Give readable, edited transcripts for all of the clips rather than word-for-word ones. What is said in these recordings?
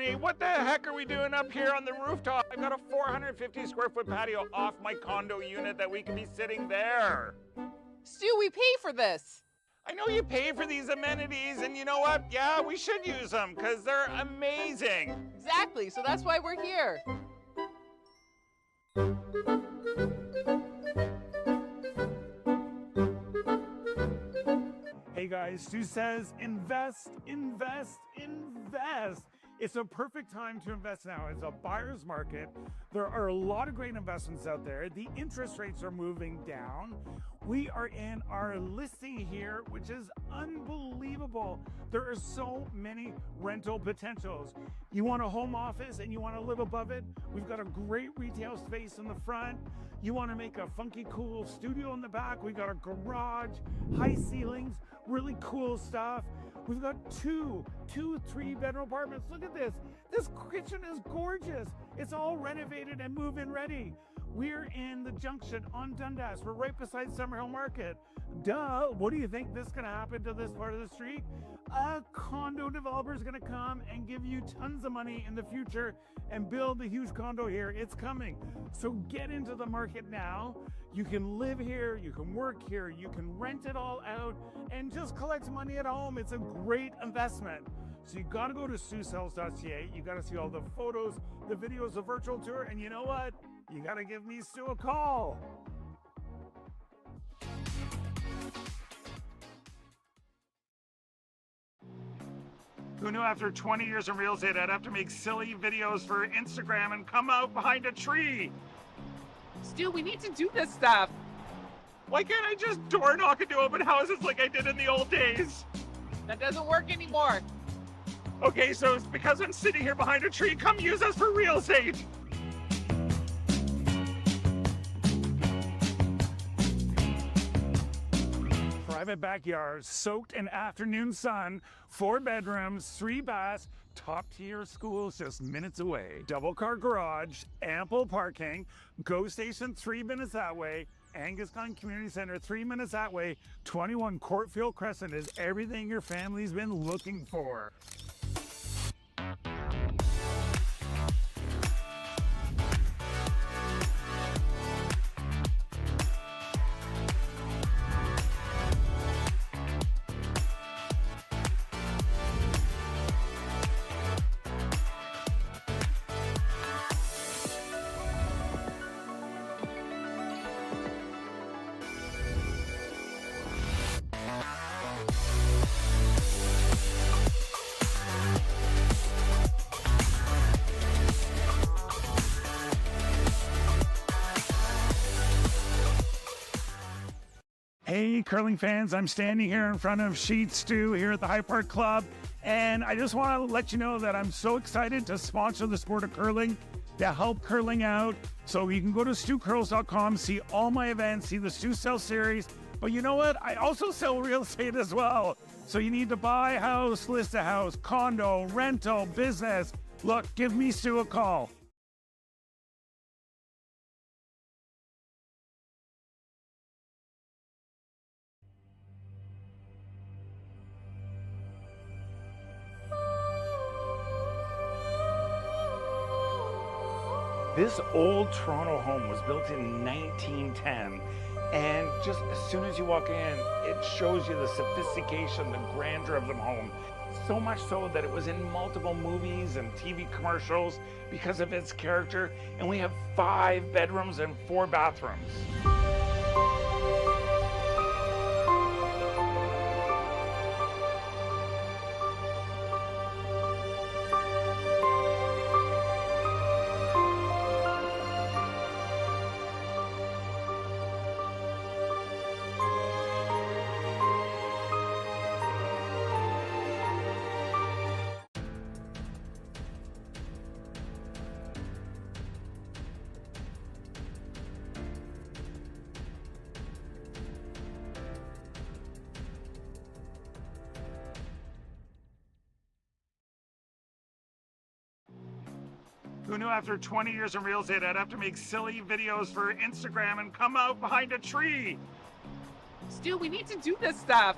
honey. What the heck are we doing up here on the rooftop? I've got a 450 square foot patio off my condo unit that we can be sitting there. Stu, we pay for this. I know you pay for these amenities, and you know what? Yeah, we should use them because they're amazing. Exactly, so that's why we're here. Hey guys, Stu says invest, invest, invest. It's a perfect time to invest now. It's a buyer's market. There are a lot of great investments out there. The interest rates are moving down. We are in our listing here, which is unbelievable. There are so many rental potentials. You want a home office and you want to live above it? We've got a great retail space in the front. You want to make a funky, cool studio in the back? We've got a garage, high ceilings, really cool stuff. We've got two 3-bedroom apartments. Look at this. This kitchen is gorgeous. It's all renovated and move-in ready. We're in the Junction on Dundas. We're right beside Summerhill Market. Duh, what do you think this is gonna happen to this part of the street? A condo developer is gonna come and give you tons of money in the future and build a huge condo here. It's coming. So get into the market now. You can live here, you can work here, you can rent it all out and just collect money at home. It's a great investment. So you gotta go to StuSells.ca. You gotta see all the photos, the videos, the virtual tour, and you know what? You gotta give me Stu a call. Who knew after 20 years in real estate I'd have to make silly videos for Instagram and come out behind a tree? Stu, we need to do this stuff. Why can't I just door knock into open houses like I did in the old days? That doesn't work anymore. Okay, so it's because I'm sitting here behind a tree. Come use us for real estate. Private backyards, soaked in afternoon sun, 4 bedrooms, 3 baths, top tier schools just minutes away. Double car garage, ample parking, GO station 3 minutes that way, Anguscon Community Center 3 minutes that way, 21 Courtfield Crescent is everything your family's been looking for. Hey curling fans, I'm standing here in front of Sheet Stu here at the High Park Club, and I just want to let you know that I'm so excited to sponsor the sport of curling, to help curling out. So you can go to StuCurls.com, see all my events, see the Stu Sell series, but you know what? I also sell real estate as well. So you need to buy a house, list a house, condo, rental, business. Look, give me Stu a call. This old Toronto home was built in 1910, and just as soon as you walk in, it shows you the sophistication, the grandeur of the home. So much so that it was in multiple movies and TV commercials because of its character, and we have 5 bedrooms and 4 bathrooms. Who knew after 20 years in real estate I'd have to make silly videos for Instagram and come out behind a tree? Stu, we need to do this stuff.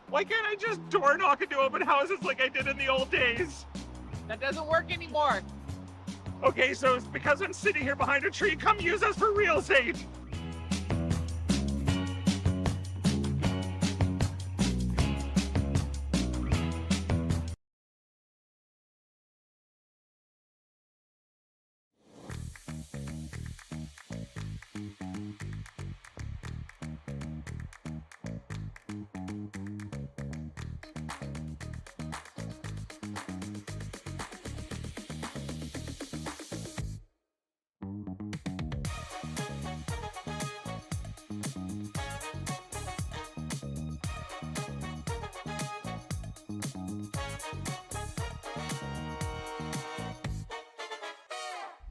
Why can't I just door knock into open houses like I did in the old days? That doesn't work anymore. Okay, so it's because I'm sitting here behind a tree. Come use us for real estate.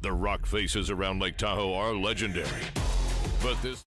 The rock faces around Lake Tahoe are legendary, but this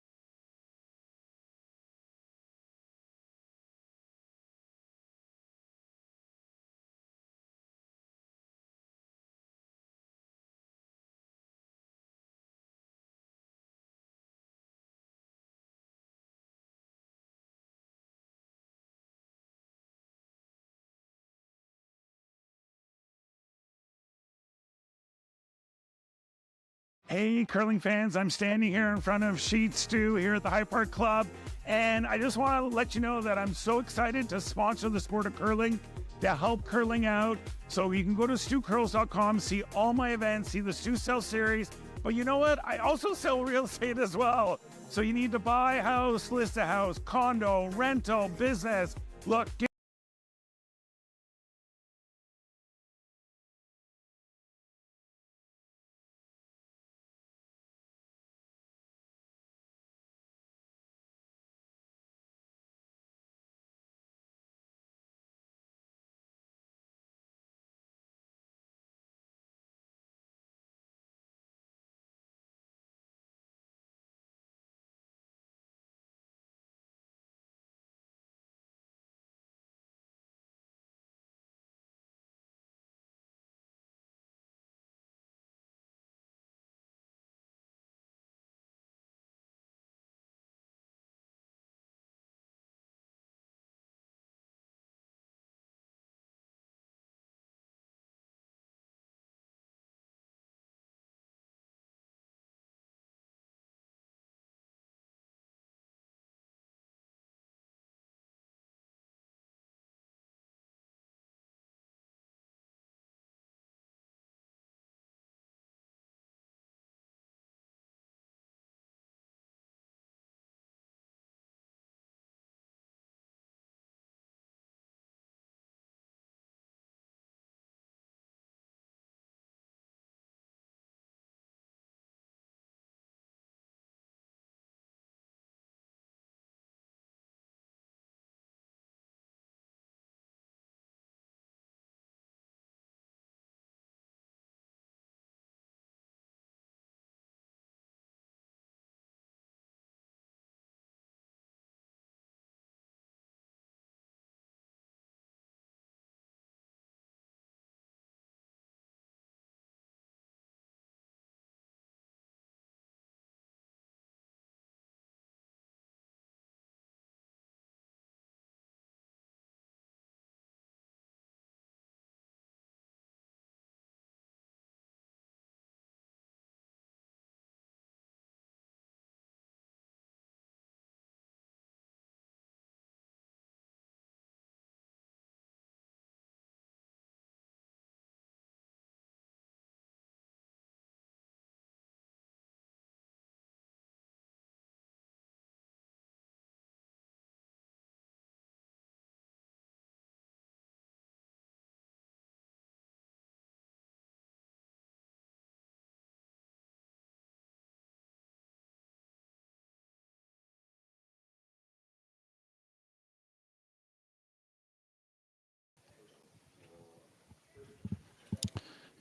Hey, curling fans, I'm standing here in front of Sheet Stew here at the High Park Club, and I just want to let you know that I'm so excited to sponsor the sport of curling, to help curling out. So you can go to stewcurls.com, see all my events, see the Stew Sell series, but you know what? I also sell real estate as well. So you need to buy a house, list a house, condo, rental, business. Look,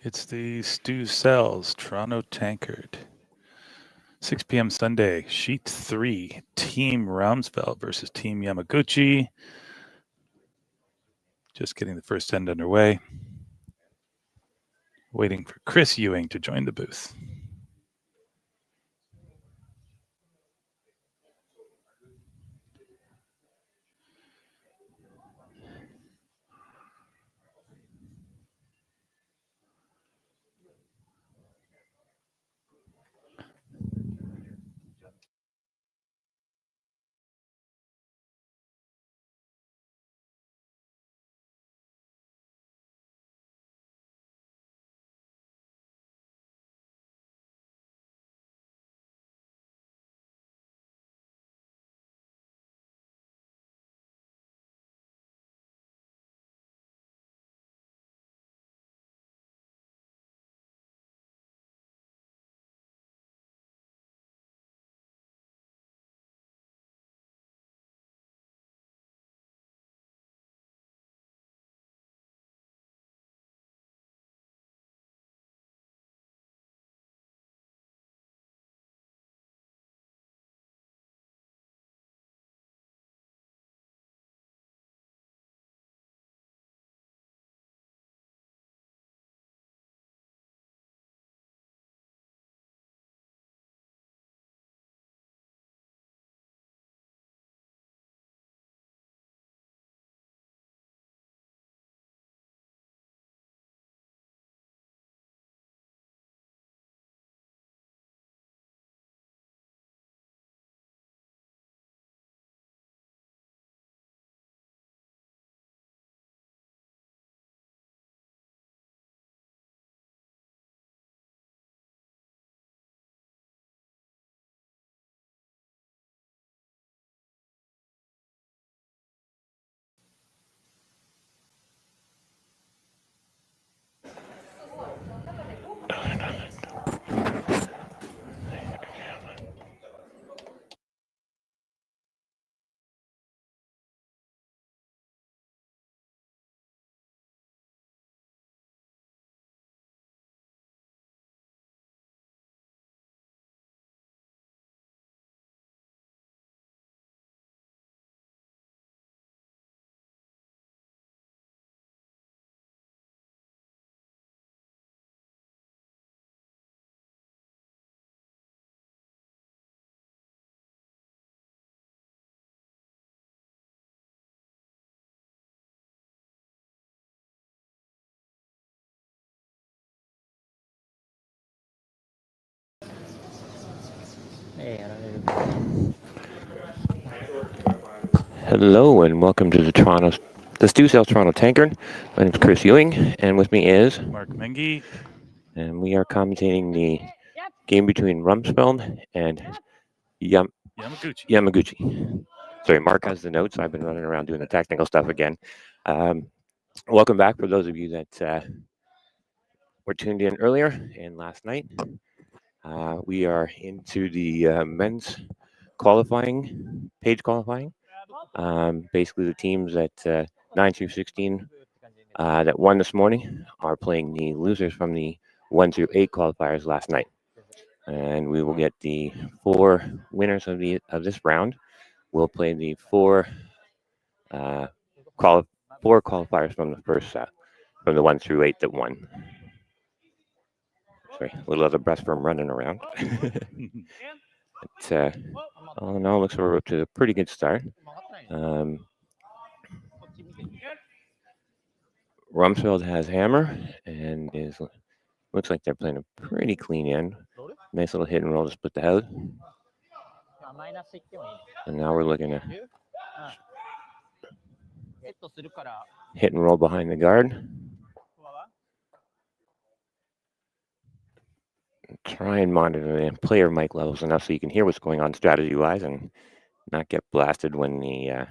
It's the Stu Sells Toronto Tankard. 6 p.m. Sunday, Sheet 3, Team Ramsfjell versus Team Yamaguchi. Just getting the first end underway. Waiting for Chris Ewing to join the booth. Hello and welcome to the Stu Sales Toronto Tankard. My name is Chris Ewing, and with me is Mark Mengi. and we are commentating the game between Rumsfeld and Yamaguchi. Sorry, Mark has the notes. I've been running around doing the technical stuff again. Welcome back for those of you that were tuned in earlier and last night. We are into the men's qualifying, page qualifying. Basically, the teams at 9 through 16 that won this morning are playing the losers from the 1 through 8 qualifiers last night. And we will get the 4 winners of this round. We'll play the 4 qualifiers from the first set, from the 1 through 8 that won. Sorry, a little out of breath from running around. But, all in all, looks like we're up to a pretty good start. Rumsfeld has hammer and looks like they're playing a pretty clean end. Nice little hit and roll to split the head. And now we're looking at hit and roll behind the guard. Try and monitor the player mic levels enough so you can hear what's going on strategy-wise and not get blasted when they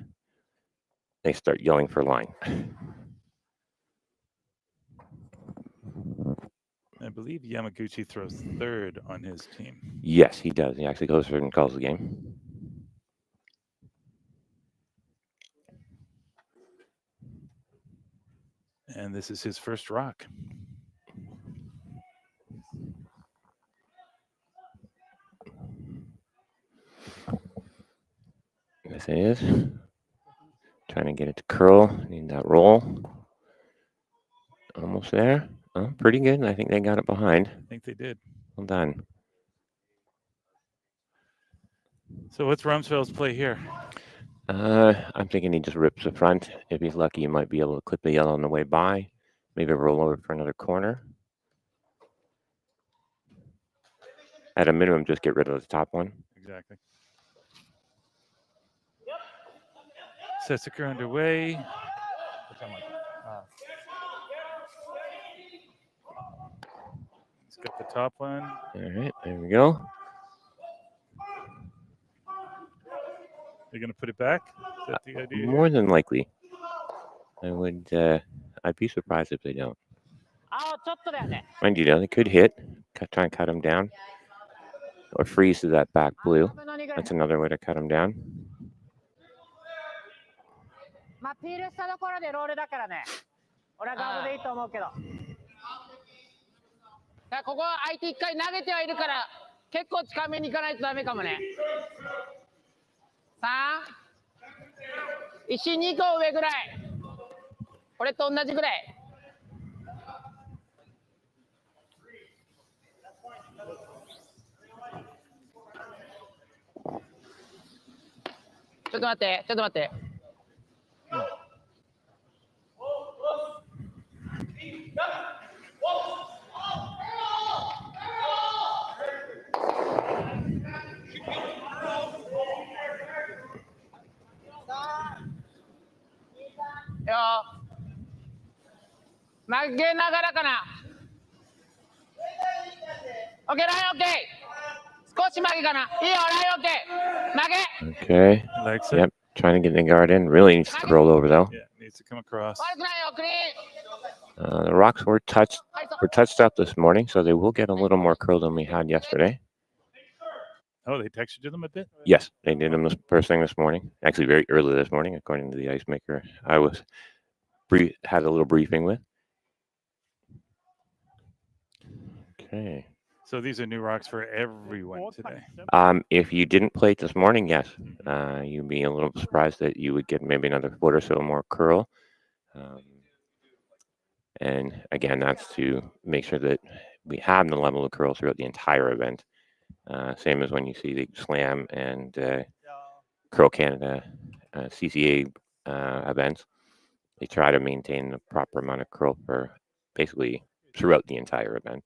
start yelling for line. I believe Yamaguchi throws third on his team. Yes, he does. He actually goes third and calls the game. And this is his first rock. Yes, it is. Trying to get it to curl. Need that roll. Almost there. Oh, pretty good. I think they got it behind. I think they did. Well done. So what's Rumsfeld's play here? I'm thinking he just rips the front. If he's lucky, he might be able to clip the yellow on the way by. Maybe roll over for another corner. At a minimum, just get rid of the top one. Exactly. Setsika underway. He's got the top one. All right, there we go. They're going to put it back? Is that the idea? More than likely. I'd be surprised if they don't. Mind you, they could hit, try and cut him down, or freeze to that back blue. That's another way to cut him down. まあ、ピールしたところでロールだからね。俺はガードでいいと思うけど。ここは相手一回投げてはいるから、結構近めに行かないとダメかもね。3、石2個上ぐらい。これと同じぐらい。ちょっと待って、ちょっと待って。曲げながらかな。オッケー、ラインオッケー。少し曲げかな。いいよ、ラインオッケー。曲げ。Okay. Likes it. Yep. Trying to get the guard in. Really needs to roll over though. Yeah, needs to come across. 悪くないよ、クリーン。 The rocks were touched up this morning, so they will get a little more curl than we had yesterday. Oh, they textured to them a bit? Yes, they did them the first thing this morning. Actually, very early this morning, according to the ice maker I had a little briefing with. Okay. So these are new rocks for everyone today. If you didn't play it this morning, yes, you'd be a little surprised that you would get maybe another foot or so more curl. And again, that's to make sure that we have the level of curl throughout the entire event. Same as when you see the Slam and Curl Canada CCA events. They try to maintain the proper amount of curl for basically throughout the entire event.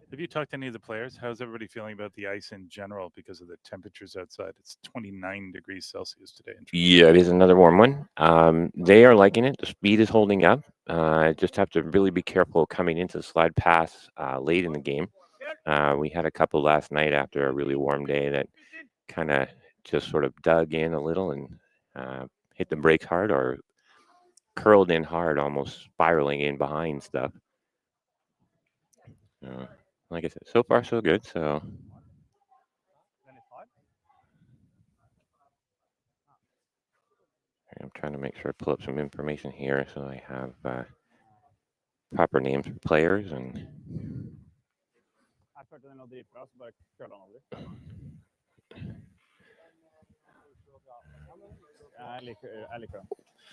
Have you talked to any of the players? How's everybody feeling about the ice in general because of the temperatures outside? It's 29 degrees Celsius today. Yeah, it is another warm one. They are liking it. The speed is holding up. Just have to really be careful coming into the slide pass late in the game. We had a couple last night after a really warm day that kind of just sort of dug in a little and hit the brakes hard or curled in hard, almost spiraling in behind stuff. Like I said, so far so good. So I'm trying to make sure I pull up some information here so I have proper names for players and.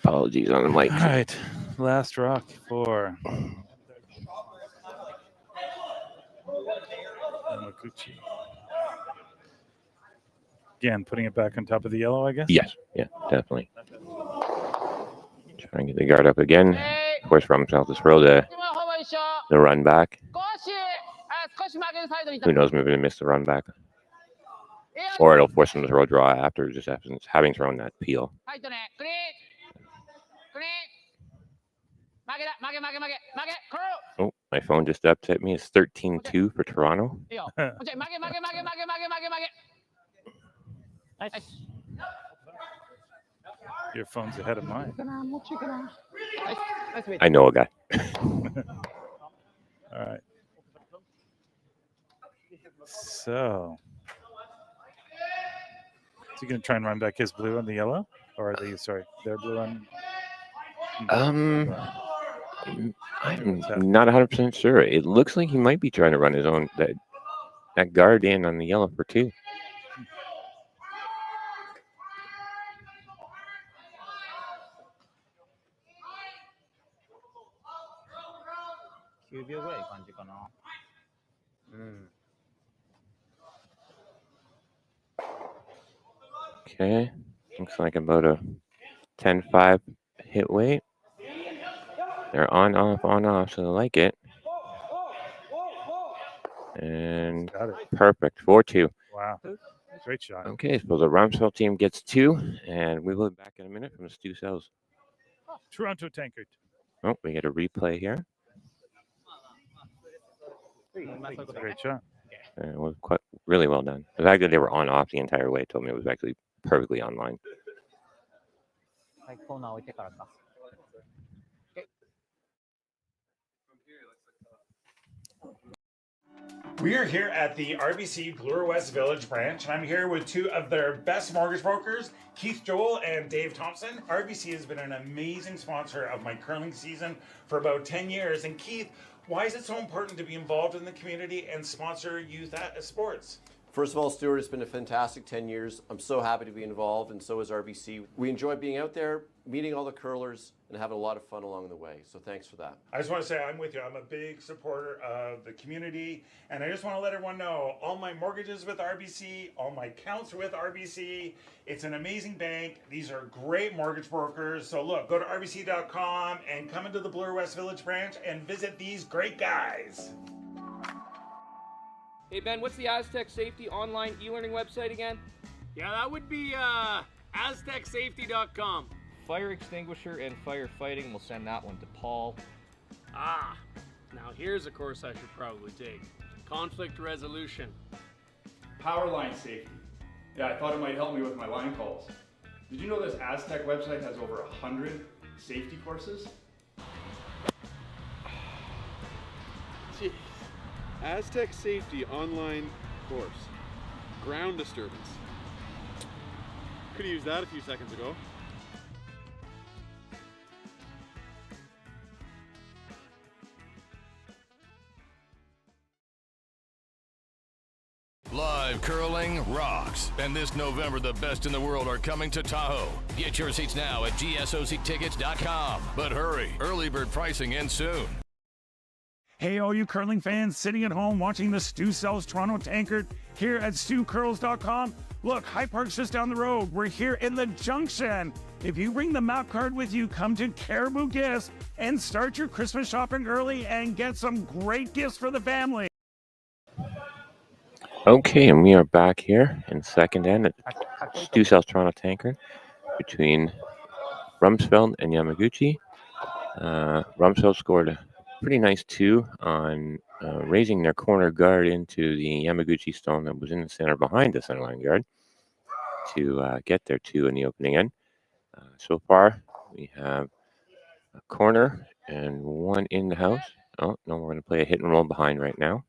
Apologies on the mic. All right, last rock for Yamaguchi. Again, putting it back on top of the yellow, I guess? Yes, yeah, definitely. Trying to get the guard up again. Force Ramsfjell to throw the run back. Who knows, maybe they missed the run back. Or it'll force them to throw a draw after just having thrown that peel. Oh, my phone just upset me. It's 13-2 for Toronto. Your phone's ahead of mine. I know a guy. All right. So, is he going to try and run back his blue on the yellow? Or are they, sorry, their blue on? I'm not 100% sure. It looks like he might be trying to run his own, that guard in on the yellow for 2. Okay, looks like about a 10-5 hit weight. They're on, off, so they like it. And perfect, 4-2. Wow, great shot. Okay, so the Ramsfjell team gets 2, and we will be back in a minute from the Stu Cells. Toronto Tankard. Oh, we get a replay here. Great shot. It was quite really well done. The fact that they were on off the entire way told me it was actually perfectly online. We are here at the RBC Bloor West Village branch, and I'm here with 2 of their best mortgage brokers, Keith Joel and Dave Thompson. RBC has been an amazing sponsor of my curling season for about 10 years. And Keith, why is it so important to be involved in the community and sponsor youth sports? First of all, Stuart, it's been a fantastic 10 years. I'm so happy to be involved, and so is RBC. We enjoy being out there, meeting all the curlers, and having a lot of fun along the way. So thanks for that. I just want to say I'm with you. I'm a big supporter of the community, and I just want to let everyone know all my mortgages with RBC, all my accounts are with RBC. It's an amazing bank. These are great mortgage brokers. So look, go to rbc.com and come into the Bloor West Village branch and visit these great guys. Hey Ben, what's the Aztec Safety online e-learning website again? Yeah, that would be aztecsafety.com. Fire extinguisher and firefighting, we'll send that one to Paul. Ah, now here's a course I should probably take. Conflict resolution. Power line safety. Yeah, I thought it might help me with my line calls. Did you know this Aztec website has over 100 safety courses? Jeez. Aztec Safety online course. Ground disturbance. Could have used that a few seconds ago. Live curling rocks. And this November, the best in the world are coming to Tahoe. Get your seats now at gsoctickets.com. But hurry, early bird pricing ends soon. Hey, all you curling fans sitting at home watching the Stu Cells Toronto Tankard here at StuCurls.com. Look, High Park's just down the road. We're here in the Junction. If you bring the map card with you, come to Caribou Gifts and start your Christmas shopping early and get some great gifts for the family. Okay, and we are back here in second end at Stu South Toronto Tankard between Ramsfjell and Yamaguchi. Ramsfjell scored a pretty nice 2 on raising their corner guard into the Yamaguchi stone that was in the center behind the centerline guard to get their 2 in the opening end. So far, we have a corner and 1 in the house. Oh, no, we're going to play a hit and roll behind right now.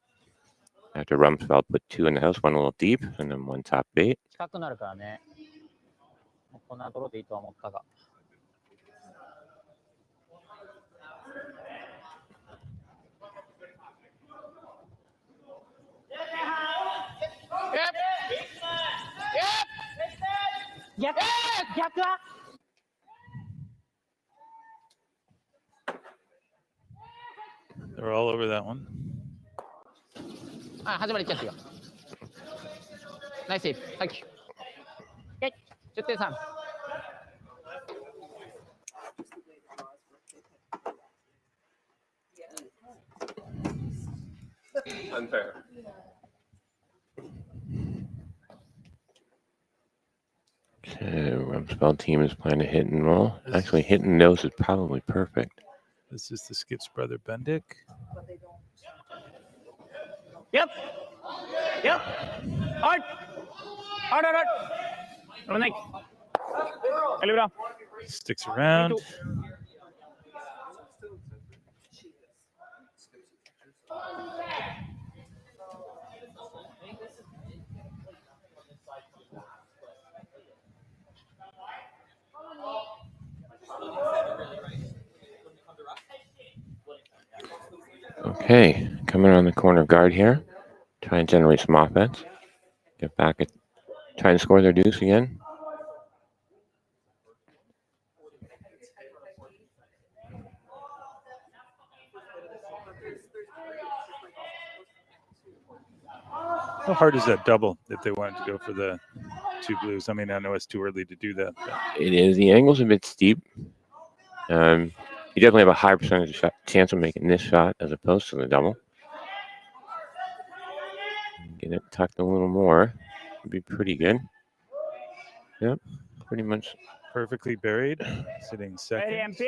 After Rumsfeld put 2 in the house, 1 a little deep, and then 1 top bait. They're all over that one. 始まりちゃってよ。ナイスセーフ。サンキュー。10点3。Unfair. Okay, Rumsfeld team is playing a hit and roll. Actually, hitting those is probably perfect. This is the Skip's brother Bendick. Yep. Yep. Hard. Hard, hard, hard. Dominic. Veldig bra. Sticks around. Okay, coming around the corner guard here. Try and generate some offense. Get back at, try and score their deuce again. How hard is that double if they wanted to go for the 2 blues? I mean, I know it's too early to do that. But. It is. The angle's a bit steep. You definitely have a high percentage chance of making this shot as opposed to the double. Get it tucked a little more. Would be pretty good. Yep, pretty much. Perfectly buried, sitting second.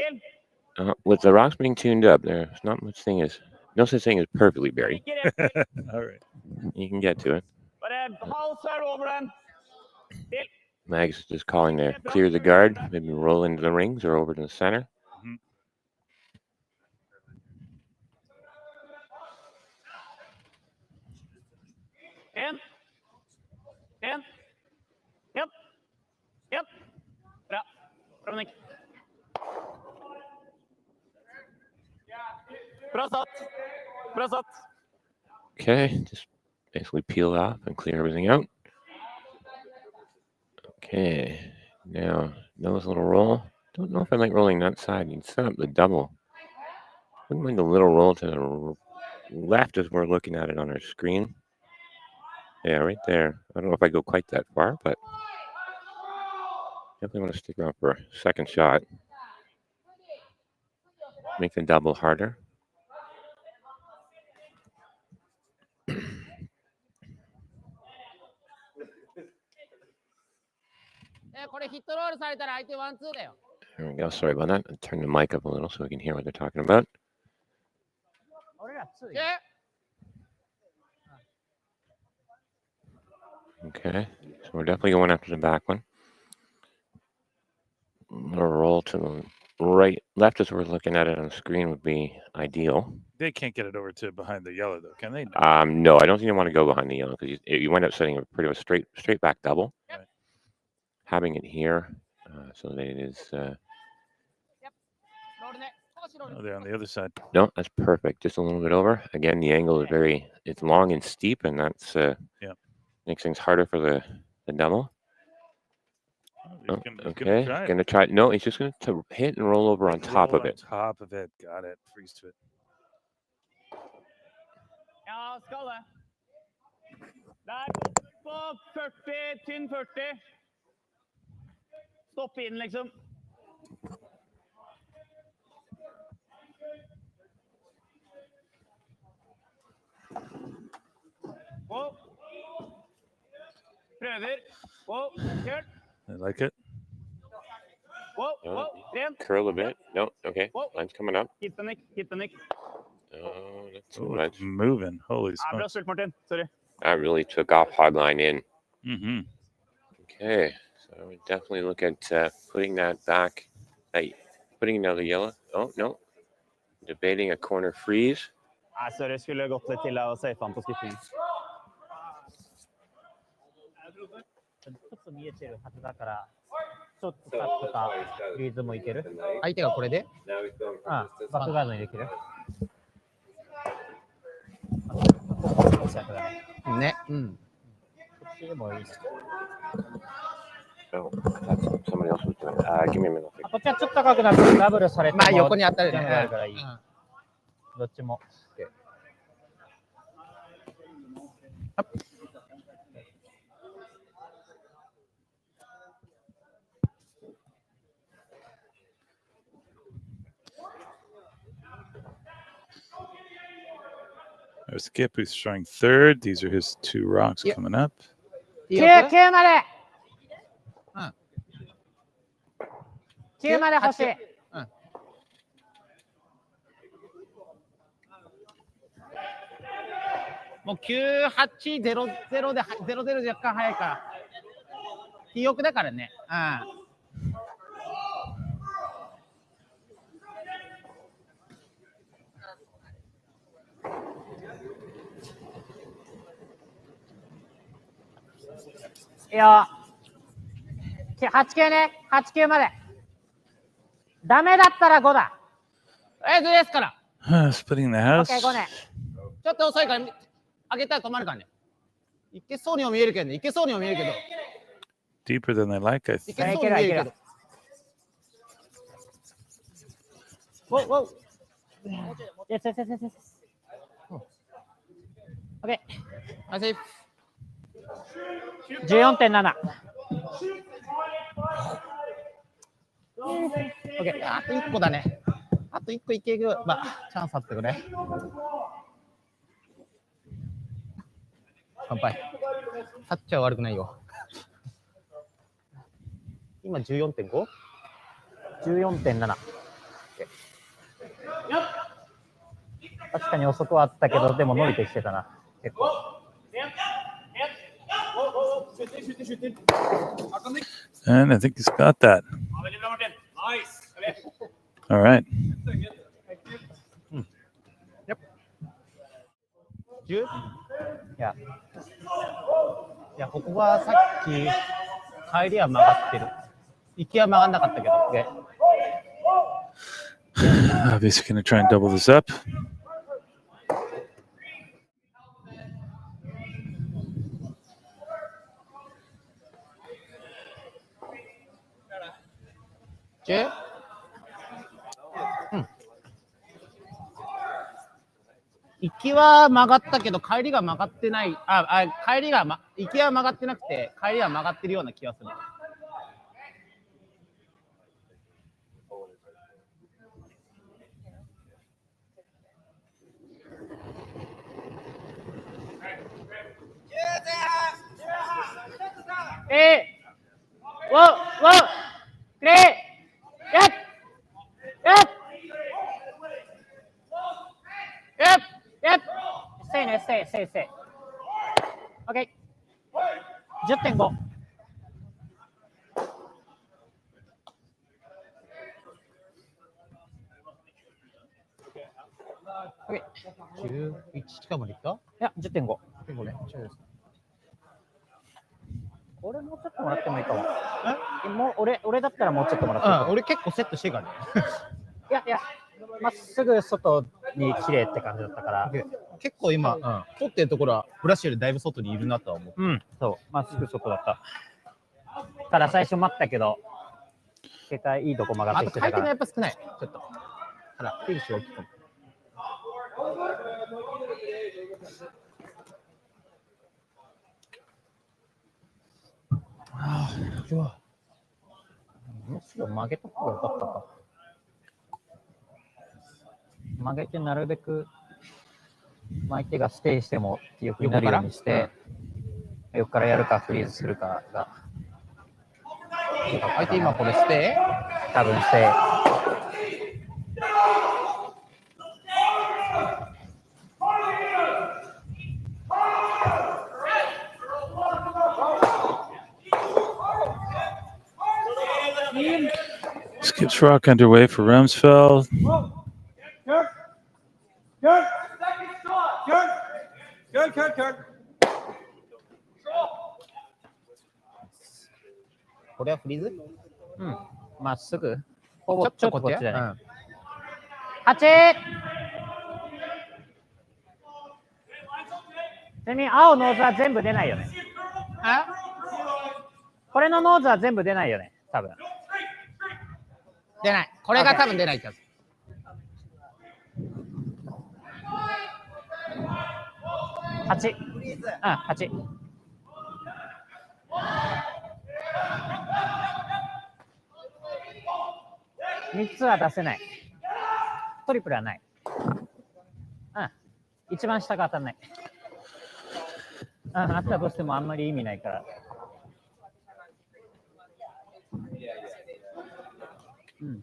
With the rocks being tuned up, there's not much thing as no such thing as perfectly buried. All right. You can get to it. Mags is just calling to clear the guard, maybe roll into the rings or over to the center. Mm-hmm. En. Yep. Yep. Bra. Bra, Nick. Bra satt. Bra satt. Okay, just basically peel off and clear everything out. Okay, now nose little roll. Don't know if I like rolling that side. You can set up the double. Wouldn't mind the little roll to the left as we're looking at it on our screen. Yeah, right there. I don't know if I go quite that far, but definitely want to stick around for a second shot. Make the double harder. これヒットロールされたら相手ワンツーだよ。 There we go. Sorry about that. I'll turn the mic up a little so we can hear what they're talking about. Okay, so we're definitely going after the back one. A little roll to the right, left as we're looking at it on the screen would be ideal. They can't get it over to behind the yellow though, can they? No, I don't think you want to go behind the yellow because you wind up setting a pretty much straight back double. Right. Having it here so that it is. Oh, they're on the other side. No, that's perfect. Just a little bit over. Again, the angle is it's long and steep, and that's makes things harder for the double. Oh, okay, gonna try. No, he's just gonna hit and roll over on top of it. Top of it, got it. Freeze to it. Ja, skal det. Der, på 40, tynn 40. Stopp inn, liksom. Wow. I like it. No, curl a bit. No, okay. Line's coming up. Hit the neck. Oh, not too Oh, much. it's moving. Holy smokes. That really took off hog line in. Mm-hmm. Okay, so I would definitely look at putting that back. Hey, putting another yellow. Oh, no. Debating a corner freeze. Så det skulle gått lite till att safea på skipping. ちょっと見えてるはずだから、ちょっとカットとかフリーズもいける。相手がこれでバックガードにできる。ね。うん。こっちでもいいし。Oh, that's somebody else was doing it. Give me a minute. こっちはちょっと高くなってダブルされても、まあ横に当たるね。あるからいい。どっちも。There's Skip, who's showing third. These are his 2 rocks coming up. 9まで。9まで欲しい。もう9800で00若干早いから。記憶だからね。いや、8級ね、8級まで。ダメだったら5だ。ですから。Splitting the house. OK、5ね。ちょっと遅いから、上げたら止まるからね。いけそうにも見えるけどね、いけそうにも見えるけど。Deeper than they like, I think. いけそうに見えるけど。OK。14.7。OK。あと1個だね。あと1個いける。まあ、チャンスあってくれ。乾杯。タッチは悪くないよ。今 14.5？ 14.7。確かに遅くはあったけど、でも伸びてきてたな。結構。And I think he's got that. All right. Yep. 10? いや、ここがさっき帰りは曲がってる。行きは曲がんなかったけど。Obviously going to try and double this up. Hmm. 行きは曲がったけど帰りが曲がってない。帰りが、行きは曲がってなくて帰りは曲がってるような気がする。Stay. OK。10.5。OK。11近くまでいった？いや、10.5。これもうちょっともらってもいいかも。俺だったらもうちょっともらってもいいかも。俺結構セットしてからね。いや、まっすぐ外に綺麗って感じだったから。結構今、取ってるところはフラッシュよりだいぶ外にいるなとは思う。そう、まっすぐ外だった。ただ最初待ったけど、結果いいとこ曲がってきてたから。あと回転がやっぱ少ない。ちょっと。ほら、フィニッシュ大きく。むしろ曲げた方が良かったか。曲げてなるべく相手がステイしても記憶になるようにして、横からやるかフリーズするかが。相手今これステイ？多分ステイ。Skips rock underway for Ramsfjell. Good. これはフリーズ？うん。まっすぐ。ほぼちょっとこっちだね。8！ちなみに青ノーズは全部出ないよね。これのノーズは全部出ないよね、多分。出ない。これが多分出ない気がする。8。うん、8。3つは出せない。トリプルはない。うん。一番下が当たんない。うん、あったとしてもあんまり意味ないから。うん。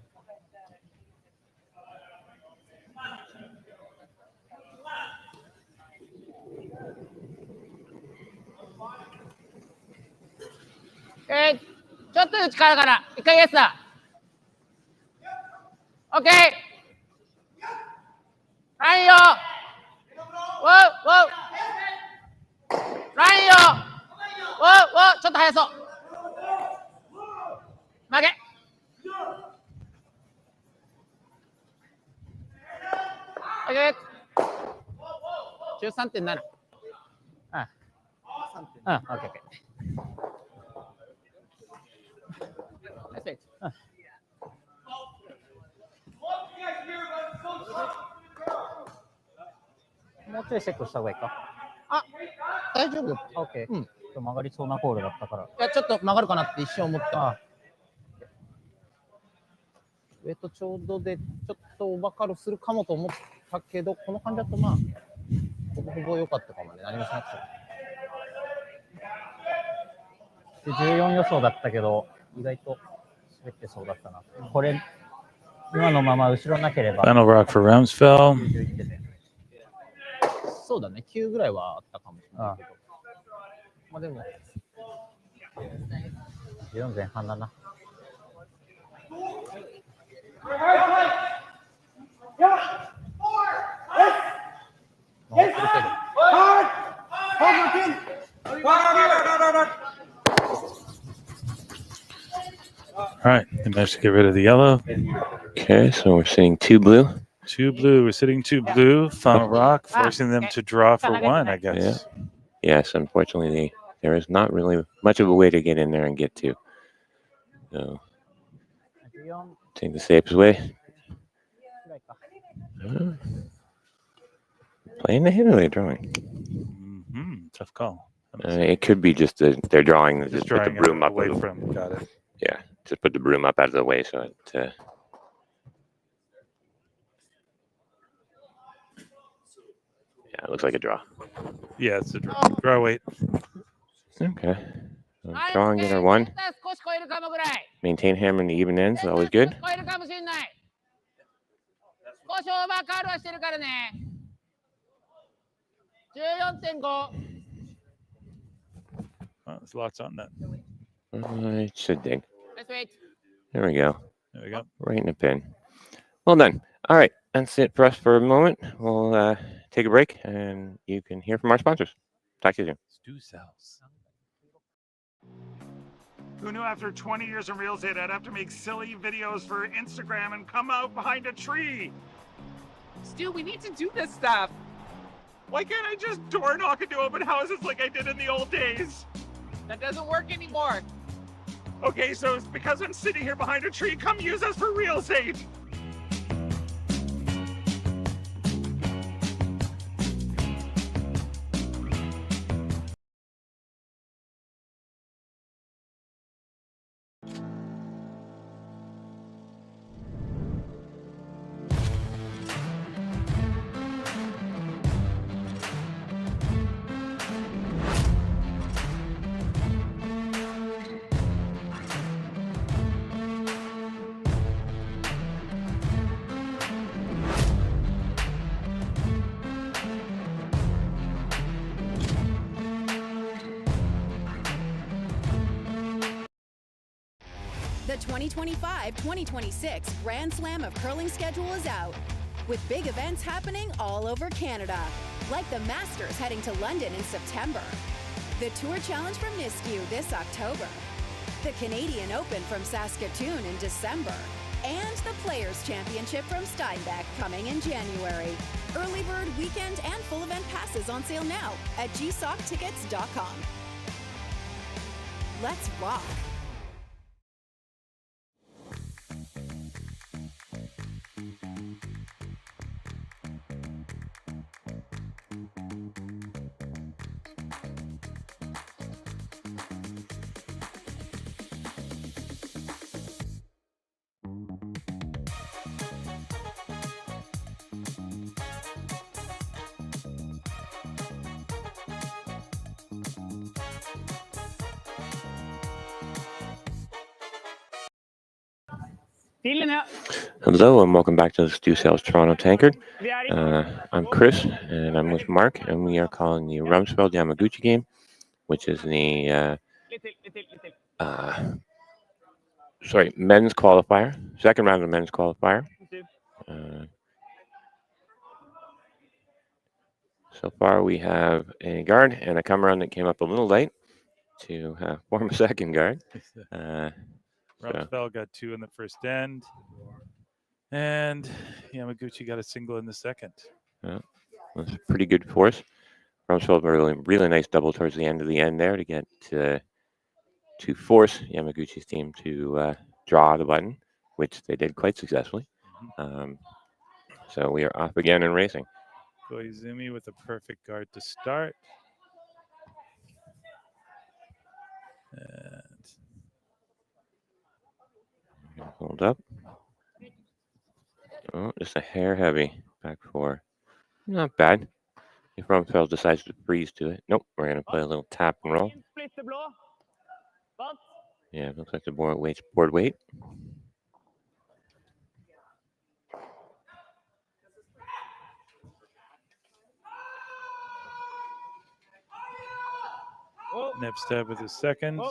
ちょっと内からから、一回イエスだ。オッケー。ラインよ。ウォー。ラインよ。ウォー。ちょっと速そう。負け。オッケー。13.7。うん、オッケー。もうちょいチェックした方がいいか。大丈夫。オッケー。うん。曲がりそうなホールだったから。いや、ちょっと曲がるかなって一瞬思った。ウェイトちょうどで、ちょっとオーバーカールするかもと思ったけど、この感じだとまあ、ほぼほぼ良かったかもね。何もしなくて。で、14予想だったけど、意外と滑ってそうだったな。これ、今のまま後ろなければ。Final rock for Ramsfjell. そうだね、9ぐらいはあったかもしれないけど。まあでも、14前半だな。All right, they managed to get rid of the yellow. Okay, so we're sitting 2 blue. 2 blue. We're sitting 2 blue. Final rock, forcing them to draw for 1, I guess. Yeah. Yes, unfortunately, there is not really much of a way to get in there and get to. So, take the safest way. Playing the hand or they're drawing? Tough call. It could be just they're drawing. Just put the drawing broom up. away from. Got it. Yeah, just put the broom up out of the way so it. Yeah, it looks like a draw. Yeah, it's a draw. Draw weight. Okay. So drawing in our 1. Maintain hammer in the even ends. Always good. Oh, there's lots on that. It should dig. Let's wait. There we go. There we go. Right in the pin. Well done. All right. That's it for us for a moment. We'll take a break and you can hear from our sponsors. Talk to you soon. Stu sells. Who knew after 20 years in real estate I'd have to make silly videos for Instagram and come out behind a tree? Stu, we need to do this stuff. Why can't I just door knock into open houses like I did in the old days? That doesn't work anymore. Okay, so it's because I'm sitting here behind a tree. Come use us for real estate. The 2025-2026 Grand Slam of Curling schedule is out, with big events happening all over Canada, like the Masters heading to London in September, the Tour Challenge from Nisku this October, the Canadian Open from Saskatoon in December, and the Players' Championship from Steinbeck coming in January. Early bird weekend and full event passes on sale now at gsocktickets.com. Let's rock! Hello and welcome back to the Stu Sales Toronto Tankard. I'm Chris and I'm with Mark, and we are calling the Ramsfjell Yamaguchi game, which is the men's qualifier, second round of men's qualifier. So far we have a guard and a come around that came up a little late to form a second guard. Ramsfjell got 2 in the first end, and Yamaguchi got a single in the second. Yeah, that's a pretty good force. Ramsfjell really nice double towards the end of the end there to get to force Yamaguchi's team to draw the button, which they did quite successfully. So we are off again and racing. Koizumi with a perfect guard to start. And hold up. Oh, just a hair heavy. Back 4. Not bad. If Ramsfjell decides to freeze to it. Nope, we're going to play a little tap and roll. Yeah, looks like the board weight. Nebstad with his seconds.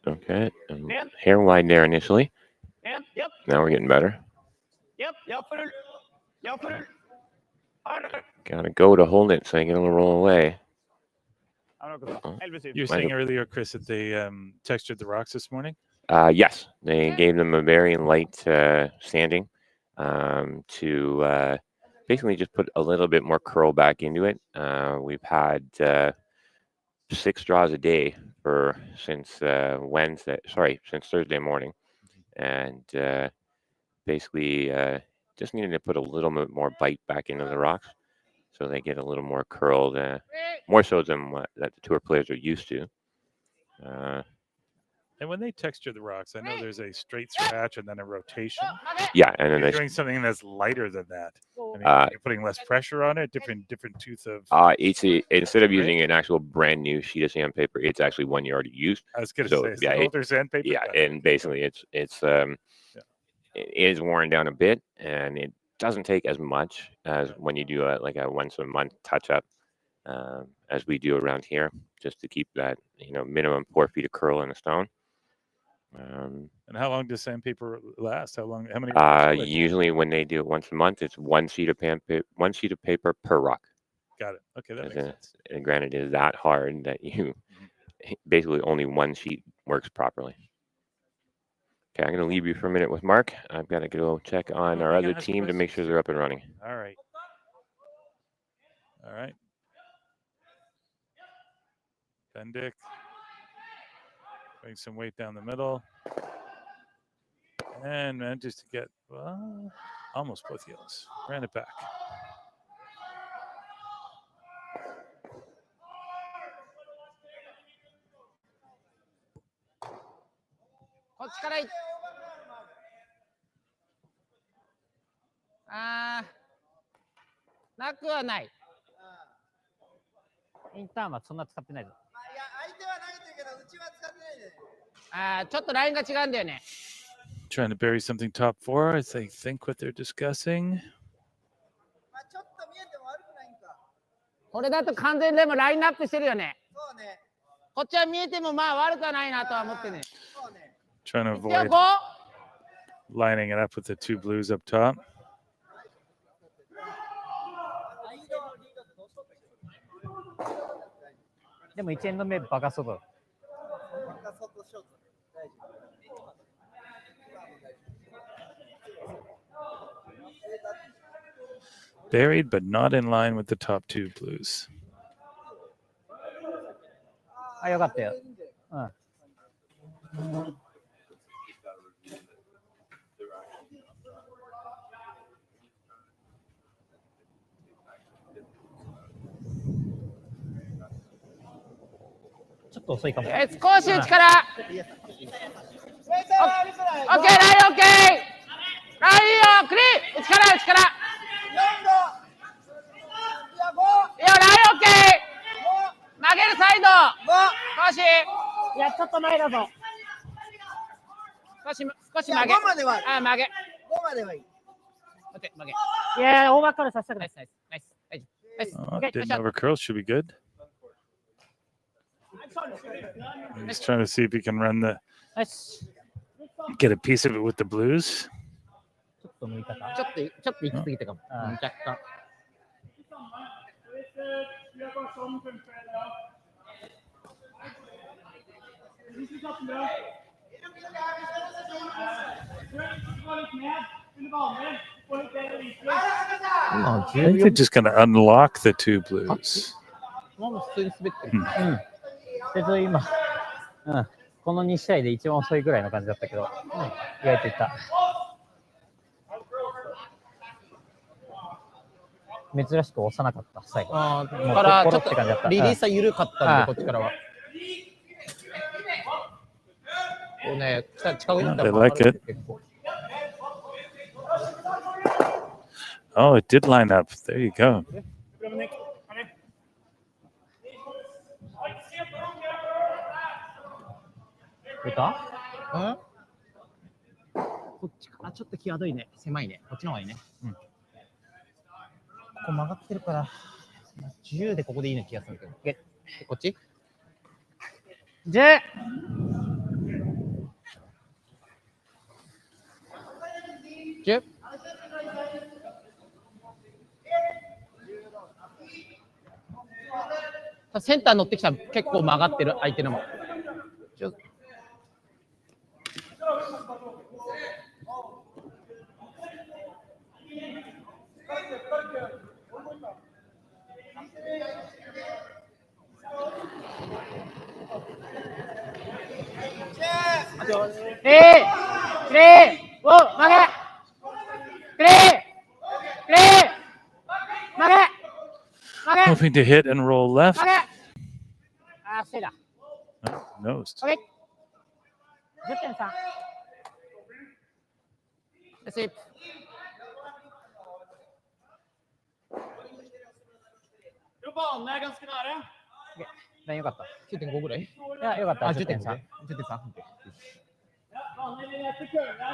Okay. Hair wide there initially. Now we're getting better. Gotta go to hold it so you get a little roll away. You were saying earlier, Chris, that they textured the rocks this morning? Yes, they gave them a very light sanding to basically just put a little bit more curl back into it. We've had 6 draws a day since Thursday morning, and basically just needed to put a little bit more bite back into the rocks so they get a little more curled, more so than what that the tour players are used to. And when they texture the rocks, I know there's a straight scratch and then a rotation. Yeah, and then you're doing something that's lighter than that. I mean, you're putting less pressure on it, different tooth of. Instead of using an actual brand new sheet of sandpaper, it's actually one you already used. I was going to say, older sandpaper. Yeah, and basically it is worn down a bit, and it doesn't take as much as when you do a once a month touch up, as we do around here, just to keep that minimum 4 feet of curl in a stone. And how long does sandpaper last? How many? Usually when they do it once a month, it's one sheet of paper per rock. Got it. Okay, that makes sense. And granted, it is that hard that you basically only one sheet works properly. Okay, I'm going to leave you for a minute with Mark. I've got to go check on our other team to make sure they're up and running. All right. Bendick. Putting some weight down the middle. And manages to get almost both yellows. Ran it back. Trying to bury something top 4 as they think what they're discussing. これだと完全にでもラインナップしてるよね。こっちは見えてもまあ悪くはないなとは思ってね。 Trying to いや avoid こ lining it up with the two blues up top. でも1エンド目バカ外。 Buried, but not in line with the top two blues. あ、よかったよ。うん。ちょっと遅いかも。少し内から。オッケー、ラインオッケー。ラインよ、クリー。内から。いや、ラインオッケー。曲げるサイド。少し。いや、ちょっと前だぞ。少し曲げ。5まではあ、曲げ。 5まではいい。オッケー、曲げ。いや、オーバーカルさせたくない。ナイス。 Didn't overcurl. Should be good. He's trying to see if he can run the get a piece of it with the blues. ちょっと向いたか。ちょっと行き過ぎたかも。若干。 I think they're just going to unlock the two blues. もう普通に滑ってる。今、この2試合で一番遅いぐらいの感じだったけど、意外といった。珍しく押さなかった、最後。だからちょっとリリースは緩かったんで、こっちからは。こうね、近くに行ったら They like it. Oh, it did line up. There you go. 出た？こっちからちょっと際どいね。狭いね。こっちの方がいいね。ここ曲がってるから、10でここでいいな気がするけど。こっち 10！ 10？ センター乗ってきたら結構曲がってる相手のも。Hoping to hit and roll left. あ、セーだ。Nosed. OK。10.3。レシープ。ラインよかった。9.5 ぐらい？いや、よかった。あ、10.3。 10.3。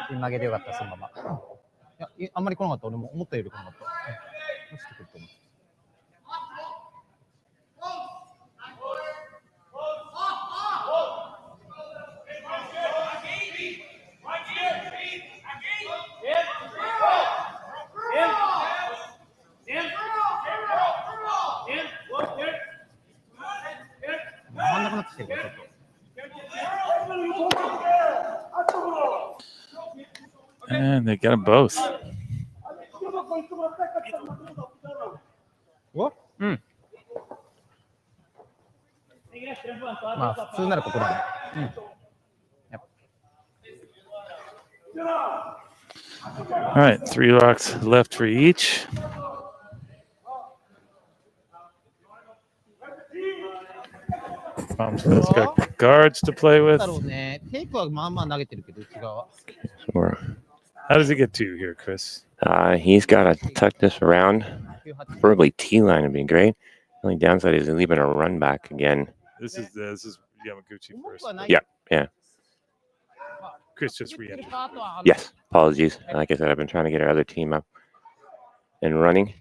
曲げでよかった、そのまま。いや、あんまり来なかった。俺も思ったより来なかった。落ちてくると思う。回んなくなってきてるからちょっと。And they got them both. うん。まあ普通ならここだね。All right, 3 rocks left for each. Ramsfjell's got guards to play with. だろうね。テイクはまあまあ投げてるけど、内側。 Sure. How does he get to here, Chris? He's got to tuck this around. Preferably T-line would be great. The only downside is leaving a run back again. This is Yamaguchi first. Yeah. Chris just re-entered. Yes. Apologies. Like I said, I've been trying to get our other team up and running.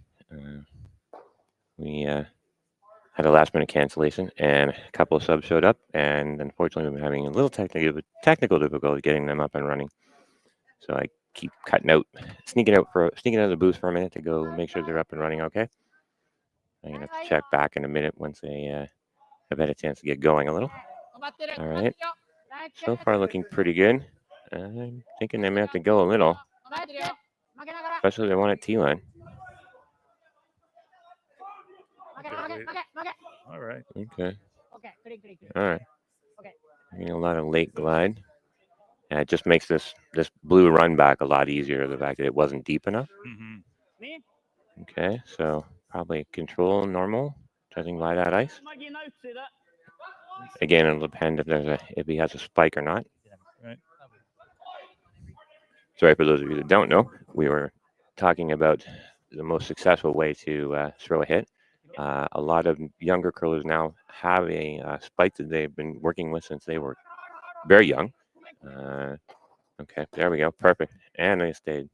We had a last minute cancellation, and a couple of subs showed up, and unfortunately, we've been having a little technical difficulty getting them up and running. So I keep sneaking out of the booth for a minute to go make sure they're up and running. Okay. I'm gonna have to check back in a minute once they have had a chance to get going a little. All right. So far, looking pretty good. I'm thinking they may have to go a little, especially if they want it T-line. All right. Okay. All right. Getting a lot of late glide. And it just makes this blue run back a lot easier. The fact that it wasn't deep enough. Mm-hmm. Okay, so probably control normal. Doesn't glide that ice. Again, it'll depend if he has a spike or not. Right. Sorry for those of you that don't know. We were talking about the most successful way to throw a hit. A lot of younger curlers now have a spike that they've been working with since they were very young. Okay, there we go. Perfect. And they stayed.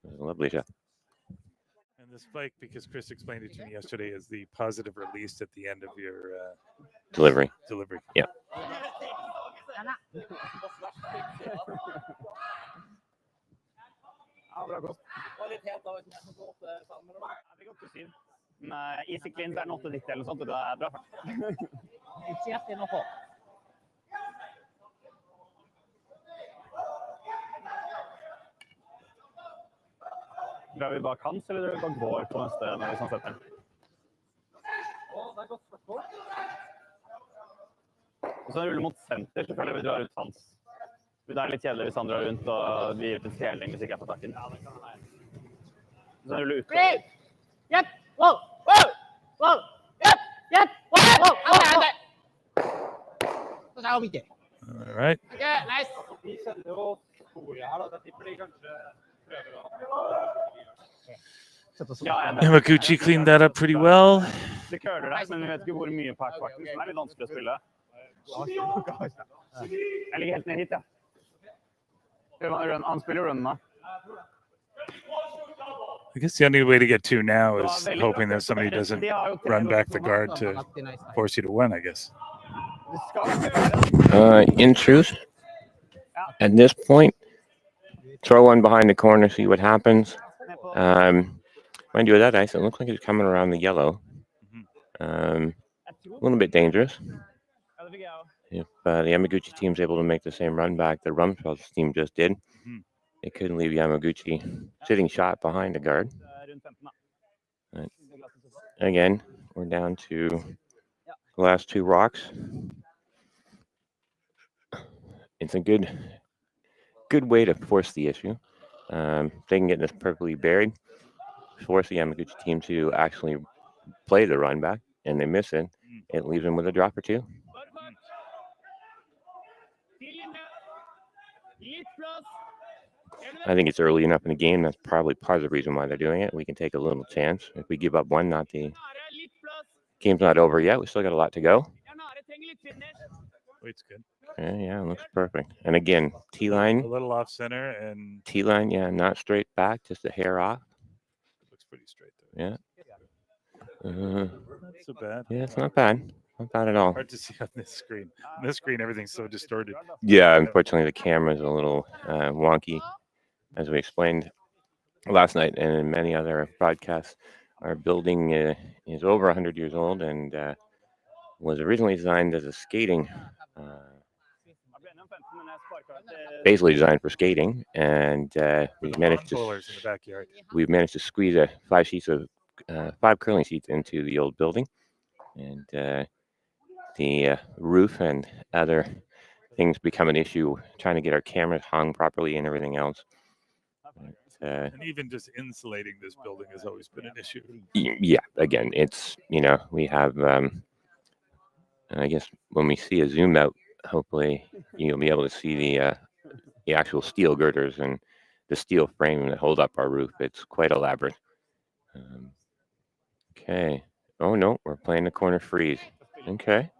Lovely shot. And the spike, because Chris explained it to me yesterday, is the positive release at the end of your delivery. Yeah. Easy cleans er 890 eller sånt, og det er bra. Ikke gjett noe på. Drar vi bak hans, eller drar vi bak vår på neste når vi sånn setter? Det er godt spørsmål. Og så ruller mot senter, så føler vi drar ut hans. Det er litt kjedelig hvis han drar rundt, og vi gir ut en stjeling hvis ikke jeg får tak inn. Så ruller ut. Jepp! Wow! Wow! Wow! Jepp! Wow! Wow! Så er det ikke. All right. Okay, nice. Vi kjenner jo sporet her, da. Det tipper de kanskje prøver å... Yamaguchi cleaned that up pretty well. Det køler der, men vi vet ikke hvor mye pack faktisk, som er litt vanskelig å spille. Jeg ligger helt ned hit, ja. Han spiller runnen da. I guess the only way to get two now is hoping that somebody doesn't run back the guard to force you to win, I guess. In truth, at this point, throw one behind the corner, see what happens. Mind you, with that ice, it looks like it's coming around the yellow. A little bit dangerous. If the Yamaguchi team's able to make the same run back the Ramsfjell team just did, it could leave Yamaguchi sitting shot behind the guard. Right. Again, we're down to the last two rocks. It's a good way to force the issue. They can get this perfectly buried, force the Yamaguchi team to actually play the run back, and they miss it. It leaves them with a drop or two. I think it's early enough in the game. That's probably part of the reason why they're doing it. We can take a little chance. If we give up one, game's not over yet. We still got a lot to go. Weight's good. Yeah, it looks perfect. And again, T-line. A little off center and... T-line, yeah, not straight back, just a hair off. Looks pretty straight there. Yeah. Not so bad. Yeah, it's not bad. Not bad at all. Hard to see on this screen. On this screen, everything's so distorted. Yeah, unfortunately, the camera is a little wonky. As we explained last night and in many other broadcasts, our building is over 100 years old and was originally designed as a skating, basically designed for skating, and we've managed to squeeze 5 curling seats into the old building, and the roof and other things become an issue trying to get our cameras hung properly and everything else. And even just insulating this building has always been an issue. Yeah, again, it's, we have, I guess when we see a zoom out, hopefully you'll be able to see the actual steel girders and the steel frame that hold up our roof. It's quite elaborate. Okay. Oh, no, we're playing the corner freeze. Okay.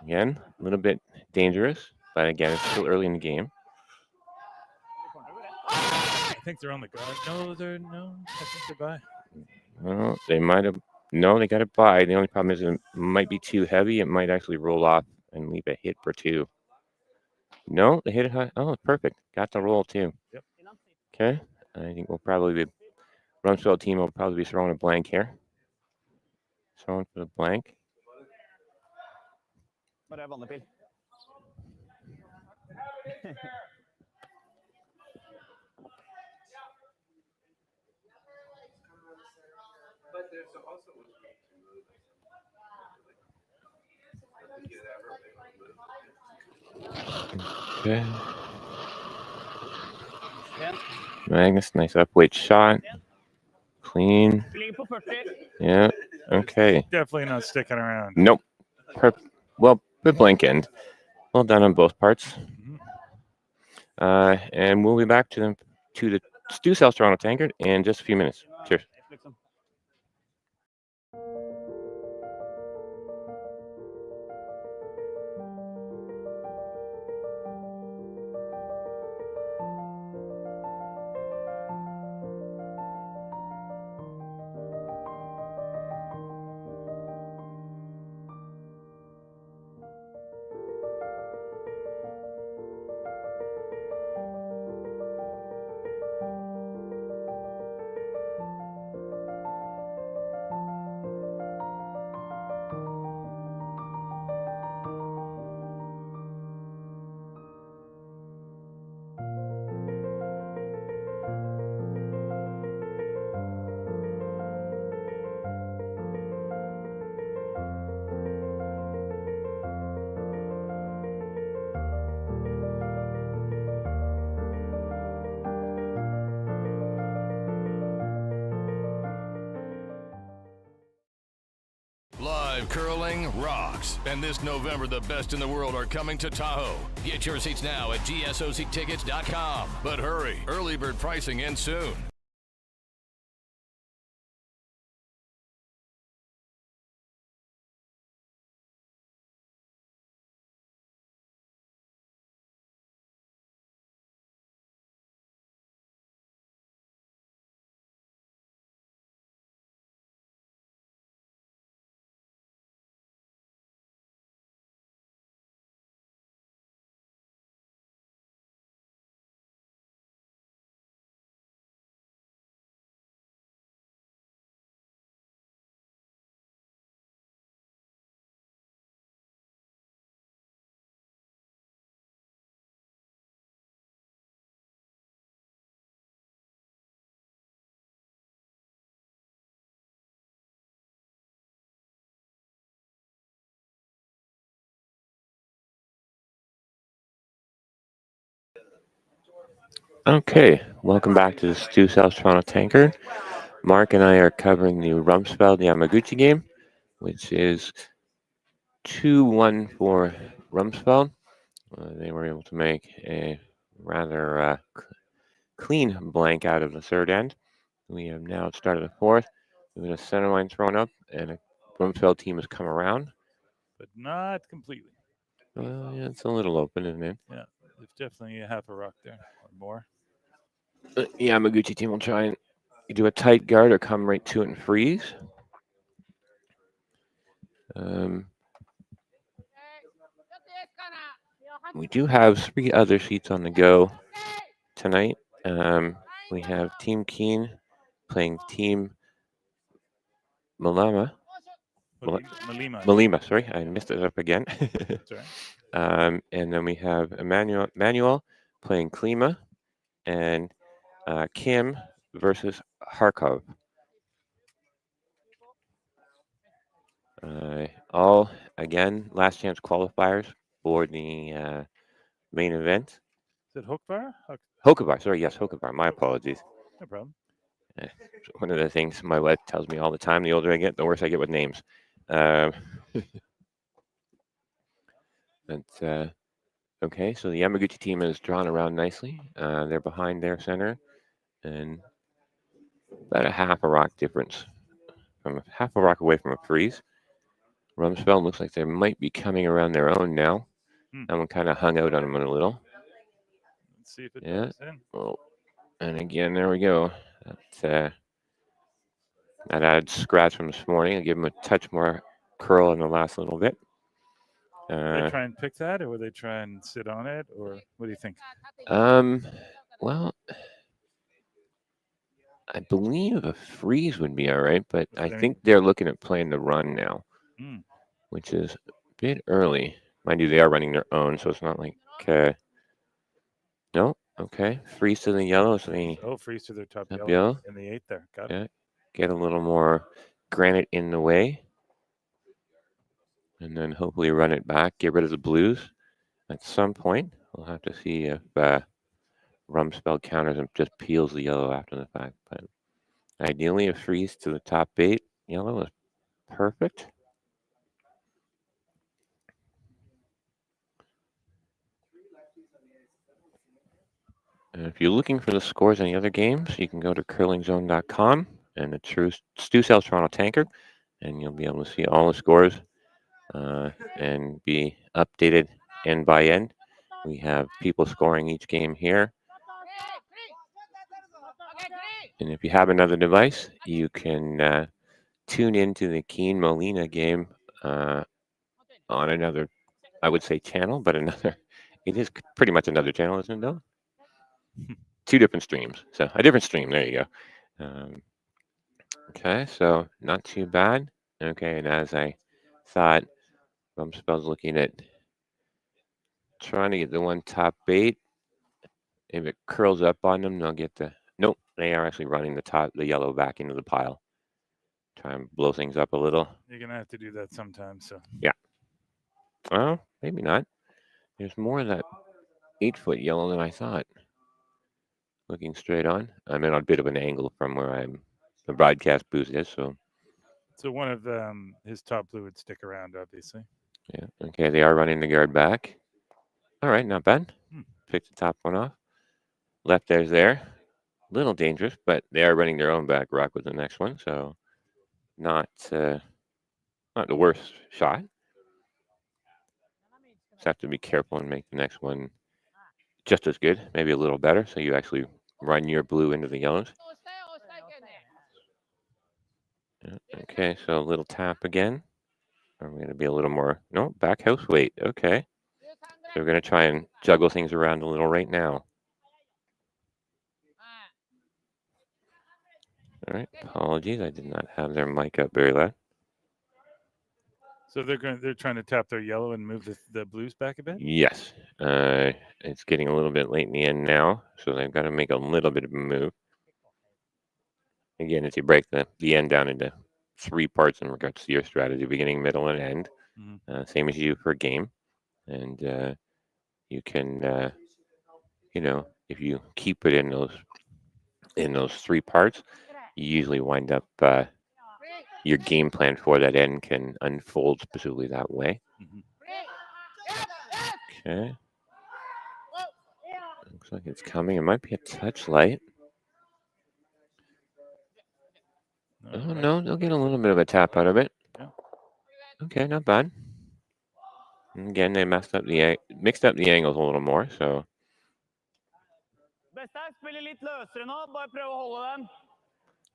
Again, a little bit dangerous, but again, it's still early in the game. I think they're on the guard. No, I think they're by. Well, they might have. No, they got it by. The only problem is it might be too heavy. It might actually roll off and leave a hit for 2. No, they hit it high. Oh, perfect. Got the roll too. Yep. Okay. I think we'll probably be Ramsfjell team will probably be throwing a blank here. Throwing for the blank. Bare vanlig pil. Okay. Magnus, nice upweight shot. Clean. Yeah. Okay. Definitely not sticking around. Nope. Well, good blank end. Well done on both parts. And we'll be back to the Stu South Toronto Tankard in just a few minutes. Cheers. Live curling rocks. And this November, the best in the world are coming to Tahoe. Get your seats now at GSOCtickets.com. But hurry, early bird pricing ends soon. Okay, welcome back to the Stu South Toronto Tankard. Mark and I are covering the Ramsfjell Yamaguchi game, which is 2-1 for Ramsfjell. They were able to make a rather clean blank out of the third end. We have now started the fourth. We have a center line thrown up, and a Ramsfjell team has come around. But not completely. Well, yeah, it's a little open, isn't it? Yeah, there's definitely a half a rock there or more. The Yamaguchi team will try and do a tight guard or come right to it and freeze. We do have 3 other seats on the go tonight. We have Team Keen playing Team Malima. Malima, sorry, I messed it up again. That's right. And then we have Manuel playing Klima and Kim versus Harkov. All, again, last chance qualifiers for the main event. Is it Hookvar? Hokavar, sorry, yes, Hokavar. My apologies. No problem. One of the things my wife tells me all the time, the older I get, the worse I get with names. Okay, so the Yamaguchi team is drawn around nicely. They're behind their center and about a half a rock difference. From half a rock away from a freeze. Ramsfjell looks like they might be coming around their own now. That one kind of hung out on them a little. Let's see if it Yeah. goes in. Well, and again, there we go. That's That added scratch from this morning. I'll give him a touch more curl in the last little bit. Will they try and pick that, or will they try and sit on it, or what do you think? Well, I believe a freeze would be all right, but I think they're looking at playing the run now, which is a bit early. Mind you, they are running their own, so it's not like no. Okay, freeze to the yellow. So they freeze to their top yellow yellow in the 8 there. Got it. Get a little more granite in the way, and then hopefully run it back. Get rid of the blues at some point. We'll have to see if Ramsfjell counters and just peels the yellow after the fact. But ideally, a freeze to the top 8 yellow is perfect. And if you're looking for the scores in the other games, you can go to curlingzone.com and the Stu Sells Toronto Tankard, and you'll be able to see all the scores and be updated end by end. We have people scoring each game here. And if you have another device, you can tune into the Keen Molina game on another, I would say, channel, but another, it is pretty much another channel, isn't it, though? 2 different streams. So a different stream. There you go. Okay, so not too bad. Okay, and as I thought, Ramsfjell's looking at trying to get the one top 8. If it curls up on them, they'll get the... Nope, they are actually running the yellow back into the pile. Try and blow things up a little. You're going to have to do that sometime, so. Yeah. Well, maybe not. There's more of that 8-foot yellow than I thought. Looking straight on. I'm in a bit of an angle from where the broadcast booth is, so. So one of his top blue would stick around, obviously. Yeah. Okay, they are running the guard back. All right, not bad. Pick the top one off. Left there's there. Little dangerous, but they are running their own back rock with the next one, so not the worst shot. Just have to be careful and make the next one just as good, maybe a little better, so you actually run your blue into the yellows. Okay, so a little tap again. I'm going to be a little more, no, back house weight. Okay. So we're going to try and juggle things around a little right now. All right, apologies. I did not have their mic up very loud. So they're trying to tap their yellow and move the blues back a bit? Yes. It's getting a little bit late in the end now, so they've got to make a little bit of a move. Again, as you break the end down into 3 parts in regards to your strategy, beginning, middle, and end. Same as you do for a game. And you can, if you keep it in those 3 parts, you usually wind up your game plan for that end can unfold specifically that way. Okay. Looks like it's coming. It might be a touch light. Oh, no, they'll get a little bit of a tap out of it. Okay, not bad. And again, they mixed up the angles a little more, so.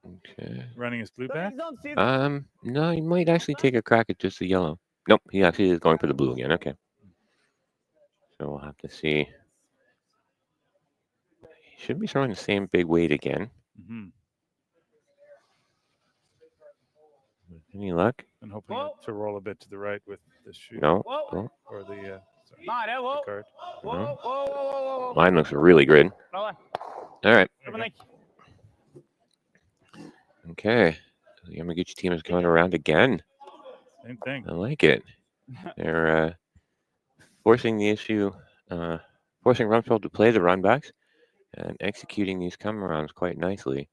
Okay. Running his blue back? No, he might actually take a crack at just the yellow. Nope, he actually is going for the blue again. Okay. So we'll have to see. He should be throwing the same big weight again. Any luck? And hoping to roll a bit to the right with the shoe. No. Or the card. No. Mine looks really good. All right. Okay. The Yamaguchi team is coming around again. Same thing. I like it. They're forcing the issue, forcing Ramsfjell to play the run backs and executing these come-arounds quite nicely.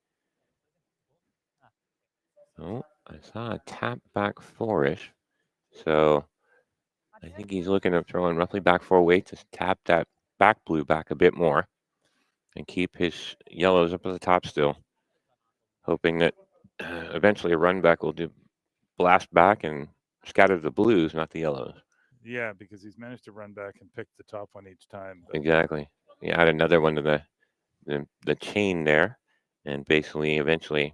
Oh, I saw a tap back 4-ish. So I think he's looking at throwing roughly back 4 weight to tap that back blue back a bit more and keep his yellows up at the top still. Hoping that eventually a run back will blast back and scatter the blues, not the yellows. Yeah, because he's managed to run back and pick the top one each time. Exactly. You add another one to the chain there, and basically eventually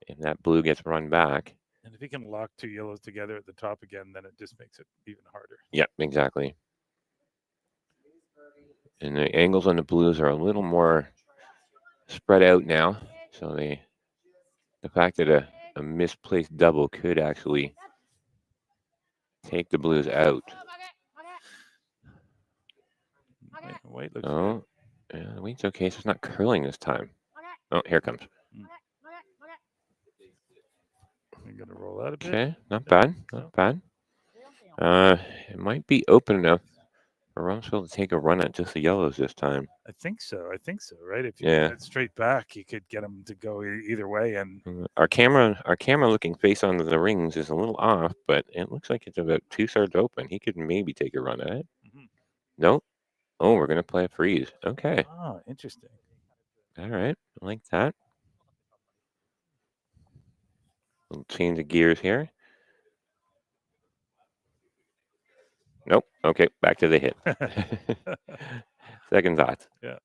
if that blue gets run back. And if he can lock two yellows together at the top again, then it just makes it even harder. Yep, exactly. And the angles on the blues are a little more spread out now. So the fact that a misplaced double could actually take the blues out. White looks Oh, yeah, the white's okay, so it's not curling this time. Oh, here it comes. I'm going to roll out a bit. Okay, not bad, not bad. It might be open enough for Ramsfjell to take a run at just the yellows this time. I think so, right? If you Yeah. get it straight back, you could get him to go either way. And Our camera looking face onto the rings is a little off, but it looks like it's about 2/3 open. He could maybe take a run at it. Nope. Oh, we're going to play a freeze. Okay. Oh, interesting. All right. I like that. We'll change the gears here. Nope. Okay. Back to the hit. Second thoughts. Yeah.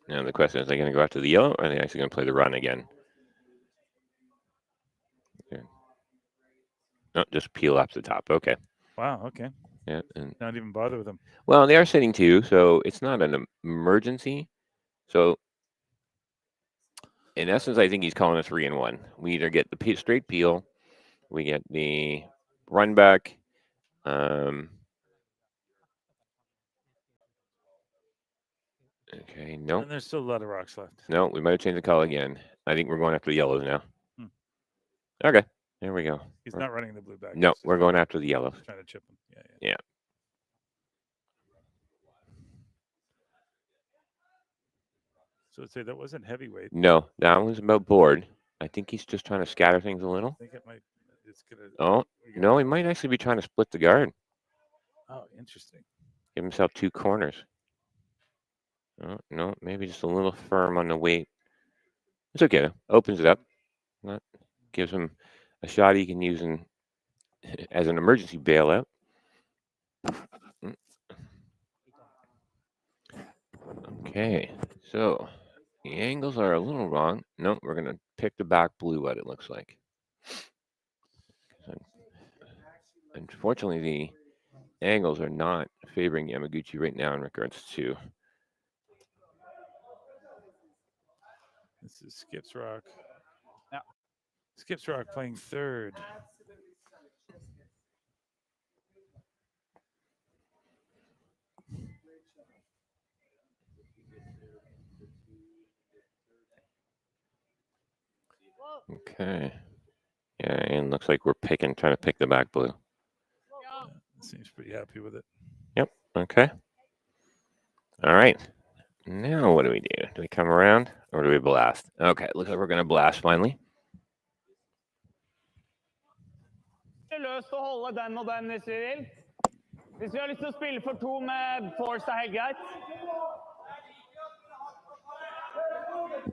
Now the question is, are they going to go after the yellow, or are they actually going to play the run again? Okay. No, just peel up the top. Okay. Wow. Okay. Yeah. And not even bother with them. well, they are sitting two, so it's not an emergency. So in essence, I think he's calling a 3-in-1. We either get the straight peel, we get the run back. Okay, no. And there's still a lot of rocks left. No, we might have changed the call again. I think we're going after the yellows now. Okay, there we go. He's not running the blue back. No, we're going after the yellows. Trying to chip him. Yeah. So I'd say that wasn't heavyweight. No, that was about board. I think he's just trying to scatter things a little. I think it might. It's gonna. Oh, no, he might actually be trying to split the guard. Oh, interesting. Give himself two corners. Oh, no, maybe just a little firm on the weight. It's okay, though. Opens it up. That gives him a shot he can use as an emergency bailout. Okay, so the angles are a little wrong. No, we're going to pick the back blue out, it looks like. Unfortunately, the angles are not favoring Yamaguchi right now in regards to. This is Skips Rock. Yeah. Skips Rock playing third. Okay. Yeah, and looks like we're trying to pick the back blue. Yeah, seems pretty happy with it. Yep. Okay. All right. Now what do we do? Do we come around or do we blast? Okay, looks like we're going to blast finally. Løst å holde den og den hvis vi vil. Hvis vi har lyst til å spille for to med force, er helt greit.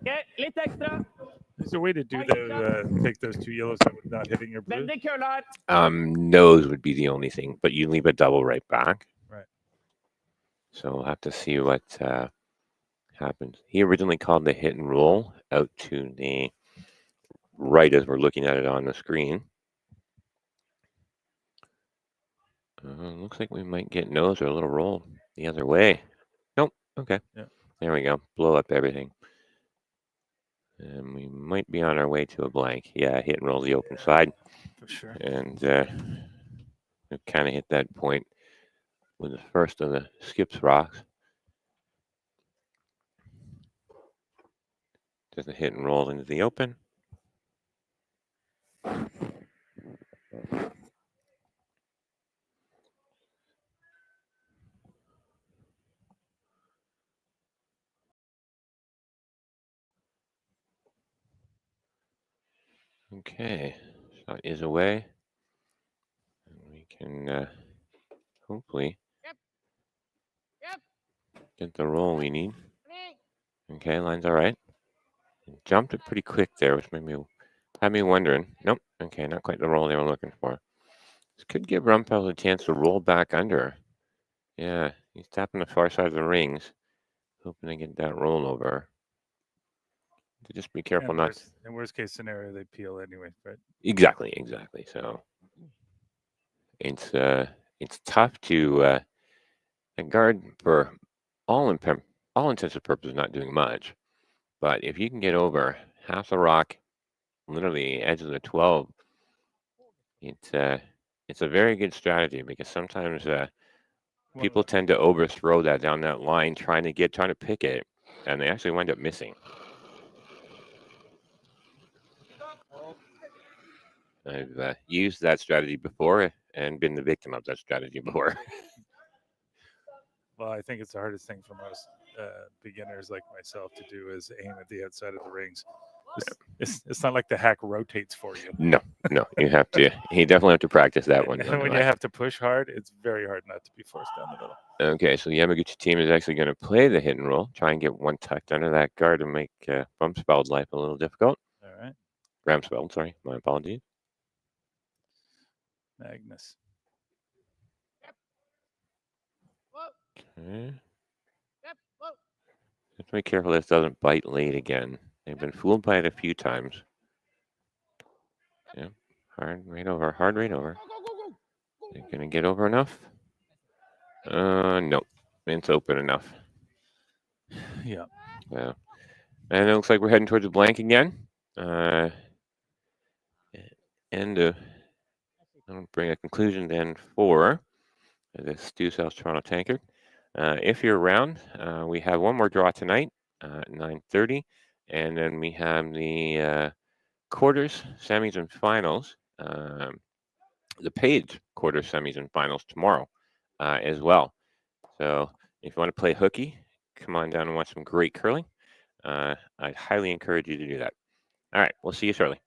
Okay, litt ekstra. Is there a way to do take those two yellows that were not hitting your blue? Veldig køl her. Nose would be the only thing, but you leave a double right back. Right. So we'll have to see what happens. He originally called the hit and roll out to the right as we're looking at it on the screen. Looks like we might get nose or a little roll the other way. Nope. Okay. Yeah. There we go. Blow up everything. And we might be on our way to a blank. Yeah, hit and roll the open side. For sure. And we kind of hit that point with the first of the skips rocks. Just a hit and roll into the open. Okay, shot is away. And we can hopefully get the roll we need. Okay, line's all right. Jumped it pretty quick there, which had me wondering. Nope. Okay, not quite the roll they were looking for. This could give Ramsfjell a chance to roll back under. Yeah, he's tapping the far side of the rings. hoping to get that rollover. Just be careful not. In worst case scenario, they peel anyway, right? Exactly. So it's tough to guard for all intents and purposes, not doing much. But if you can get over half the rock, literally edge of the 12, it's a very good strategy, because sometimes people tend to overthrow that down that line, trying to pick it, and they actually wind up missing. I've used that strategy before and been the victim of that strategy before. Well, I think it's the hardest thing for most beginners like myself to do is aim at the outside of the rings. It's not like the hack rotates for you. No, you have to. You definitely have to practice that one. And when you have to push hard, it's very hard not to be forced down the middle. Okay, so the Yamaguchi team is actually going to play the hit and roll, try and get one tucked under that guard and make Bumspell's life a little difficult. All right. Ramsfjell, sorry, my apologies. Magnus. Okay. Have to be careful this doesn't bite late again. They've been fooled by it a few times. Yeah, hard right over. They're gonna get over enough? No, it's open enough. Yeah. Yeah. And it looks like we're heading towards the blank again. And I'll bring a conclusion then for the Stu South Toronto Tankard. If you're around, we have one more draw tonight at 9:30, and then we have the quarters, semis, and finals. The paid quarters, semis, and finals tomorrow as well. So if you want to play hooky, come on down and watch some great curling. I'd highly encourage you to do that. All right, we'll see you shortly.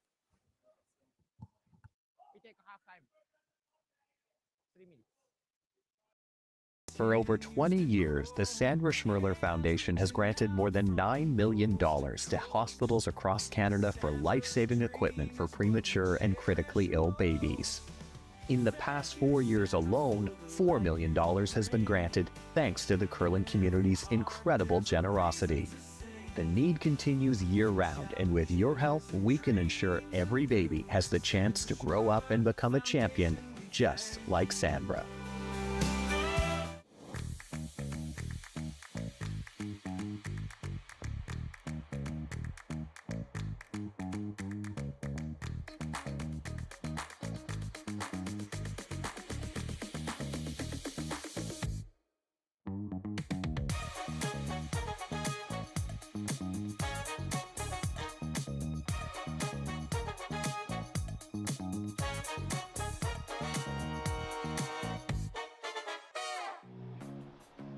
For over 20 years, the Sandra Schmirler Foundation has granted more than $9 million to hospitals across Canada for life-saving equipment for premature and critically ill babies. In the past 4 years alone, $4 million has been granted thanks to the curling community's incredible generosity. The need continues year-round, and with your help, we can ensure every baby has the chance to grow up and become a champion, just like Sandra.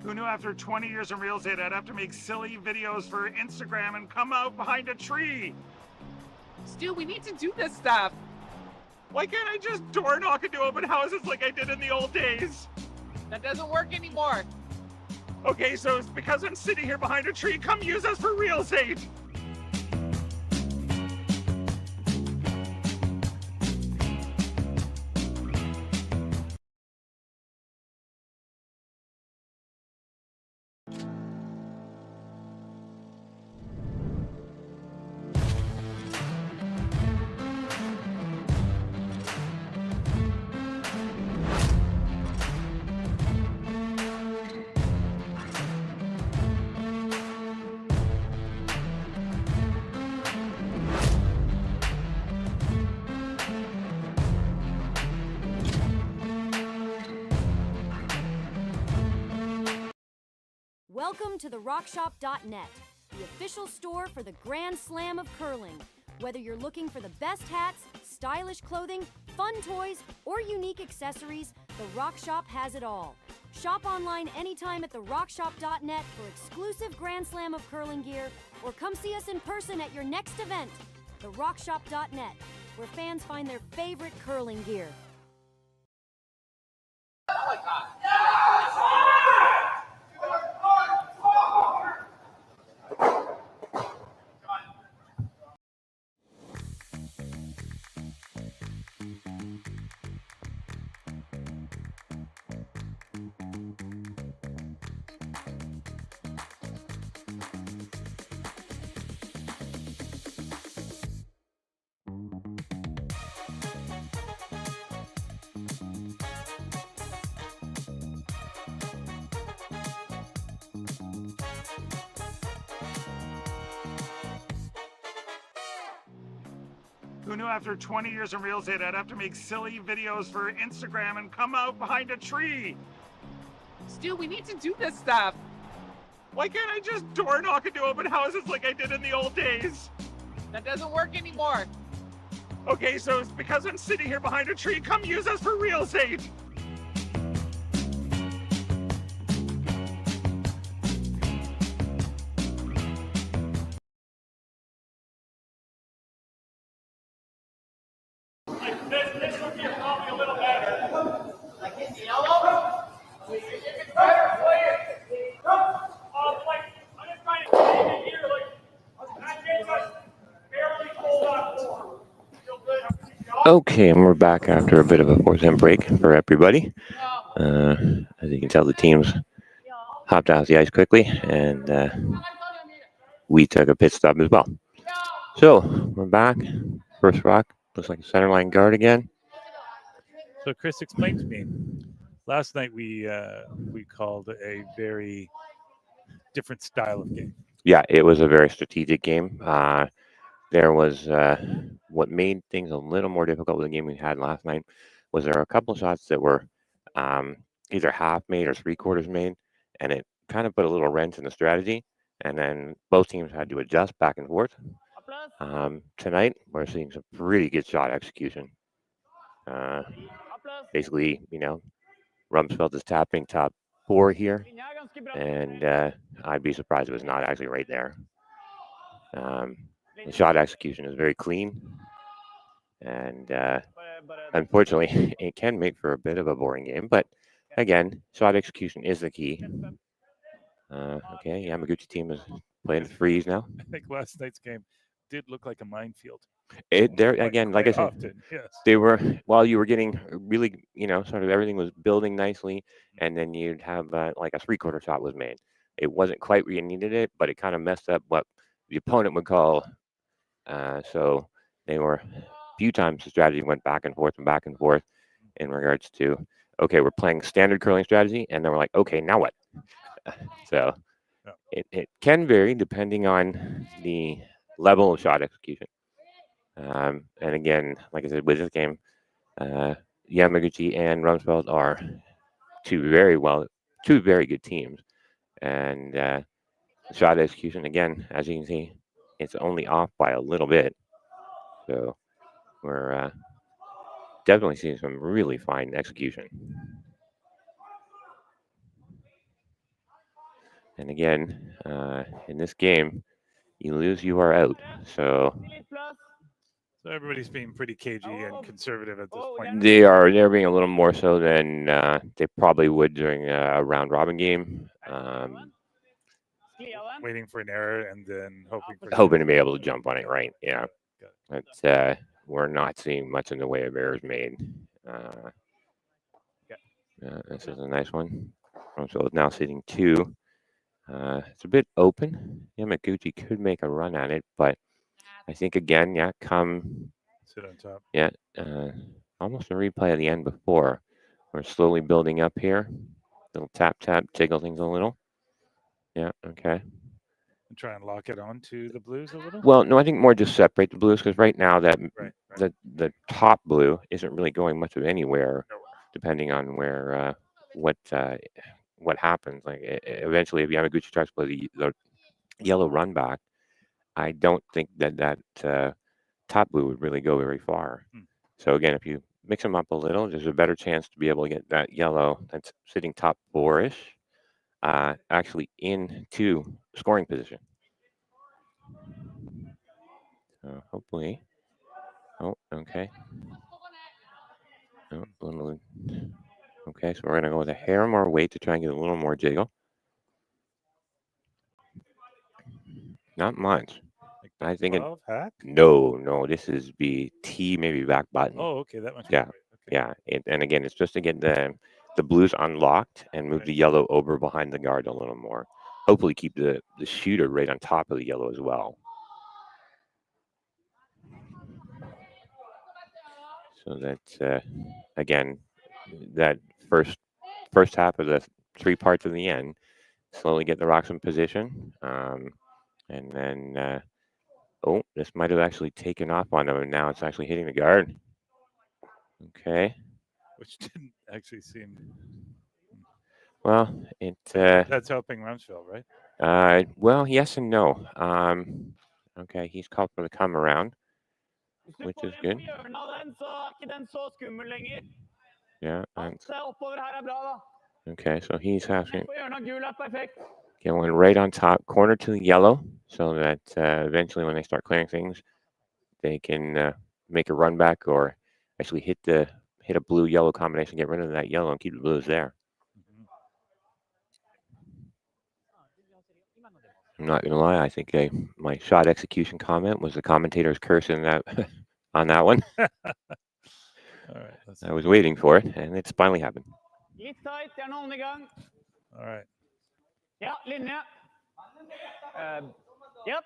Who knew after 20 years in real estate I'd have to make silly videos for Instagram and come out behind a tree? Stu, we need to do this stuff. Why can't I just door knock into open houses like I did in the old days? That doesn't work anymore. Okay, so it's because I'm sitting here behind a tree. Come use us for real estate. Welcome to the RockShop.net, the official store for the Grand Slam of curling. Whether you're looking for the best hats, stylish clothing, fun toys, or unique accessories, the Rock Shop has it all. Shop online anytime at the RockShop.net for exclusive Grand Slam of curling gear, or come see us in person at your next event. The RockShop.net, where fans find their favorite curling gear. Who knew after 20 years in real estate I'd have to make silly videos for Instagram and come out behind a tree? Stu, we need to do this stuff. Why can't I just door knock into open houses like I did in the old days? That doesn't work anymore. Okay, so it's because I'm sitting here behind a tree. Come use us for real estate. This would be probably a little better. Like in the yellow? If it's better, play it. Like, I'm just trying to keep it here. Like, that gets us barely pulled up forward. Feel good? Okay, and we're back after a bit of a 4-10 break for everybody. As you can tell, the teams hopped off the ice quickly, and we took a pit stop as well. So we're back. First rock looks like a center line guard again. So Chris, explain to me. Last night we called a very different style of game. Yeah, it was a very strategic game. There was what made things a little more difficult with the game we had last night was there were a couple of shots that were either half made or 3/4 made, and it kind of put a little wrench in the strategy. And then both teams had to adjust back and forth. Tonight we're seeing some pretty good shot execution. Basically, Ramsfjell is tapping top 4 here, and I'd be surprised if it's not actually right there. The shot execution is very clean, and unfortunately, it can make for a bit of a boring game. But again, shot execution is the key. Okay, Yamaguchi team is playing the freeze now. I think last night's game did look like a minefield. There again, like I said, often, yes. they were while you were getting really, sort of everything was building nicely, and then you'd have like a 3/4 shot was made. It wasn't quite where you needed it, but it kind of messed up what the opponent would call. So they were a few times the strategy went back and forth in regards to, okay, we're playing standard curling strategy, and then we're like, okay, now what? So it can vary depending on the level of shot execution. And again, like I said, with this game, Yamaguchi and Ramsfjell are two very good teams. And shot execution, again, as you can see, it's only off by a little bit. So we're definitely seeing some really fine execution. And again, in this game, you lose, you are out. So everybody's being pretty cagey and conservative at this point. They're being a little more so than they probably would during a round robin game. Waiting for an error and then hoping to be able to jump on it, right? Yeah. But we're not seeing much in the way of errors made. This is a nice one. So it's now sitting 2. It's a bit open. Yamaguchi could make a run at it, but I think again, come sit on top. Yeah, almost a replay of the end before. We're slowly building up here. Little tap, jiggle things a little. Yeah, okay. And try and lock it onto the blues a little? Well, no, I think more just separate the blues, because right now that the top blue isn't really going much of anywhere, depending on where what happens. Like eventually, if Yamaguchi tries to play the yellow run back, I don't think that top blue would really go very far. So again, if you mix them up a little, there's a better chance to be able to get that yellow that's sitting top 4-ish actually into scoring position. So hopefully. Oh, okay. Oh, okay, so we're going to go with a hair more weight to try and get a little more jiggle. Not much. I think no, this is T, maybe back button. Oh, okay, that much. Yeah, yeah, and again, it's just to get the blues unlocked and move the yellow over behind the guard a little more. Hopefully, keep the shooter right on top of the yellow as well. So that's again, that first half of the 3 parts of the end, slowly get the rocks in position, and then. Oh, This might have actually taken off on him, and now it's actually hitting the guard. Okay. Which didn't actually seem. Well, it. That's helping Ramsfjell, right? Well, yes and no. Okay, he's called for the come around, which is good. Yeah. Okay, so he's having. Get one right on top, corner to the yellow, so that eventually when they start clearing things, they can make a run back or actually hit a blue-yellow combination, get rid of that yellow, and keep the blues there. I'm not gonna lie, I think my shot execution comment was the commentator's cursing that on that one. All right. I was waiting for it, and it's finally happened. All right. Yeah, linje. Yep.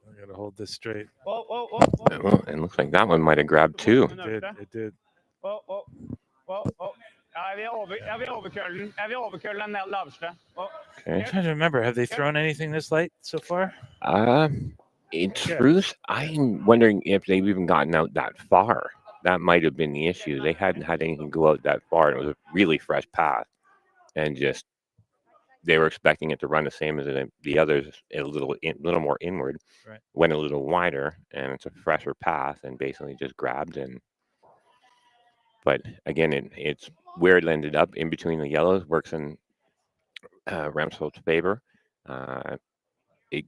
I gotta hold this straight. Whoa. Well, it looks like that one might have grabbed too. It did. Whoa. Ja, vi overkøllen ned lavste. I'm trying to remember. Have they thrown anything this late so far? In truth, I'm wondering if they've even gotten out that far. That might have been the issue. They hadn't had anything go out that far, and it was a really fresh path, and just they were expecting it to run the same as the others, a little more inward. Right. Went a little wider, and it's a fresher path, and basically just grabbed and. But again, it's where it ended up in between the yellows works in Ramsfjeld's favor. It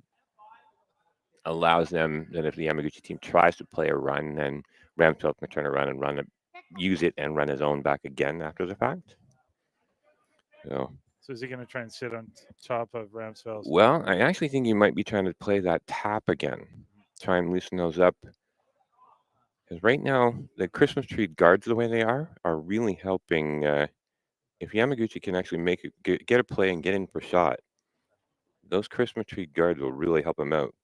allows them that if the Yamaguchi team tries to play a run, then Ramsfjeld can turn around and use it and run his own back again after the fact. So is he going to try and sit on top of Ramsfjell? Well, I actually think he might be trying to play that tap again, try and loosen those up. Because right now, the Christmas tree guards, the way they are really helping. If Yamaguchi can actually get a play and get in for shot, those Christmas tree guards will really help him out.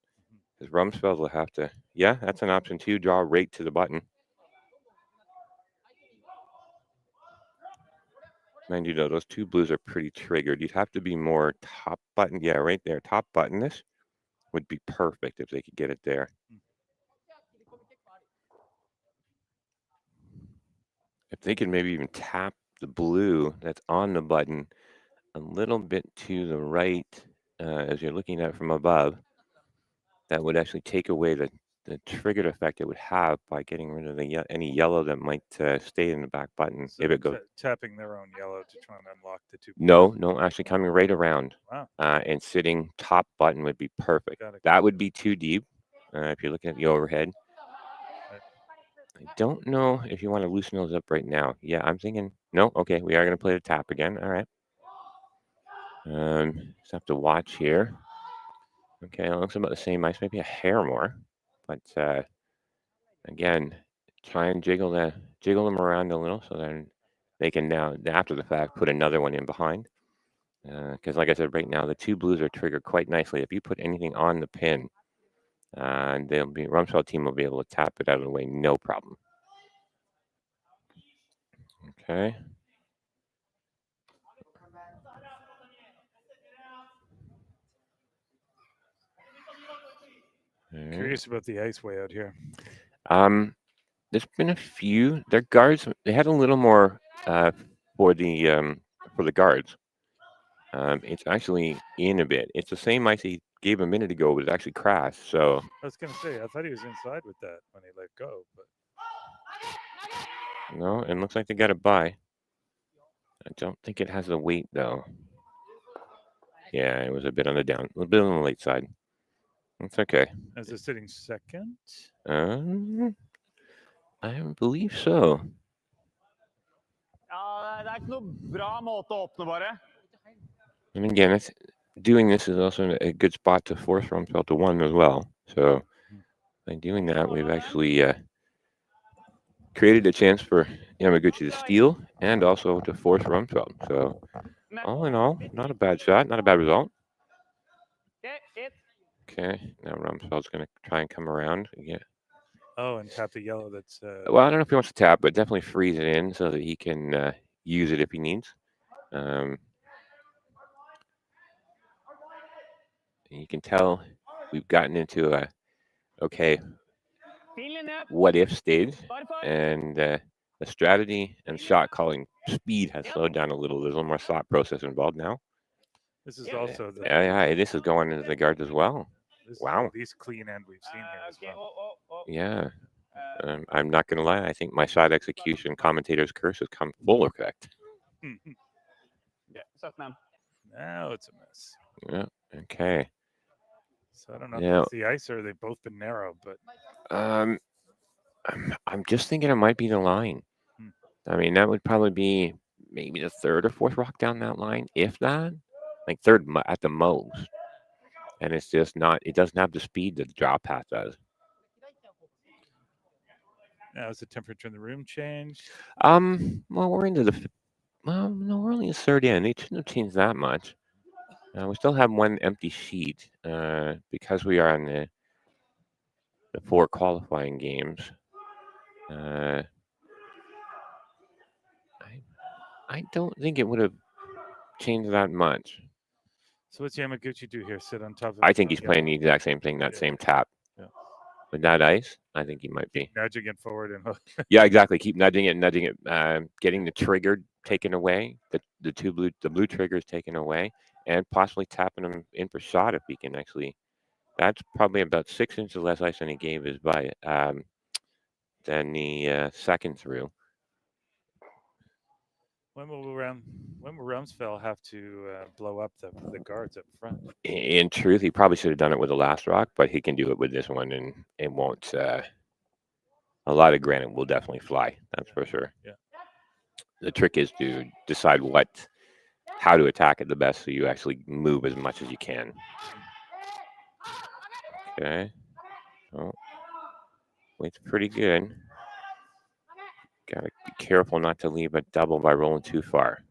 Because Ramsfjell will have to, that's an option too, draw right to the button. Mind you, though, those two blues are pretty triggered. You'd have to be more top button. Yeah, right there. Top button this would be perfect if they could get it there. If they could maybe even tap the blue that's on the button a little bit to the right as you're looking at it from above, that would actually take away the triggered effect it would have by getting rid of any yellow that might stay in the back button if it goes. Tapping their own yellow to try and unlock the two. No, actually coming right around. Wow. And sitting top button would be perfect. That would be too deep if you're looking at the overhead. I don't know if you want to loosen those up right now. Yeah, I'm thinking, no, okay, we are going to play the tap again. All right. Just have to watch here. Okay, it looks about the same ice, maybe a hair more. But again, try and jiggle them around a little so then they can now, after the fact, put another one in behind. Because like I said, right now, the two blues are triggered quite nicely. If you put anything on the pin, Ramsfjell team will be able to tap it out of the way, no problem. Okay. Curious about the ice way out here. There's been a few. Their guards, they had a little more for the guards. It's actually in a bit. It's the same ice he gave a minute ago, but it actually crashed. So I was gonna say, I thought he was inside with that when he let go, but no, it looks like they got it by. I don't think it has the weight though. Yeah, it was a bit on the down, a bit on the late side. It's okay. Is it sitting second? I believe so. Ja, det ikke noe bra måte å åpne bare. And again, doing this is also a good spot to force Ramsfjell to one as well. So by doing that, we've actually created a chance for Yamaguchi to steal and also to force Ramsfjell. So all in all, not a bad shot, not a bad result. Okay, now Ramsfjeld's going to try and come around. Yeah. Oh, and tap the yellow that's... Well, I don't know if he wants to tap, but definitely freeze it in so that he can use it if he needs. You can tell we've gotten into okay, what if stage, and the strategy and shot calling speed has slowed down a little. There's a little more thought process involved now. This is also the Yeah, this is going into the guards as well. this Wow. is the least clean end we've seen here as well. Yeah. I'm not going to lie. I think my shot execution commentator's curse has come full effect. Now it's a mess. Yeah. Okay. So I don't know Yeah. if it's the ice or they've both been narrow, but I'm just thinking it might be the line. I mean, that would probably be maybe the third or fourth rock down that line, if that, like third at the most. And it's just not. It doesn't have the speed that the drop path does. now is the temperature in the room changed? Well, we're into the. Well, no, we're only a third in. It shouldn't have changed that much. We still have one empty sheet because we are on the 4 qualifying games. I don't think it would have changed that much. So what's Yamaguchi do here? Sit on top of I think he's playing the exact same thing, that same tap. Yeah. With that ice, I think he might be. Nudging it forward and hook. Yeah, exactly. Keep nudging it, getting the trigger taken away, the blue triggers taken away, and possibly tapping him in for shot if he can actually. That's probably about 6 inches less ice than he gave his by than the second through. When will Ramsfjell have to blow up the guards up front? In truth, he probably should have done it with the last rock, but he can do it with this one, and it won't. A lot of granite will definitely fly. That's for sure. Yeah. The trick is to decide how to attack it the best, so you actually move as much as you can. Okay. Oh, it's pretty good. Gotta be careful not to leave a double by rolling too far.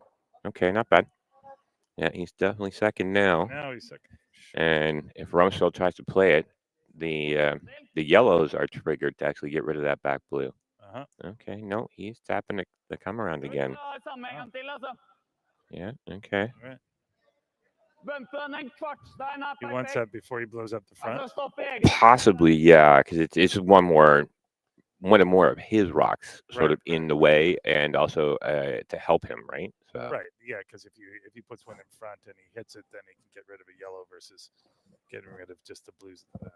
Okay, not bad. Yeah, he's definitely second now. Now he's second. And if Ramsfjell tries to play it, the yellows are triggered to actually get rid of that back blue. Uh-huh. Okay, no, he's tapping the come around again. Yeah, okay. All right. He wants that before he blows up the front. Possibly, yeah, because it's one more of his rocks sort of in the way, and also to help him, right? So. Right, yeah, because if he puts one in front and he hits it, then he can get rid of a yellow versus getting rid of just the blues in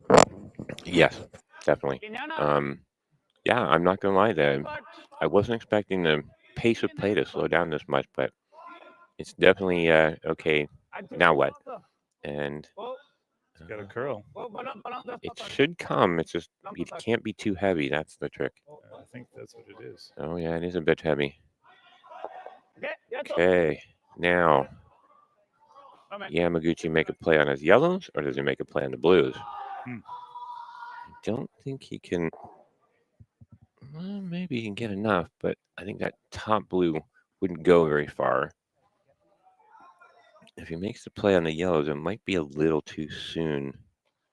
the back. Yes, definitely. Yeah, I'm not gonna lie there. I wasn't expecting the pace of play to slow down this much, but it's definitely okay. Now what? And it's got a curl. It should come. It's just it can't be too heavy. That's the trick. I think that's what it is. Oh yeah, it is a bit heavy. Okay, now Yamaguchi make a play on his yellows, or does he make a play on the blues? I don't think he can. Well, maybe he can get enough, but I think that top blue wouldn't go very far. If he makes the play on the yellows, it might be a little too soon.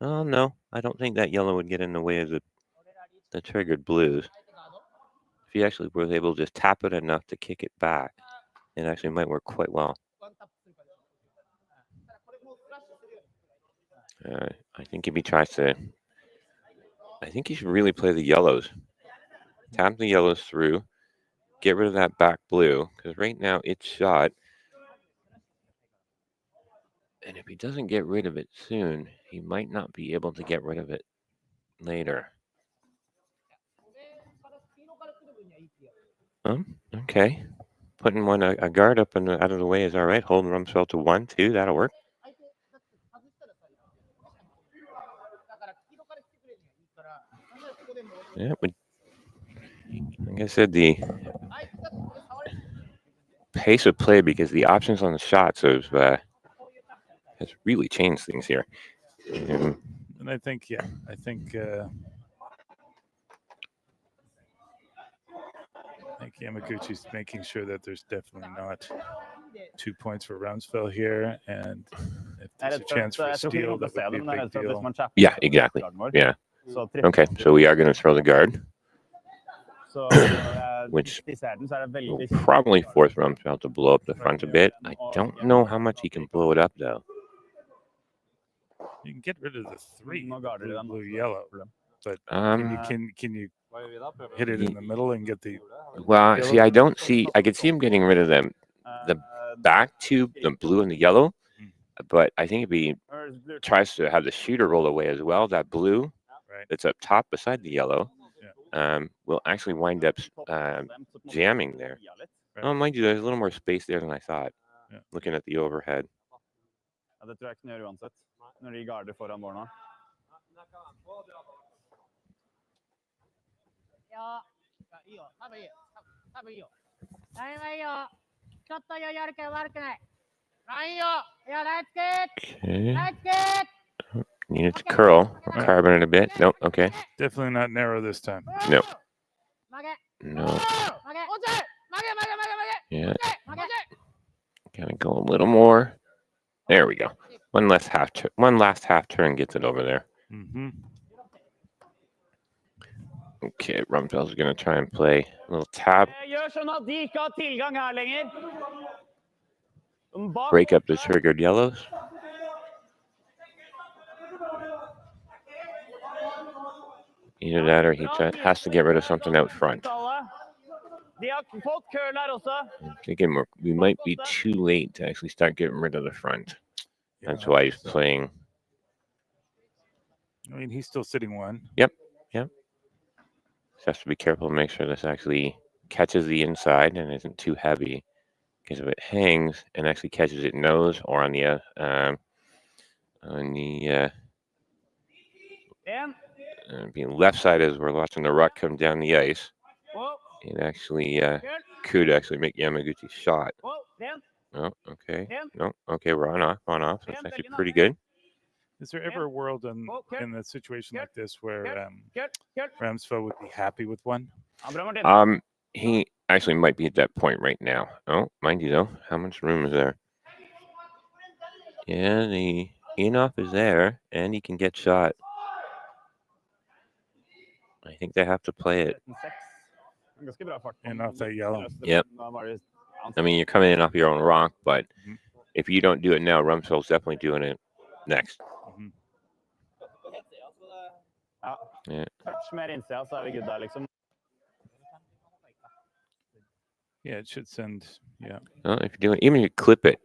Oh, no, I don't think that yellow would get in the way of the triggered blues. If he actually was able to just tap it enough to kick it back, it actually might work quite well. I think if he tries to... I think he should really play the yellows. Tap the yellows through, get rid of that back blue, because right now it's shot. And if he doesn't get rid of it soon, he might not be able to get rid of it later. Okay. Putting a guard up and out of the way is all right. Holding Ramsfjell to 1, 2, that'll work. Yeah, but like I said, the pace of play, because the options on the shots has really changed things here. And I think Yamaguchi's making sure that there's definitely not 2 points for Ramsfjell here, and if there's a chance for a steal, that would be a big deal. Yeah, exactly. Yeah. Okay, so we are going to throw the guard, which will probably force Ramsfjell to blow up the front a bit. I don't know how much he can blow it up, though. You can get rid of the 3, Nå ga dere blue, den. blue, yellow. But Um, can you hit it in the middle and get the Well, yellow? see, I don't see. I could see him getting rid of them, the back two, the blue and the yellow. But I think if he tries to have the shooter roll away as well, that blue that's up top beside the yellow, will actually wind up jamming there. Oh, mind you, there's a little more space there than I thought. Looking at the overhead. Ja, det tror jeg ikke den gjør uansett. Når de garder foran mål nå. Ja,いいよ。多分いいよ。多分いいよ。ラインはいいよ。ちょっと余裕あるけど悪くない。ラインよ。いや、ライツキック。 Okay. ライツキック。 Needed to curl, carbon it a bit. Nope. Okay. Definitely not narrow this time. No. 曲げ。 No. 曲げ。落ちる。曲げ曲げ曲げ Yeah. 曲げ。曲げ。 Gotta go a little more. There we go. One last half turn gets it over there. Okay, Ramsfjell's gonna try and play a little tab. Gjør sånn at de ikke har tilgang her lenger. Break up the triggered yellows. Either that or he has to get rid of something out front. De har fått curl her også. I'm thinking we might be too late to actually start getting rid of the front. That's why he's playing. I mean, he's still sitting 1. Yep. Just has to be careful to make sure this actually catches the inside and isn't too heavy. Because if it hangs and actually catches it nose or on the being left side as we're watching the ruck come down the ice, it actually could actually make Yamaguchi shot. Oh, okay. No, okay, we're on off. That's actually pretty good. Is there ever a world in a situation like this where Ramsfjell would be happy with 1? He actually might be at that point right now. Oh, mind you though, how much room is there? Yeah, the in-off is there, and he can get shot. I think they have to play it. And off that yellow. Yep. I mean, you're coming in off your own rock, but if you don't do it now, Ramsfjell's definitely doing it next. Yeah. Yeah, it should send. Yeah. Well, if you're doing, even if you clip it,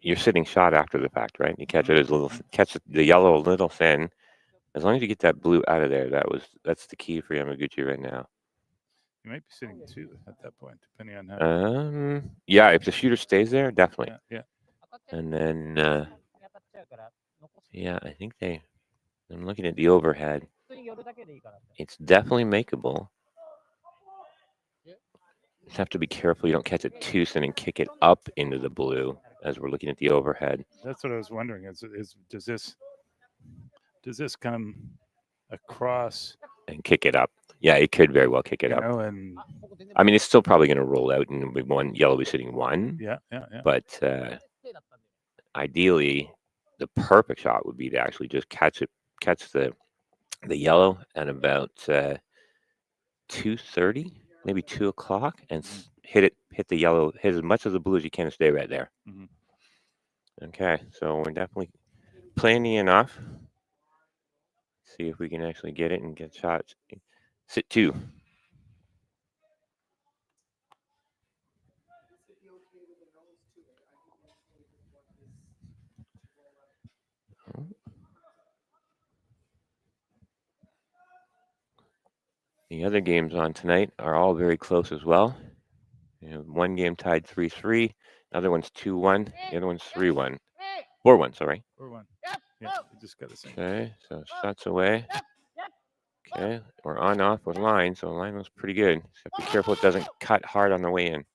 you're sitting shot after the fact, right? You catch it as catch the yellow a little thin. As long as you get that blue out of there, that's the key for Yamaguchi right now. You might be sitting 2 at that point, depending on how. Yeah, if the shooter stays there, definitely. Yeah. And then, yeah, I think I'm looking at the overhead. It's definitely makeable. Just have to be careful you don't catch it too thin and kick it up into the blue as we're looking at the overhead. That's what I was wondering. Does this come across and kick it up? Yeah, it could very well kick it up. And I mean, it's still probably going to roll out and be one yellow be sitting 1. Yeah. But ideally, the perfect shot would be to actually just catch the yellow at about 2:30, maybe 2 o'clock, and hit the yellow, hit as much of the blue as you can and stay right there. Okay, so we're definitely playing enough. See if we can actually get it and get shots. Sit 2. The other games on tonight are all very close as well. You know, one game tied 3-3, another one's 2-1, the other one's 3-1. 4-1, sorry. 4-1. Yeah, we just got to see. Okay, so shots away. Okay, we're on off with line, so the line was pretty good. So be careful it doesn't cut hard on the way in.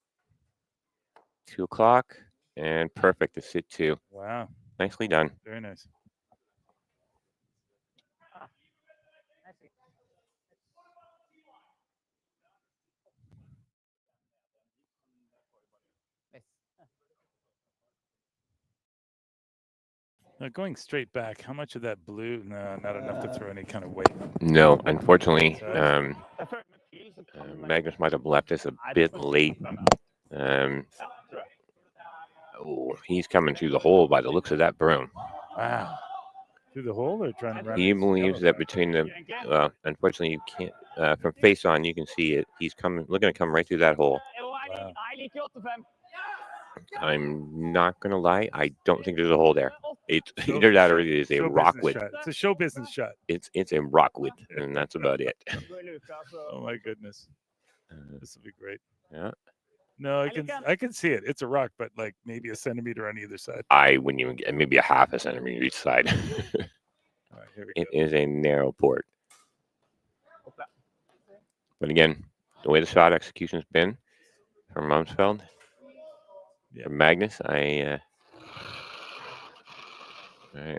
2 o'clock, and perfect to sit 2. Wow. Nicely done. Very nice. Going straight back, how much of that blue? No, not enough to throw any kind of weight. No, unfortunately, Magnus might have left us a bit late. Oh, he's coming through the hole by the looks of that broom. Wow. through the hole or trying to run? He his believes yellow? that between the, unfortunately, you can't, from face on, you can see it. He's looking to come right through that hole. Wow. I'm not going to lie. I don't think there's a hole there. It's either that or it is a Show rock business width. shot. It's a show business shot. It's a rock width, and that's about it. Oh my goodness. This will be great. Yeah. No, I can see it. It's a rock, but like maybe a centimeter on either side. I wouldn't even get maybe a half a centimeter each side. All right, here we It is a narrow port. But again, the way the shot execution's been from Ramsfjell, from Magnus, all right,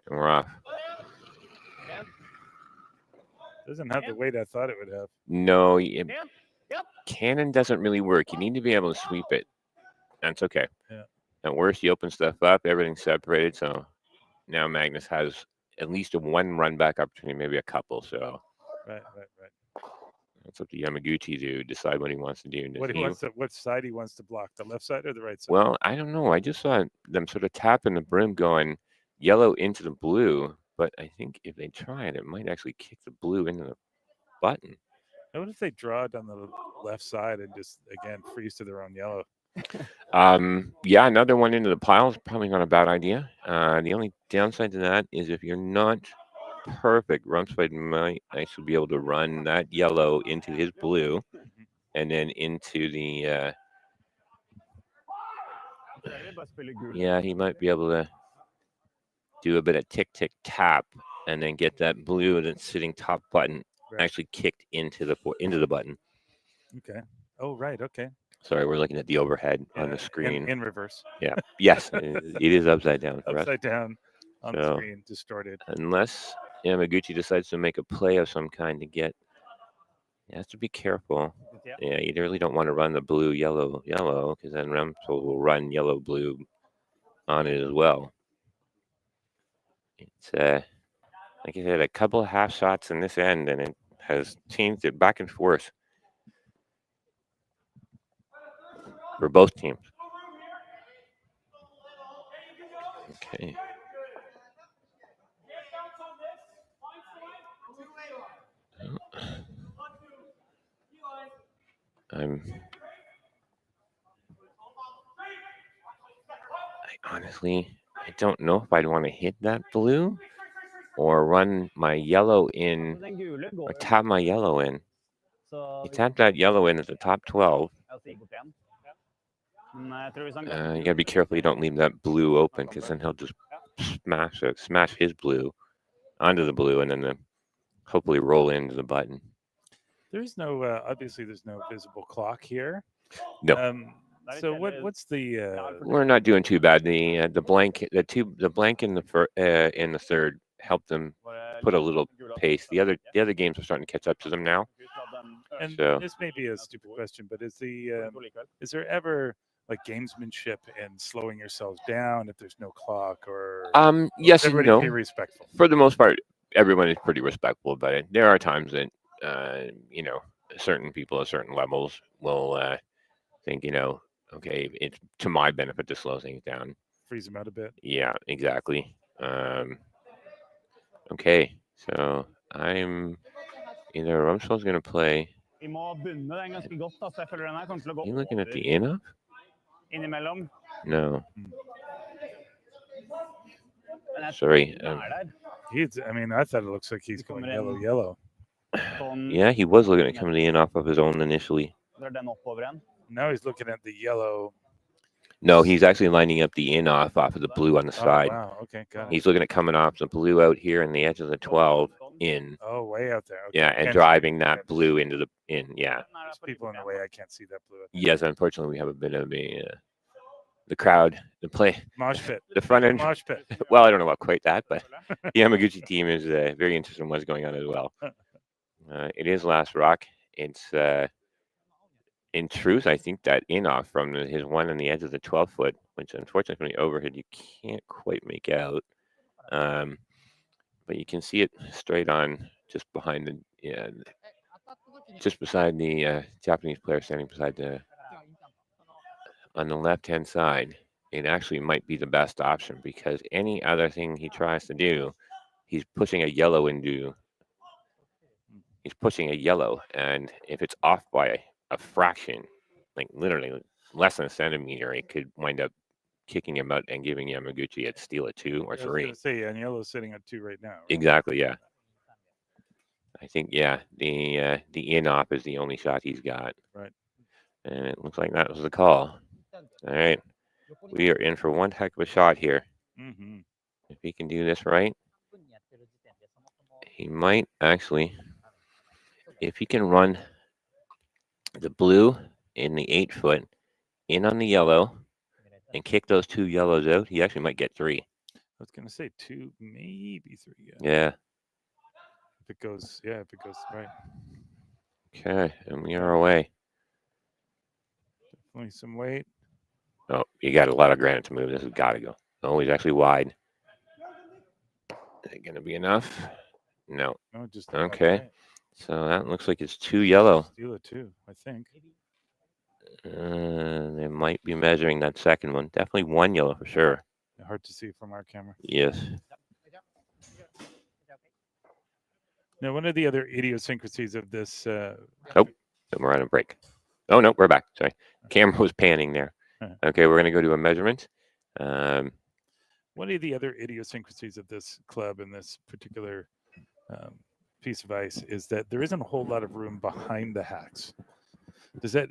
we're off. Doesn't have the weight I thought it would have. No, cannon doesn't really work. You need to be able to sweep it. That's okay. Yeah. At worst, you open stuff up, everything's separated. So now Magnus has at least a one run back opportunity, maybe a couple. So Right. it's up to Yamaguchi to decide what he wants to do. What side he wants to block, the left side or the right side? Well, I don't know. I just saw them sort of tapping the brim going yellow into the blue. But I think if they try it, it might actually kick the blue into the button. And what if they draw it on the left side and just, again, freeze to their own yellow? Yeah, another one into the pile is probably not a bad idea. The only downside to that is if you're not perfect, Ramsfjell might actually be able to run that yellow into his blue and then into the... yeah, he might be able to do a bit of tick, tick, tap, and then get that blue that's sitting top button actually kicked into the button. Okay. Oh, right. Okay. Sorry, we're looking at the overhead on the screen. In reverse. Yeah. Yes, it is upside down. For Upside us. down on the screen, distorted. Unless Yamaguchi decides to make a play of some kind to get, you have to be careful. Yeah, you really don't want to run the blue, yellow, because then Ramsfjell will run yellow, blue on it as well. It's like I said, a couple of half shots in this end, and it has changed it back and forth for both teams. Okay. I don't know if I'd want to hit that blue or run my yellow in or tap my yellow in. You tap that yellow in at the top 12. You gotta be careful you don't leave that blue open, because then he'll just smash his blue onto the blue and then hopefully roll into the button. There's no obviously there's no visible clock here. No. So what's the? We're not doing too bad. The blank in the third helped them put a little pace. The other games are starting to catch up to them now. And so, this may be a stupid question, but is there ever like gamesmanship in slowing yourselves down if there's no clock, or yes and everybody no. be respectful? For the most part, everyone is pretty respectful about it. There are times that certain people at certain levels will think, okay, it's to my benefit to slow things down. Freeze them out a bit. Yeah, exactly. Okay, so I'm either Ramsfjell's going to play. Vi må bunne den ganske godt, så jeg føler den her kommer til å gå Are you looking at the in-off? innimellom. No. Men jeg Sorry. tror den er der. I thought it looks like he's going yellow. Yeah, he was looking at coming the in-off of his own initially. Drar den oppover igjen. Now he's looking at the yellow. No, he's actually lining up the in-off off of the blue on the side. Wow. Okay, got it. He's looking at coming off the blue out here in the edge of the 12 in. Oh, way out there. Okay. Yeah, and driving that blue into the in. Yeah. There's people in the way. I can't see that blue. Yes, unfortunately, we have a bit of the crowd, the play, mosh pit, the front end. Mosh pit. Well, I don't know about quite that, but the Yamaguchi team is very interested in what's going on as well. It is last rock. It's in truth, I think that in-off from his one on the edge of the 12-foot, which unfortunately from the overhead you can't quite make out. But you can see it straight on just behind just beside the Japanese player standing beside on the left-hand side. It actually might be the best option, because any other thing he tries to do he's pushing a yellow into. He's pushing a yellow, and if it's off by a fraction, like literally less than a centimeter, it could wind up kicking him out and giving Yamaguchi a steal at 2 or I was 3. gonna say, and yellow's sitting at 2 right now. Right? Exactly, yeah. I think, yeah, the in-op is the only shot he's got. Right. And it looks like that was the call. All right. We are in for one heck of a shot here. Mm-hmm. If he can do this right, he might actually, if he can run the blue in the 8-foot in on the yellow and kick those 2 yellows out, he actually might get 3. I was gonna say 2, maybe 3. Yeah. If it goes right. Okay, and we are away. Definitely some weight. Oh, you got a lot of granite to move. This has got to go. Oh, he's actually wide. Is it going to be enough? No. No, just okay. Right. So that looks like it's 2 yellow. Steal it 2, I think. They might be measuring that second one. Definitely 1 yellow for sure. Hard to see from our camera. Yes. Now, one of the other idiosyncrasies of this. Oh, we're on a break. Oh, no, we're back. Sorry. Camera was panning there. Okay, we're going to go to a measurement. One of the other idiosyncrasies of this club and this particular piece of ice is that there isn't a whole lot of room behind the hacks. Does that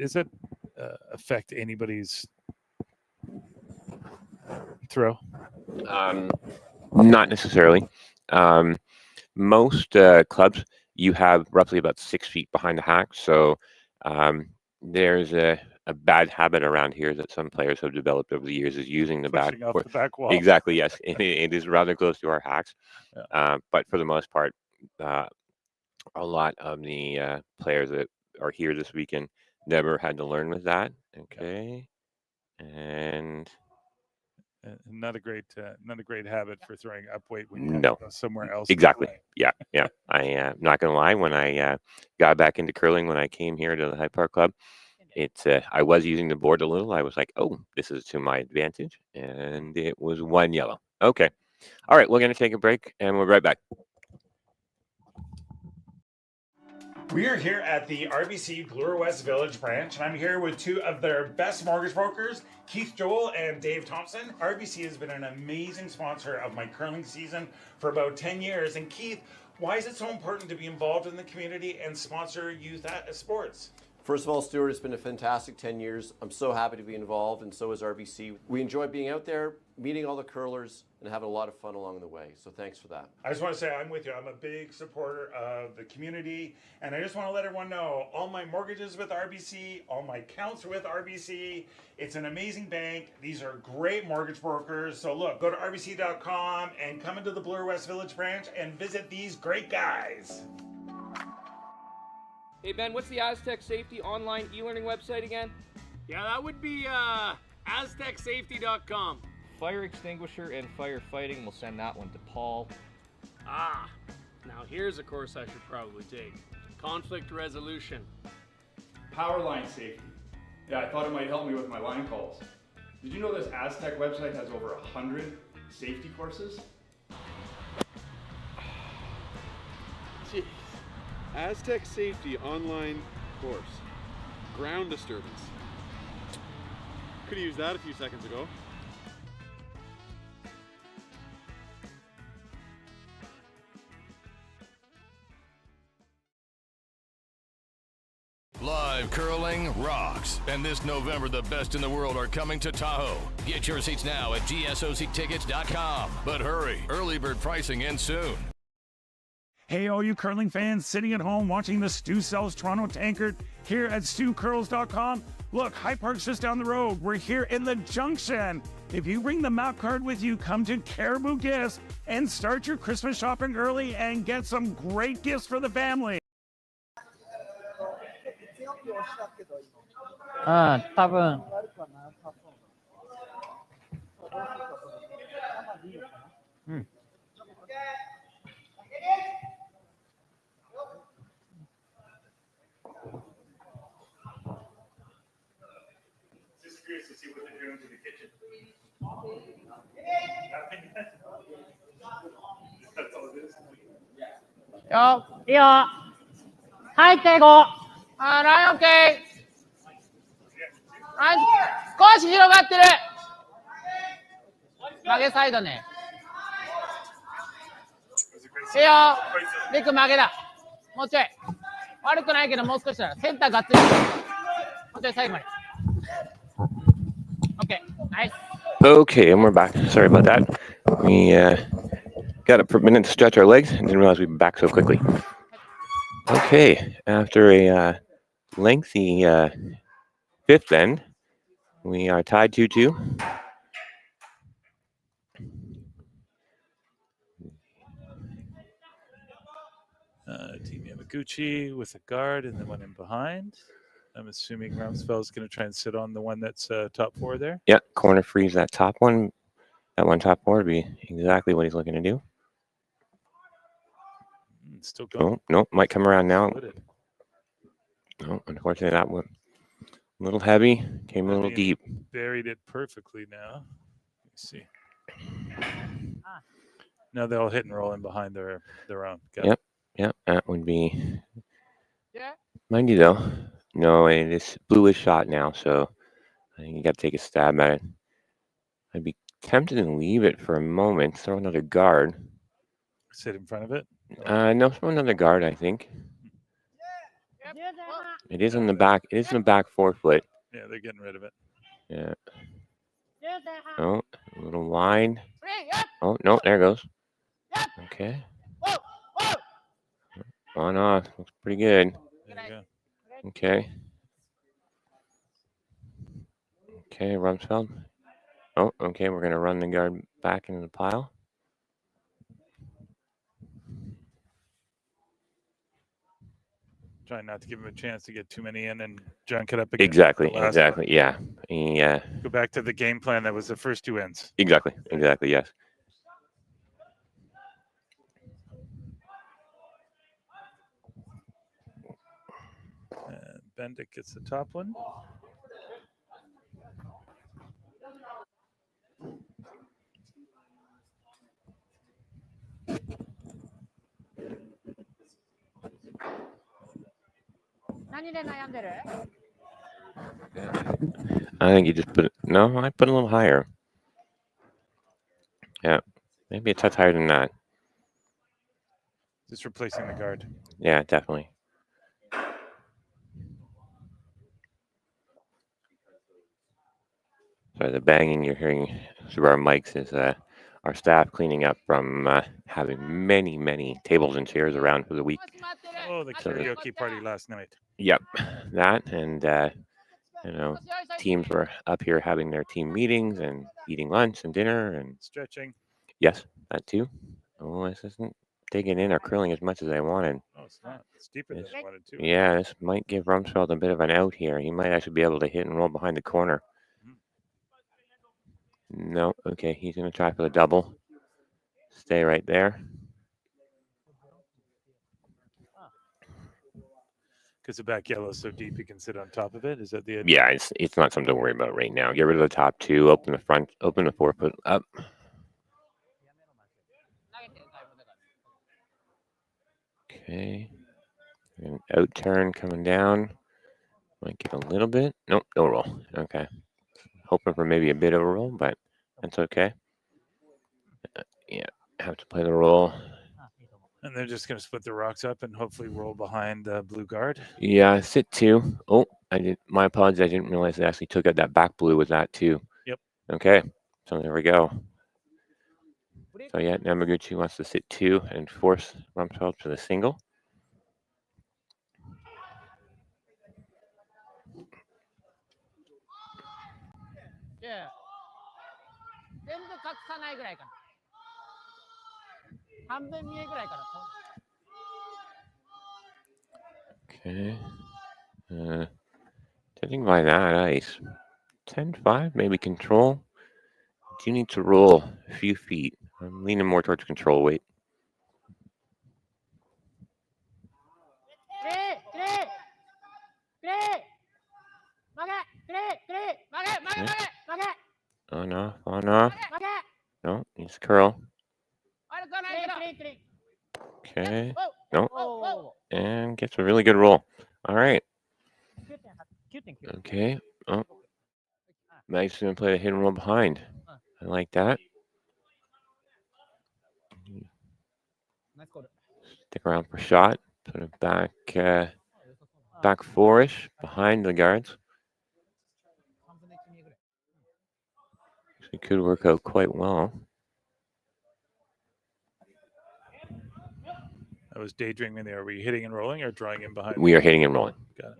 affect anybody's throw? Not necessarily. Most clubs, you have roughly about 6 feet behind the hack. So there's a bad habit around here that some players have developed over the years is using the back. Off the back wall. Exactly, yes. It is rather close to our hacks. Yeah. But for the most part, a lot of the players that are here this weekend never had to learn with that. Okay. And not a great habit for throwing up weight when you have no, to go somewhere else. Exactly. Yeah. I'm not gonna lie. When I got back into curling, when I came here to the High Park Club, I was using the board a little. I was like, oh, this is to my advantage, and it was 1 yellow. Okay. All right, we're gonna take a break, and we'll be right back. We are here at the RBC Bloor West Village branch, and I'm here with 2 of their best mortgage brokers, Keith Joel and Dave Thompson. RBC has been an amazing sponsor of my curling season for about 10 years. And Keith, why is it so important to be involved in the community and sponsor youth sports? First of all, Stuart, it's been a fantastic 10 years. I'm so happy to be involved, and so is RBC. We enjoy being out there, meeting all the curlers, and having a lot of fun along the way. So thanks for that. I just want to say I'm with you. I'm a big supporter of the community, and I just want to let everyone know all my mortgages with RBC, all my accounts are with RBC. It's an amazing bank. These are great mortgage brokers. So look, go to rbc.com and come into the Bloor West Village branch and visit these great guys. Hey Ben, what's the Aztec Safety online e-learning website again? Yeah, that would be aztecsafety.com. Fire extinguisher and firefighting, we'll send that one to Paul. Ah, now here's a course I should probably take. Conflict resolution. Power line safety. Yeah, I thought it might help me with my line calls. Did you know this Aztec website has over 100 safety courses? Jeez. Aztec Safety online course. Ground disturbance. Could have used that a few seconds ago. Live curling rocks. And this November, the best in the world are coming to Tahoe. Get your seats now at GSOCtickets.com. But hurry, early bird pricing ends soon. Hey, all you curling fans sitting at home watching the Stu Sells Toronto Tankard here at StuCurls.com. Look, High Park's just down the road. We're here in the Junction. If you bring the map card with you, come to Caribou Gifts and start your Christmas shopping early and get some great gifts for the family. 多分。うん。Just curious to see what they're doing to the kitchen. That's all it is. よ。いいよ。入っていこう。ラインオッケー。ライン少し広がってる。曲げサイドね。いいよ。リック曲げだ。もうちょい。悪くないけどもう少しだ。センターがっつり。もうちょい最後まで。OK。ナイス。Okay, and we're back. Sorry about that. We got a minute to stretch our legs and didn't realize we'd be back so quickly. Okay, after a lengthy fifth end, we are tied 2-2. Team Yamaguchi with a guard and the one in behind. I'm assuming Ramsfjell is going to try and sit on the one that's top four there. Yeah, corner freeze that top one. That one top four would be exactly what he's looking to do. Still going. Oh, no, might come around now. No, unfortunately, that one a little heavy, came a little deep. Buried it perfectly now. Let's see. Now they'll hit and roll in behind their own. Yep, yep, that would be. Mind you, though, no, it is bluish shot now, so I think you got to take a stab at it. I'd be tempted to leave it for a moment, throw another guard. Sit in front of it? No, throw another guard, I think. It is in the back. It is in the back 4 foot. Yeah, they're getting rid of it. Yeah. Oh, a little wide. Oh, no, there it goes. Okay. On off. Looks pretty good. There you go. Okay. Okay, Ramsfjell. Oh, okay, we're going to run the guard back into the pile. Trying not to give him a chance to get too many in and junk it up again. Exactly, exactly, yeah. Yeah. Go back to the game plan that was the first 2 ends. Exactly, exactly, yes. Bendick gets the top one. I think you just put it. No, I put it a little higher. Yeah, maybe a touch higher than that. Just replacing the guard. Yeah, definitely. Sorry, the banging you're hearing through our mics is our staff cleaning up from having many, many tables and chairs around for the week. Oh, the karaoke party last night. Yep, that and you know, teams were up here having their team meetings and eating lunch and dinner and stretching. Yes, that too. Oh, this isn't digging in or curling as much as I wanted. Oh, it's not. It's deeper than I wanted to. Yeah, this might give Ramsfjell a bit of an out here. He might actually be able to hit and roll behind the corner. No, okay, he's going to try for the double. Stay right there. Because the back yellow is so deep, you can sit on top of it. Is that the idea? Yeah, it's not something to worry about right now. Get rid of the top 2, open the front, open the 4 foot up. Okay, an out turn coming down. Might get a little bit. Nope, no roll. Okay, hoping for maybe a bit of a roll, but that's okay. Yeah, have to play the roll. And they're just going to split the rocks up and hopefully roll behind the blue guard. Yeah, sit 2. Oh, I did. My apologies. I didn't realize they actually took out that back blue with that too. Yep. Okay, so there we go. So yeah, Yamaguchi wants to sit 2 and force Ramsfjell to the single. Yeah. Okay. Judging by that ice, 10-5, maybe control. Do you need to roll a few feet? I'm leaning more towards control weight. On off, on off. No, needs curl. Okay. No, and gets a really good roll. All right. Okay. Oh, Magnus going to play a hit and roll behind. I like that. Stick around for shot. Put it back, back four-ish behind the guards. It could work out quite well. I was daydreaming there. Were you hitting and rolling or drawing in behind? We are hitting and rolling. Got it.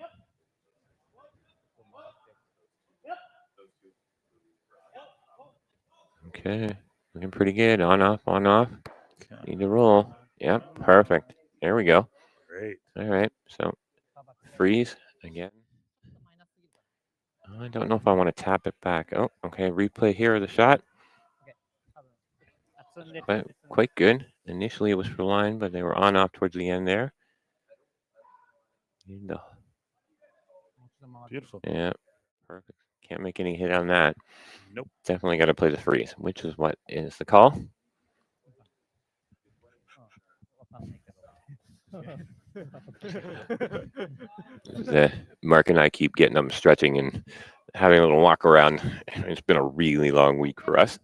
Okay, looking pretty good. On, off, on, off. Need to roll. Yep, perfect. There we go. Great. All right, so freeze again. I don't know if I want to tap it back. Oh, okay, replay here of the shot. But quite good. Initially it was for line, but they were on off towards the end there. Beautiful. Yeah, perfect. Can't make any hit on that. Nope. Definitely got to play the freeze, which is what is the call. Mark and I keep getting up and stretching and having a little walk around. It's been a really long week for us.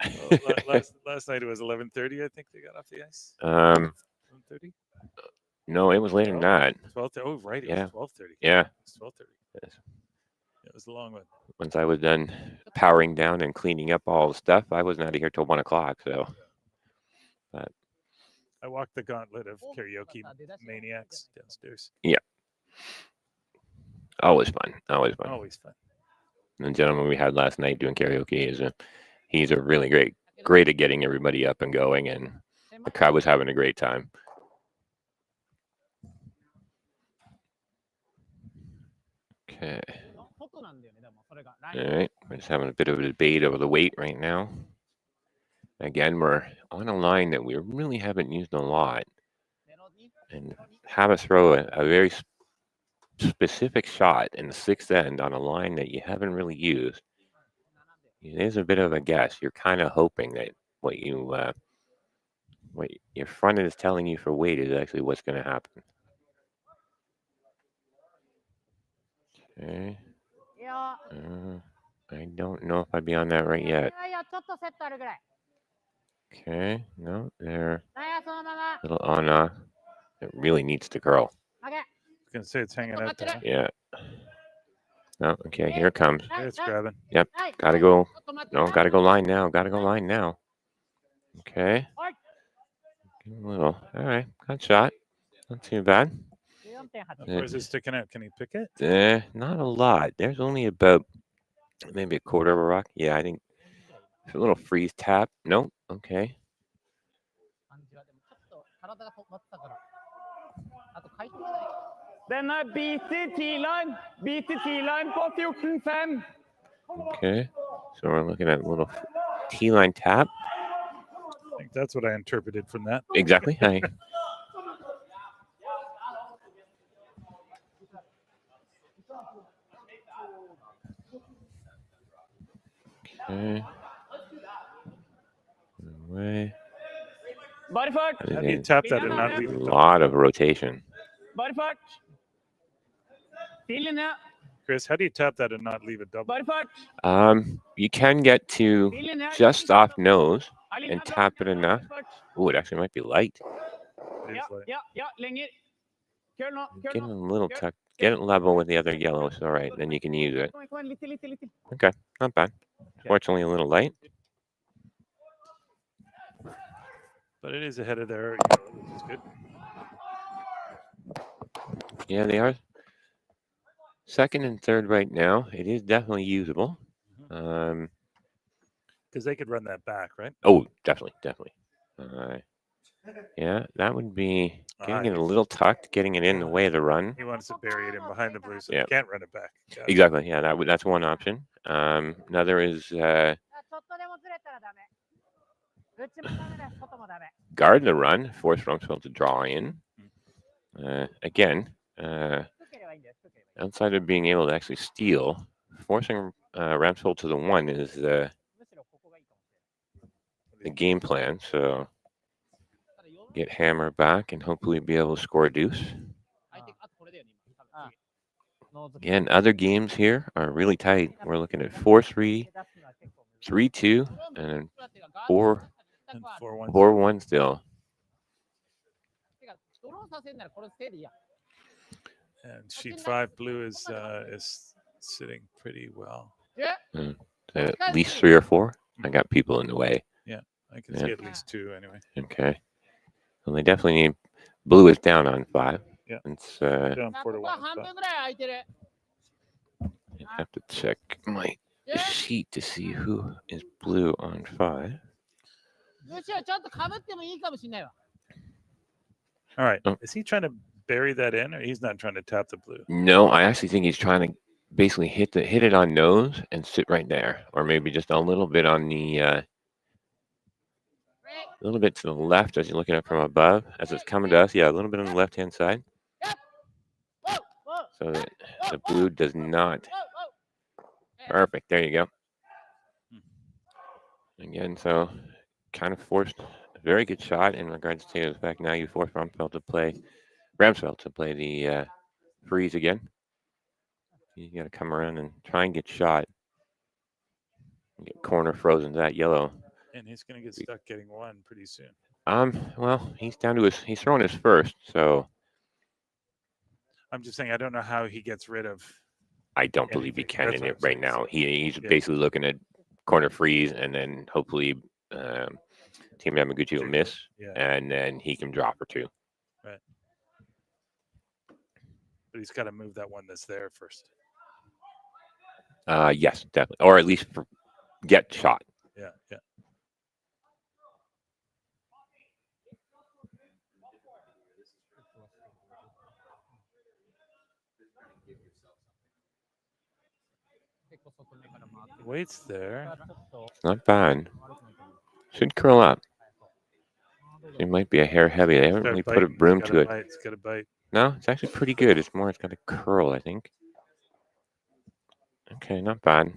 last night it was 11:30. I think they got off the ice. 11:30. No, it was later than that. 12. Oh, right. It Yeah. was 12:30. Yeah. It was 12:30. Yes. It was a long one. Once I was done powering down and cleaning up all the stuff, I wasn't out of here till 1 o'clock. So, but I walked the gauntlet of karaoke maniacs downstairs. yeah, always fun. Always fun. Always fun. And the gentleman we had last night doing karaoke he's a really great at getting everybody up and going, and the crowd was having a great time. Okay. All right, we're just having a bit of a debate over the weight right now. Again, we're on a line that we really haven't used a lot, and have us throw a very specific shot in the sixth end on a line that you haven't really used. It is a bit of a guess. You're kind of hoping that what your front end is telling you for weight is actually what's going to happen. Okay. I don't know if I'd be on that right yet. Okay, no, they're a little on off. It really needs to curl. I was gonna say it's hanging out there. Yeah. No, okay, here it comes. It's grabbing. Yep, gotta go. No, gotta go line now. Gotta go line now. Okay. Give him a little. All right, got shot. Not too bad. Where's it sticking out? Can he pick it? Not a lot. There's only about maybe a quarter of a rock. Yeah, I think it's a little freeze tap. Nope. Okay. Den biter T-line. Biter T-line på 14-5. Okay. So we're looking at a little T-line tap. I think that's what I interpreted from that. Exactly. Okay. Away. Body fuck. How do you tap that and not leave A it? lot of rotation. Body fuck. Feeling that. Chris, how do you tap that and not leave it double? Body fuck. You can get to just off nose and tap it enough. Oh, it actually might be light. Ja, lenger. Curl nå. Get it a little tucked. Get it level with the other yellows. All right, then you can use it. Kom igjen, litt. Okay, not bad. Fortunately, a little light. But it is ahead of their, which is good. Yeah, they are second and third right now. It is definitely usable. Because they could run that back, right? Oh, definitely. Yeah, that would be getting it a little tucked, getting it in the way of the run. He wants to bury it in behind the blue, so Yeah. he can't run it back. Got it. Exactly. Yeah, that's one option. Another is guard the run, force Ramsfjell to draw in. Again, outside of being able to actually steal, forcing Ramsfjell to the one is the game plan. So get hammer back and hopefully be able to score a deuce. Again, other games here are really tight. We're looking at 4-3, 3-2, and then 4-1 still. And sheet 5 blue is sitting pretty well. At least 3 or 4. I got people in the way. Yeah, I can see at least 2 anyway. Okay. Well, they definitely need. Blue is down on 5. Yeah. It's down 4-1. I have to check my sheet to see who is blue on 5. All right. Is he trying to bury that in, or he's not trying to tap the blue? No, I actually think he's trying to basically hit it on nose and sit right there, or maybe just a little bit on the a little bit to the left as you're looking at it from above as it's coming to us. Yeah, a little bit on the left hand side, so that the blue does not. Perfect. There you go. Again, so kind of forced a very good shot in regards to the fact now you force Ramsfjell to play the freeze again. You got to come around and try and get shot. Get corner frozen to that yellow. And he's going to get stuck getting 1 pretty soon. Well, he's throwing his first, so. I'm just saying, I don't know how he gets rid of. I don't believe he can in it right now. He's basically looking at corner freeze, and then hopefully Team Yamaguchi will miss, and then he can drop or 2. Right. But he's got to move that one that's there first. Yes, definitely, or at least get shot. Yeah, yeah. Waits there. It's not bad. Should curl up. It might be a hair heavy. They haven't really put a broom to it. It's got a bite. No, it's actually pretty good. It's got a curl, I think. Okay, not bad.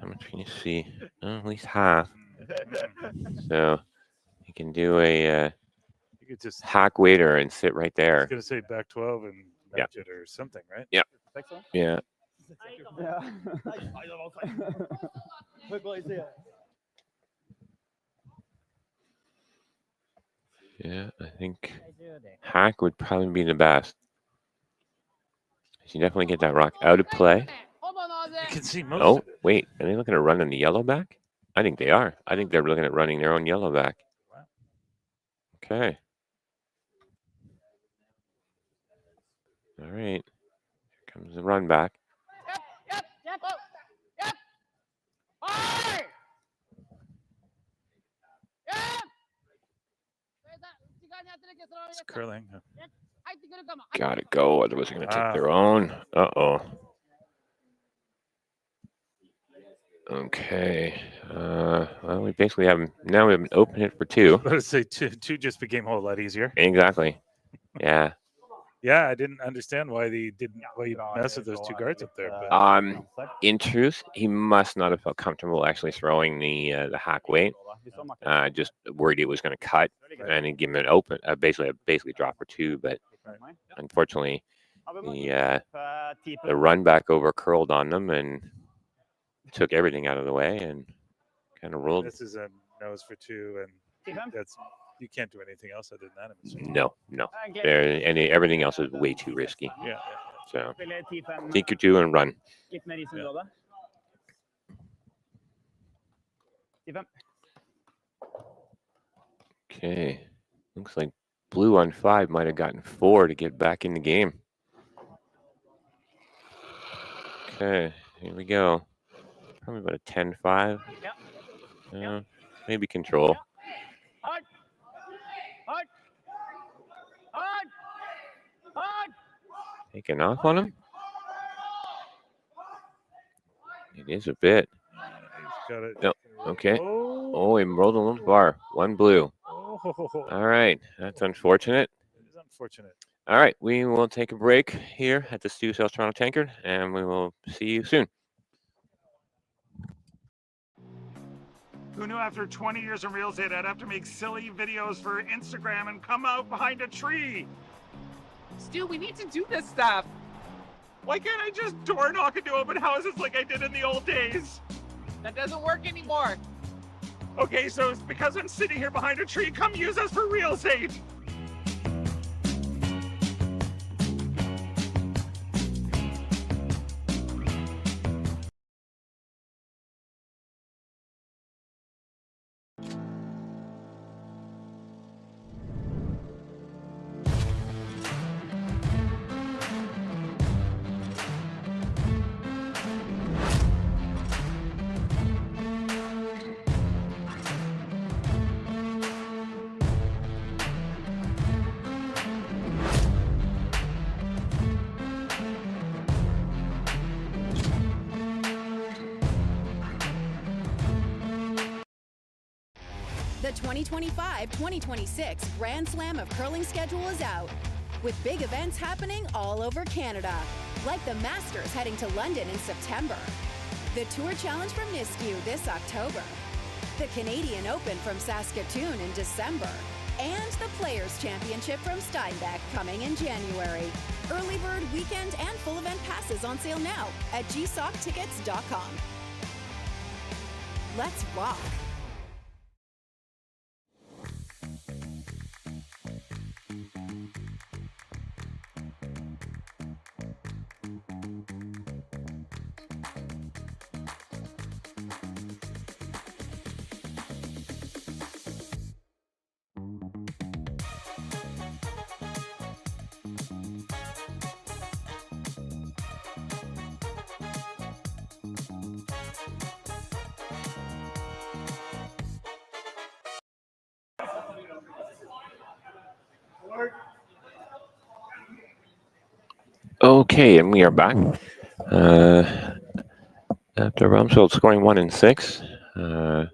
How much can you see? Oh, at least half. So you can do a you could just hack waiter and sit right there. I was going to say back 12 and match it or something, right? Yeah. Yeah. Yeah, I think hack would probably be the best. You definitely get that rock out of play. You can see most Oh, of it. wait. Are they looking at running the yellow back? I think they are. I think they're looking at running their own yellow back. Okay. All right. Here comes the run back. It's curling. Gotta go, otherwise they're gonna take their own. Uh-oh. Okay. Well, we basically have now we have an open hit for 2. Let's say two just became a whole lot easier. Exactly. Yeah. Yeah, I didn't understand why he messed with those 2 guards up there. But In truth, he must not have felt comfortable actually throwing the hack weight. Just worried it was going to cut and then give him an open, basically drop or 2. But unfortunately, the run back over curled on them and took everything out of the way and kind of rolled. This is a nose for 2, and that's you can't do anything else other than that. No. Everything else is way too risky. Yeah. So take your 2 and run. Okay. Looks like blue on 5 might have gotten 4 to get back in the game. Okay, here we go. Probably about a 10-5. Maybe control. Taking off on him? It is a bit. Got it. No. Okay. Oh, he rolled a little far. 1 blue. All right. That's unfortunate. It is unfortunate. All right. We will take a break here at the Stu Sales Toronto Tankard, and we will see you soon. Who knew after 20 years in real estate I'd have to make silly videos for Instagram and come out behind a tree? Stu, we need to do this stuff. Why can't I just door knock into open houses like I did in the old days? That doesn't work anymore. Okay, so it's because I'm sitting here behind a tree. Come use us for real estate. The 2025-2026 Grand Slam of Curling schedule is out, with big events happening all over Canada, like the Masters heading to London in September, the Tour Challenge from Nisku this October, the Canadian Open from Saskatoon in December, and the Players' Championship from Steinbeck coming in January. Early bird weekend and full event passes on sale now at gsoctickets.com. Let's rock! Okay, and we are back. After Ramsfjell scoring 1 and 6, had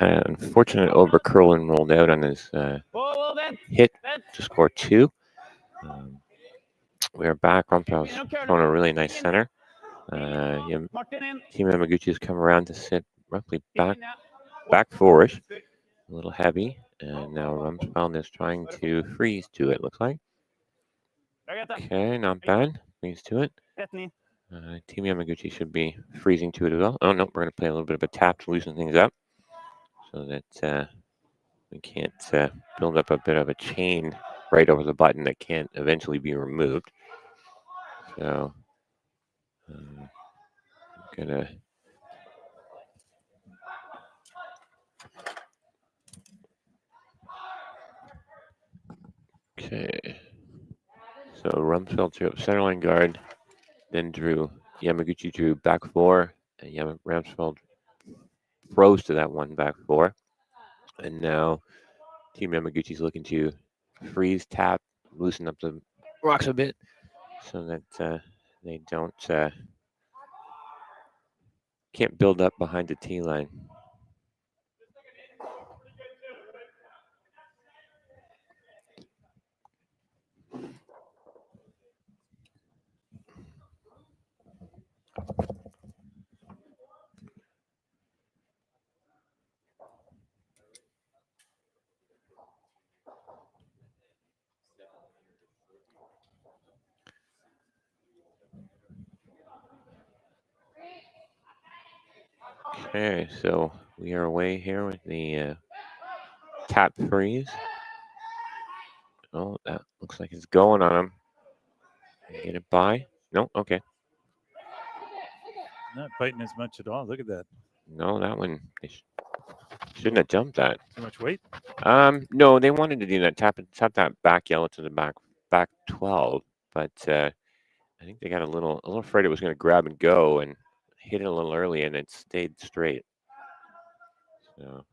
an unfortunate overcurl and rolled out on his hit to score 2. We are back. Ramsfjell's thrown a really nice center. Team Yamaguchi has come around to sit roughly back 4-ish, a little heavy, and now Ramsfjell is trying to freeze to it, looks like. Okay, not bad. Freeze to it. Team Yamaguchi should be freezing to it as well. Oh, no, we're going to play a little bit of a tap to loosen things up so that we can't build up a bit of a chain right over the button that can't eventually be removed. So, I'm going to... Okay. So, Ramsfjell drew up centerline guard, then Yamaguchi drew back 4, and Ramsfjell froze to that one back 4. And now Team Yamaguchi is looking to freeze, tap, loosen up the rocks a bit so that they don't can't build up behind the tee line. Okay, so we are away here with the tap freeze. Oh, that looks like it's going on him. Get it by? No, okay. Not biting as much at all. Look at that. No, that one they shouldn't have jumped that. Too much weight? No, they wanted to do that tap that back yellow to the back 12, but I think they got a little afraid it was going to grab and go and hit it a little early, and it stayed straight. So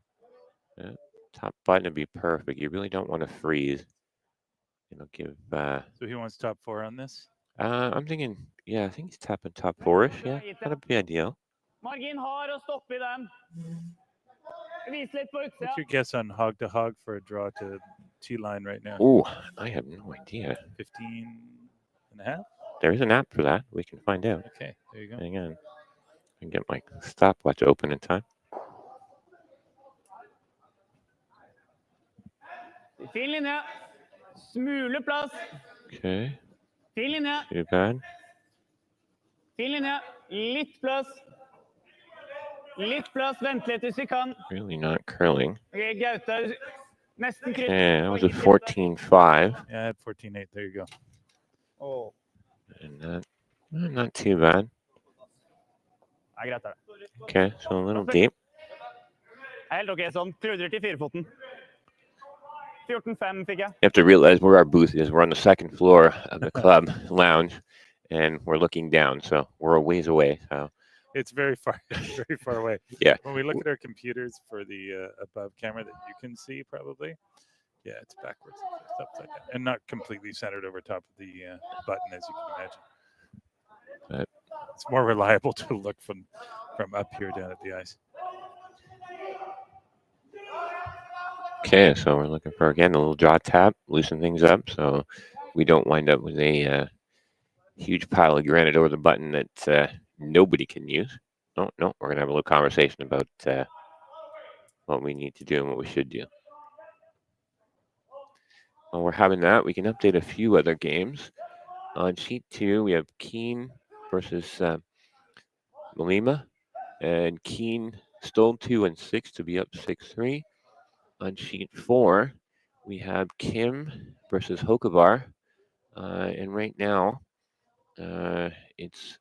top button would be perfect. You really don't want to freeze. It'll give. So he wants top 4 on this? I'm thinking, yeah, I think he's tapping top 4-ish. Yeah, that'd be ideal. Margin har å stoppe I den. Vis litt på utsida. What's your guess on hog to hog for a draw to T line right now? Oh, I have no idea. 15 and a half? There is an app for that. We can find out. Okay, there you go. Hang on. I can get my stopwatch open in time. Fin linje. Smule plass. Okay. Fin linje. Too bad. Fin linje. Litt plass. Litt plass. Vent litt hvis vi kan. Really not curling. Okay, Gaute. Nesten kryss. Okay, that was a 14-5. Yeah, I had 14-8. There you go. Oh. And not too bad. Ja, greit er det. Okay, so a little deep. Helt ok, sånn. Krudrer til firefoten. 14-5 fikk jeg. You have to realize where our booth is. We're on the second floor of the club lounge, and we're looking down, so we're a ways away. So It's very far away. Yeah. When we look at our computers for the above camera that you can see, probably, yeah, it's backwards. It's upside down, and not completely centered over top of the button, as you can imagine. But it's more reliable to look from up here down at the ice. okay, so we're looking for again a little draw tap, loosen things up, so we don't wind up with a huge pile of granite over the button that nobody can use. No, we're gonna have a little conversation about what we need to do and what we should do. While we're having that, we can update a few other games. On sheet 2, we have Keene versus Malima, and Keene stole 2 and 6 to be up 6-3. On sheet 4, we have Kim versus Hokavar, and right now it's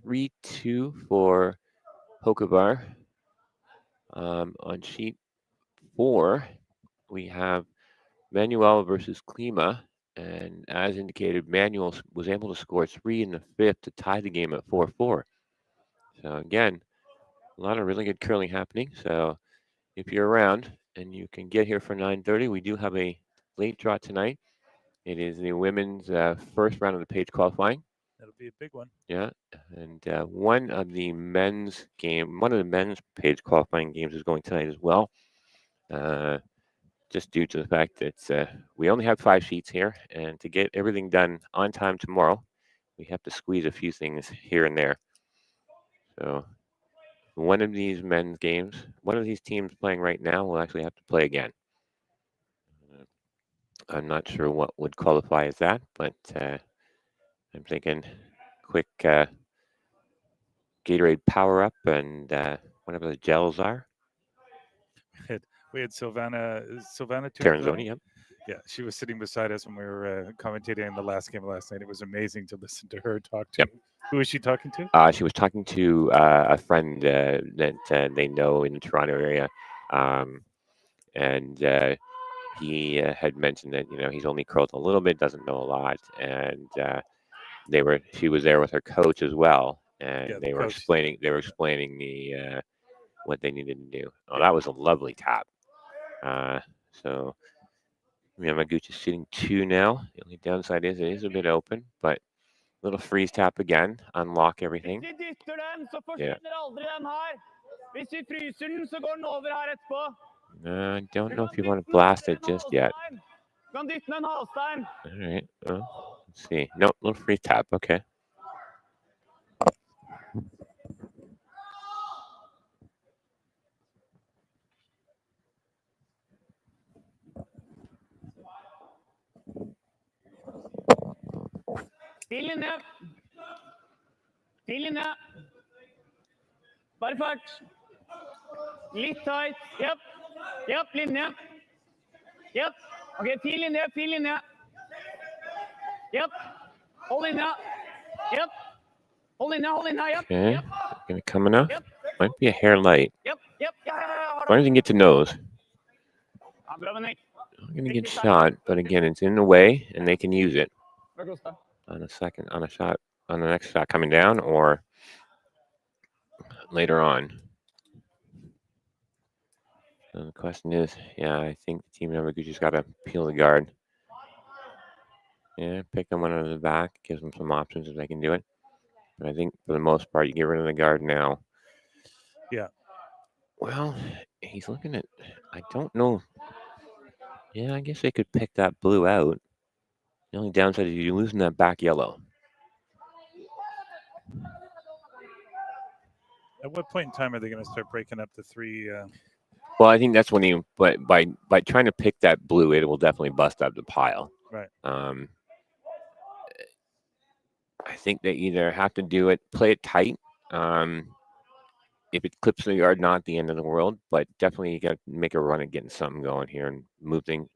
3-2 for Hokavar. On sheet 4, we have Manuel versus Klima, and as indicated, Manuel was able to score 3 in the 5th to tie the game at 4-4. So again, a lot of really good curling happening. So if you're around and you can get here for 9:30, we do have a late draw tonight. It is the women's first round of the page qualifying. That'll be a big one. Yeah, and one of the men's page qualifying games is going tonight as well. Just due to the fact that we only have 5 sheets here, and to get everything done on time tomorrow, we have to squeeze a few things here and there. So one of these men's games, one of these teams playing right now will actually have to play again. I'm not sure what would qualify as that, but I'm thinking quick Gatorade Power Up and whatever the gels are. We had Silvana Terranzoni, yep. Yeah, she was sitting beside us when we were commentating on the last game last night. It was amazing to listen to her talk to. Yep. Who was she talking to? She was talking to a friend that they know in the Toronto area, and he had mentioned that he's only curled a little bit, doesn't know a lot, and she was there with her coach as well, and Yeah, they were explaining the what they needed to do. Oh, that was a lovely tap. So Yamaguchi's shooting 2 now. The only downside is it is a bit open, but little freeze tap again, unlock everything. Yeah. I don't know if you want to blast it just yet. All right. Well, let's see. Nope, little freeze tap. Okay. Fin linje. Fin linje. Bare fart. Litt tight. Japp. Japp, linje. Japp. Ok, fin linje, fin linje. Japp. Hold linja. Japp. Hold linja, japp. Okay. Gonna come enough. Might be a hair light. Japp, japp. Ja. Why doesn't get to nose? Bra, Bendik. I'm gonna get shot, but again, it's in the way, and they can use it on the next shot coming down, or later on. So the question is, yeah, I think the team Yamaguchi's got to peel the guard. Yeah, pick them one out of the back, gives them some options if they can do it. But I think for the most part, you get rid of the guard now. Yeah. Well, he's looking at, I don't know. Yeah, I guess they could pick that blue out. The only downside is you're losing that back yellow. At what point in time are they going to start breaking up the 3? Well, I think that's when you, but by trying to pick that blue, it will definitely bust up the pile. Right. think they either have to play it tight. If it clips the yard, not the end of the world, but definitely you got to make a run at getting something going here and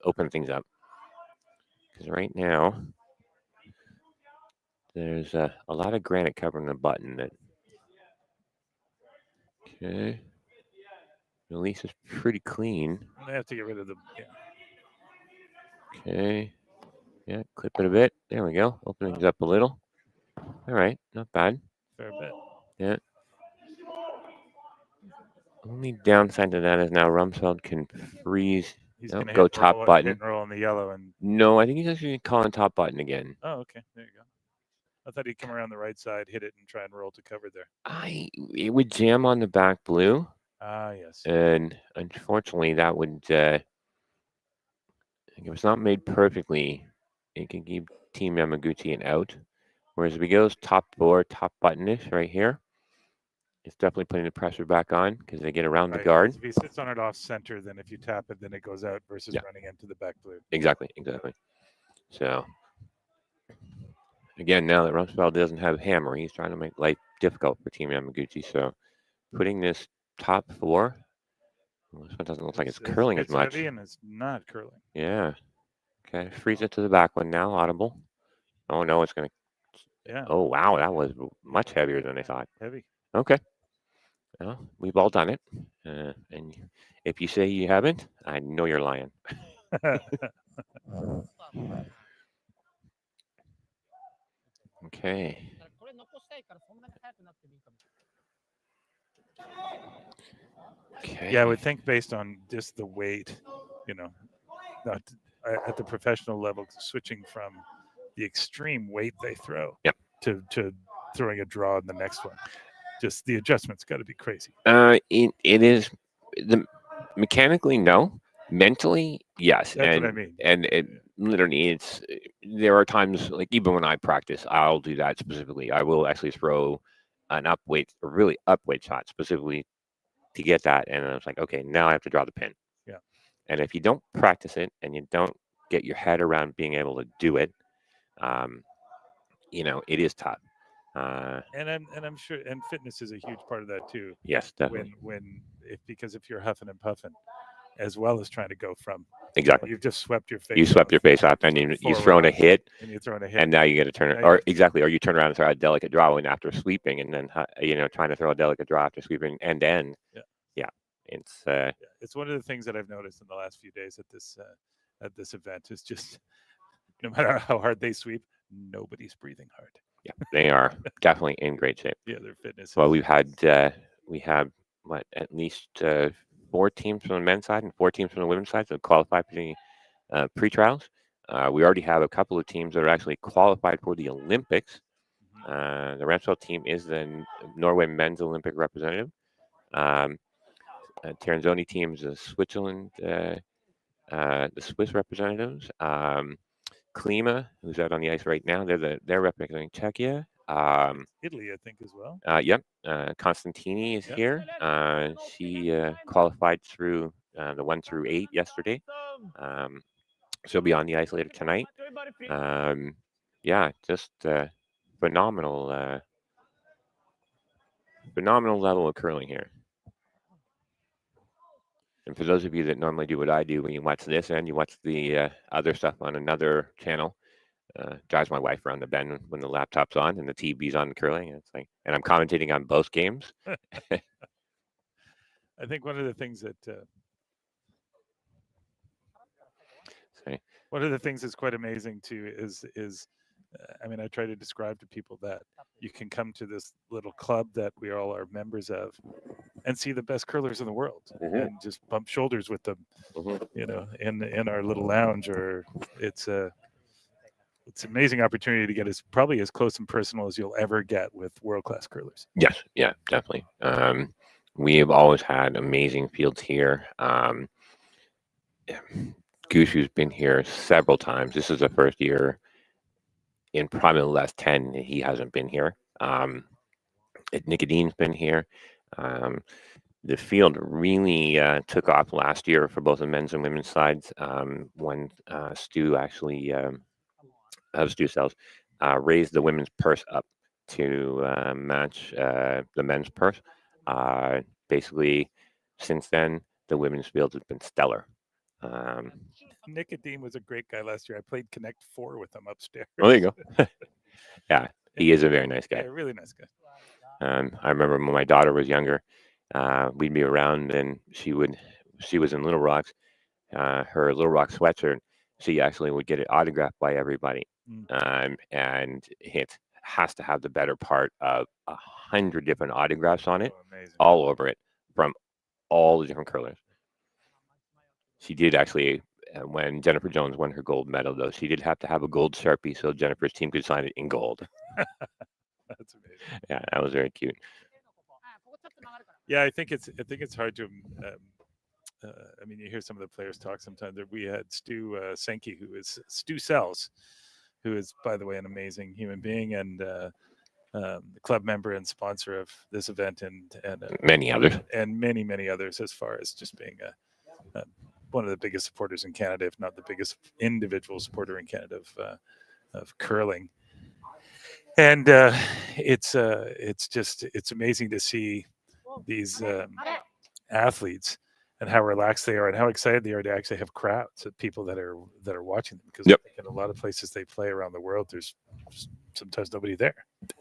open things up. Because right now, there's a lot of granite covering the button. Okay. Release is pretty clean. They have to get rid of the. Yeah. Okay. Yeah, clip it a bit. There we go. Open things up a little. All right, not bad. Fair bit. Yeah. Only downside to that is now Ramsfjell can freeze. He's Nope, gonna go hit top roll, button. hit and roll on the yellow and. No, I think he's actually calling top button again. Oh, okay. There you go. I thought he'd come around the right side, hit it, and try and roll to cover there. It would jam on the back blue. Ah, yes. And unfortunately, that would. If it's not made perfectly, it can give Team Yamaguchi an out. Whereas if he goes top button-ish right here, it's definitely putting the pressure back on because they get around the guard. If he sits on it off center, then if you tap it, then it goes out versus running into the back blue. Exactly. So, again, now that Ramsfjell doesn't have hammer, he's trying to make life difficult for Team Yamaguchi. So, putting this top four, well, this one doesn't look like it's curling as much. It's heavy and it's not curling. Yeah. Okay, freeze it to the back one now, audible. Oh, no, it's going to. Yeah. Oh, wow, that was much heavier than I thought. Heavy. Okay. Well, we've all done it. And if you say you haven't, I know you're lying. Okay. Okay. Yeah, I would think based on just the weight, not at the professional level, switching from the extreme weight they throw to throwing a draw in the next one. Just the adjustment's got to be crazy. It is mechanically no, mentally yes. That's what I mean. And it literally there are times like even when I practice, I'll do that specifically. I will actually throw an up weight shot specifically to get that, and I was like, okay, now I have to draw the pin. Yeah. And if you don't practice it and you don't get your head around being able to do it, it is tough. And I'm sure, and fitness is a huge part of that too. Yes, definitely. Because if you're huffing and puffing, as well as trying to go from exactly, you've just swept your face. You swept your face off, and you've thrown a hit, and now you get to turn it, or you turn around and throw a delicate draw in after sweeping, and then trying to throw a delicate draw after sweeping end to end. Yeah, it's one of the things that I've noticed in the last few days at this event is just no matter how hard they sweep, nobody's breathing hard. Yeah, they are definitely in great shape. Yeah, their fitness. Well, we have at least 4 teams from the men's side and 4 teams from the women's side that qualify for the pre-trials. We already have a couple of teams that are actually qualified for the Olympics. The Ramsfjell team is the Norway men's Olympic representative. Taranzoni team is the Switzerland, the Swiss representatives. Klima, who's out on the ice right now, they're representing Czechia. Italy, I think, as well. Yep. Constantini is here. She qualified through the 1 through 8 yesterday. She'll be on the ice later tonight. Just phenomenal level of curling here. And for those of you that normally do what I do, when you watch this and you watch the other stuff on another channel, drives my wife around the bend when the laptop's on and the TV's on curling. And it's like, and I'm commentating on both games. I think one of the things that that's quite amazing too is I try to describe to people that you can come to this little club that we all are members of and see the best curlers in the world and just bump shoulders with them, in our little lounge, or it's an amazing opportunity to get probably as close and personal as you'll ever get with world-class curlers. Yes, yeah, definitely. We have always had amazing fields here. Gushu's been here several times. This is the first year in probably the last 10 he hasn't been here. Nicodine's been here. The field really took off last year for both the men's and women's sides when Stu actually Stu Sells raised the women's purse up to match the men's purse. Basically, since then, the women's field has been stellar. Nicodemus was a great guy last year. I played Connect 4 with him upstairs. Oh, there you go. Yeah, he is a very nice guy. Yeah, really nice guy. I remember when my daughter was younger, we'd be around and she was in Little Rocks, her Little Rock sweatshirt, she actually would get it autographed by everybody. And it has to have the better part of 100 different autographs on it, all over it, from all the different curlers. She did actually, when Jennifer Jones won her gold medal, though, she did have to have a gold Sharpie so Jennifer's team could sign it in gold. That's amazing. Yeah, that was very cute. Yeah, I think it's hard to. I mean, you hear some of the players talk sometimes. We had Stu Senke, Stu Sells, who is, by the way, an amazing human being and the club member and sponsor of this event, and many others, and many others, as far as just being one of the biggest supporters in Canada, if not the biggest individual supporter in Canada of curling. And it's amazing to see these athletes and how relaxed they are and how excited they are to actually have crowds of people that are watching them, because in a lot of places they play around the world, there's sometimes nobody there.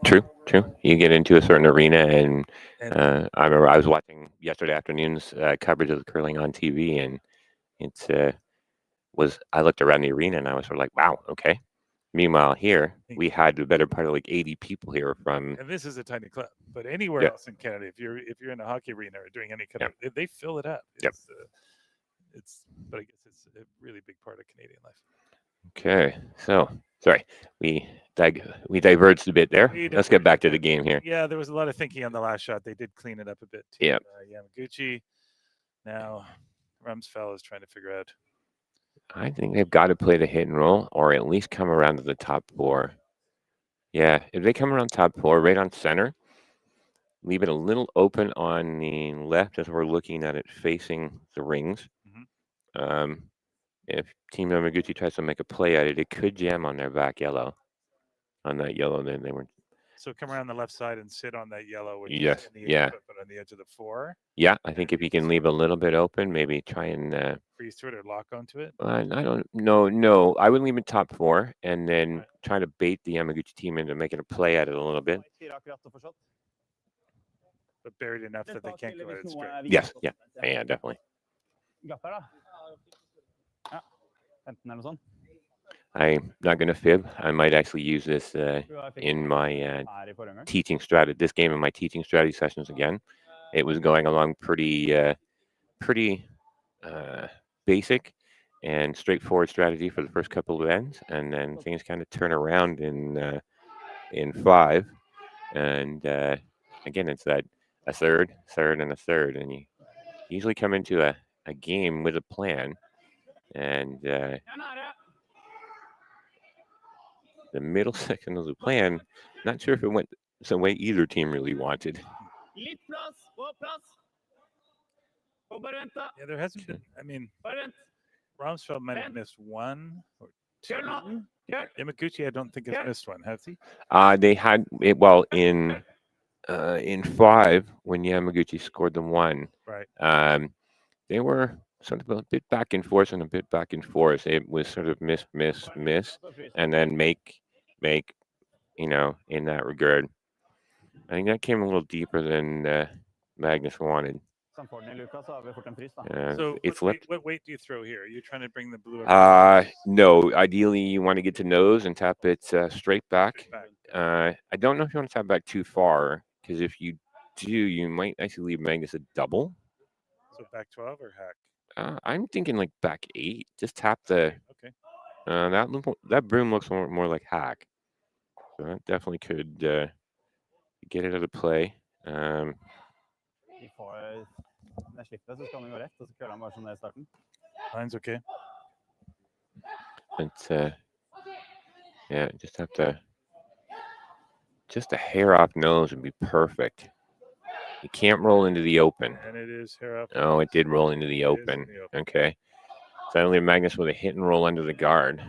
True. You get into a certain arena, and I remember I was watching yesterday afternoon's coverage of the curling on TV, and I looked around the arena and I was sort of like, wow, okay. Meanwhile, here we had the better part of like 80 people here from. And this is a tiny club, but anywhere else in Canada, if you're in a hockey arena or doing any kind of, they fill it up. But I guess it's a really big part of Canadian life. Okay, so sorry, we diverged a bit there. Let's get back to the game here. Yeah, there was a lot of thinking on the last shot. They did clean it up a bit. Yeah. Yamaguchi. Now Ramsfjell is trying to figure out. I think they've got to play the hit and roll, or at least come around to the top four. Yeah, if they come around top four, right on center, leave it a little open on the left as we're looking at it facing the rings. If Team Yamaguchi tries to make a play at it, it could jam on their back yellow. On that yellow, then they were. So come around the left side and sit on that yellow. Which Yes. Is in the Yeah. edge, but on the edge of the four. Yeah, I think if you can leave a little bit open, maybe try and. Freeze through it or lock onto it. I don't know. No, I would leave it top four and then try to bait the Yamaguchi team into making a play at it a little bit. But buried enough that they can't go at it straight. Yes. Yeah, definitely. I'm not going to fib. I might actually use this in my teaching strategy. This game in my teaching strategy sessions again. It was going along pretty basic and straightforward strategy for the first couple of ends, and then things kind of turn around in 5. And again, it's that a third, and a third, and you usually come into a game with a plan, and the middle section of the plan, not sure if it went some way either team really wanted. Yeah, there hasn't been. I mean, Ramsfjell might have missed one or two. Yamaguchi, I don't think has missed one, has he? They had it in 5 when Yamaguchi scored the 1. Right. They were sort of a bit back and forth and a bit back and forth. It was sort of miss, and then make, in that regard. I think that came a little deeper than Magnus wanted. So it flipped. What weight do you throw here? Are you trying to bring the blue up? No, ideally you want to get to nose and tap it straight back. I don't know if you want to tap back too far, because if you do, you might actually leave Magnus a double. So back 12 or hack? I'm thinking like back 8. Just tap the. Okay. That broom looks more like hack. So that definitely could get it out of play. Mine's okay. But yeah, just have to. Just a hair off nose would be perfect. You can't roll into the open. And it is hair off. Oh, it did roll into the open. Okay. So I only have Magnus with a hit and roll under the guard.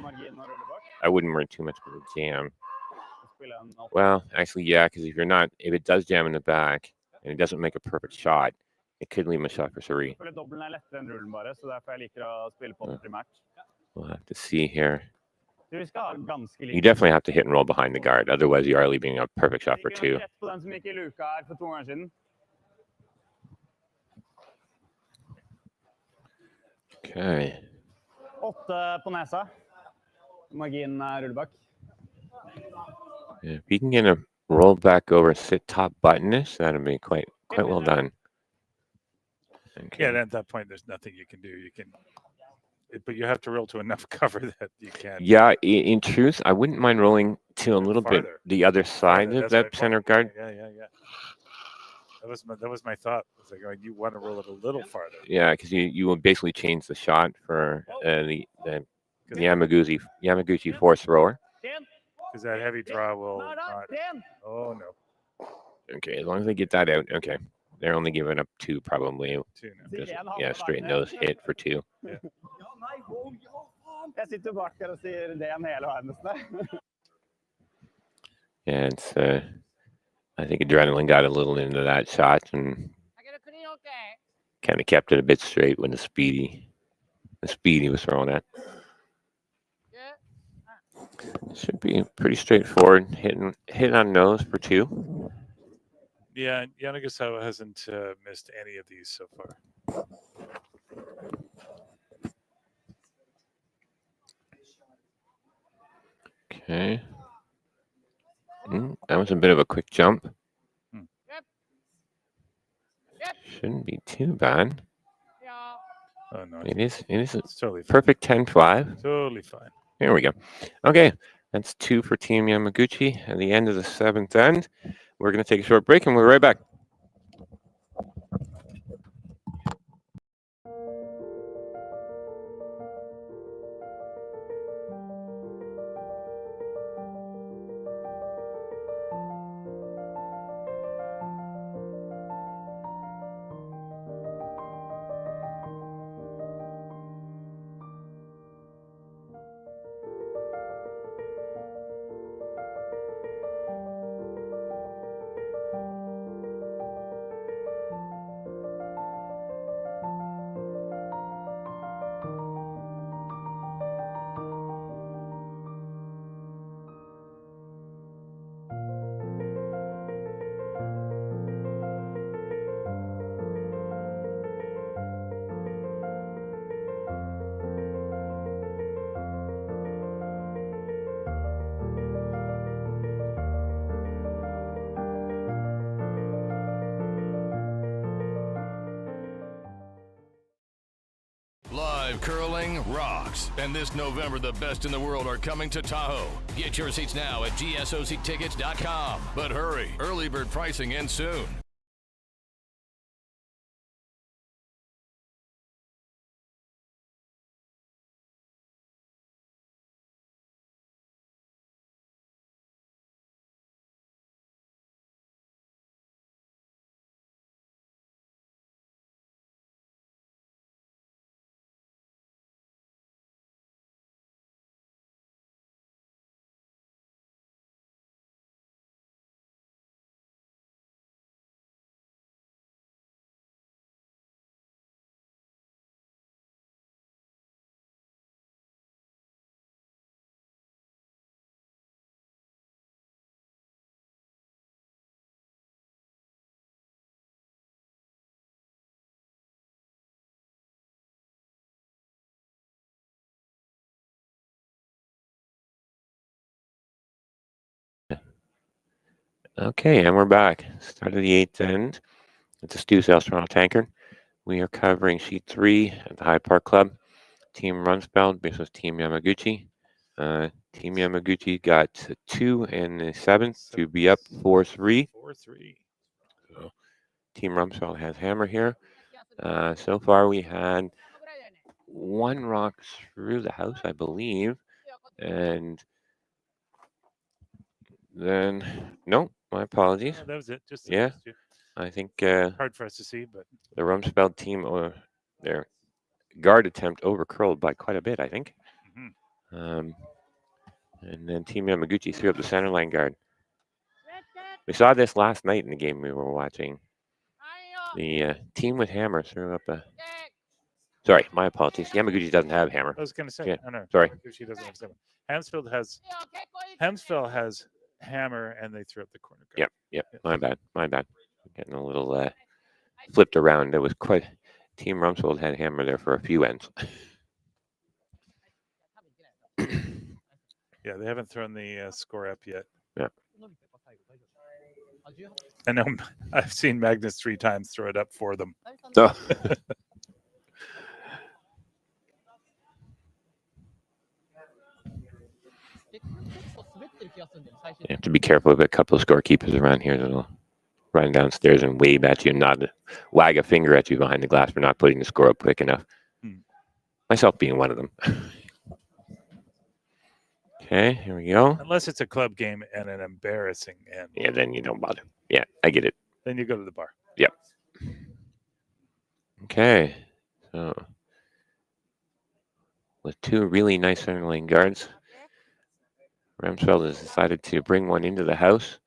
I wouldn't worry too much about the jam. Well, actually, yeah, because if it does jam in the back and it doesn't make a perfect shot, it could leave him a shot for three. We'll have to see here. You definitely have to hit and roll behind the guard. Otherwise, you are leaving a perfect shot for two. Okay. 8 på nesa. Magin rullebakk. Yeah, if you can get a roll back over, sit top buttonish, that'd be quite well done. Okay. Yeah, at that point, there's nothing you can do. But you have to roll to enough cover that you can. Yeah, in truth, I wouldn't mind rolling to a little bit the other side of that center guard. Yeah. That was my thought. It's like, you want to roll it a little farther. Yeah, because you will basically change the shot for the Yamaguchi force thrower. Because that heavy draw will not. Oh no. Okay, as long as they get that out. Okay, they're only giving up two probably. Two now. Just, yeah, straight nose hit for two. Yeah. Jeg sitter bak her og sier damn hele veien nesten. Yeah, it's I think adrenaline got a little into that shot and kind of kept it a bit straight when the speedy was thrown at. Should be pretty straightforward. Hit on nose for two. Yeah, Yamaguchi hasn't missed any of these so far. Okay. That was a bit of a quick jump. Shouldn't be too bad. Oh, no. It is totally perfect 10-5. Totally fine. Here we go. Okay, that's two for Team Yamaguchi at the end of the seventh end. We're going to take a short break and we'll be right back. Live curling rocks. And this November, the best in the world are coming to Tahoe. Get your seats now at GSOCtickets.com. But hurry, early bird pricing ends soon. Okay, and we're back. Start of the eighth end. It's a Stu Sales Toronto Tankard. We are covering sheet 3 at the Hyde Park Club. Team Ramsfjell versus Team Yamaguchi. Team Yamaguchi got 2 in the 7th to be up 4-3. 4-3. So Team Ramsfjell has hammer here. So far we had 1 rock through the house, I believe. And then, no, my apologies. Yeah, that was it. Just yeah. I think hard for us to see, but the Ramsfjell team, their guard attempt overcurled by quite a bit, I think. Mm-hmm. And then Team Yamaguchi threw up the center line guard. We saw this last night in the game we were watching. The team with hammer threw up a. Sorry, my apologies. Yamaguchi doesn't have hammer. I was going to say, Yeah, no. sorry. She doesn't have seven. Hamsfeld has hammer, and they threw up the corner guard. Yep. My bad. Getting a little flipped around. It was quite. Team Rumsfeld had hammer there for a few ends. Yeah, they haven't thrown the score up yet. Yeah. I know. I've seen Magnus 3 times throw it up for them. Oh. You have to be careful of a couple of scorekeepers around here that'll run downstairs and wave at you, and not wag a finger at you behind the glass for not putting the score up quick enough. Myself being one of them. Okay, here we go. Unless it's a club game and an embarrassing end. Yeah, then you don't bother. Yeah, I get it. Then you go to the bar. Yep. Okay, so with 2 really nice center lane guards, Ramsfjell has decided to bring one into the house,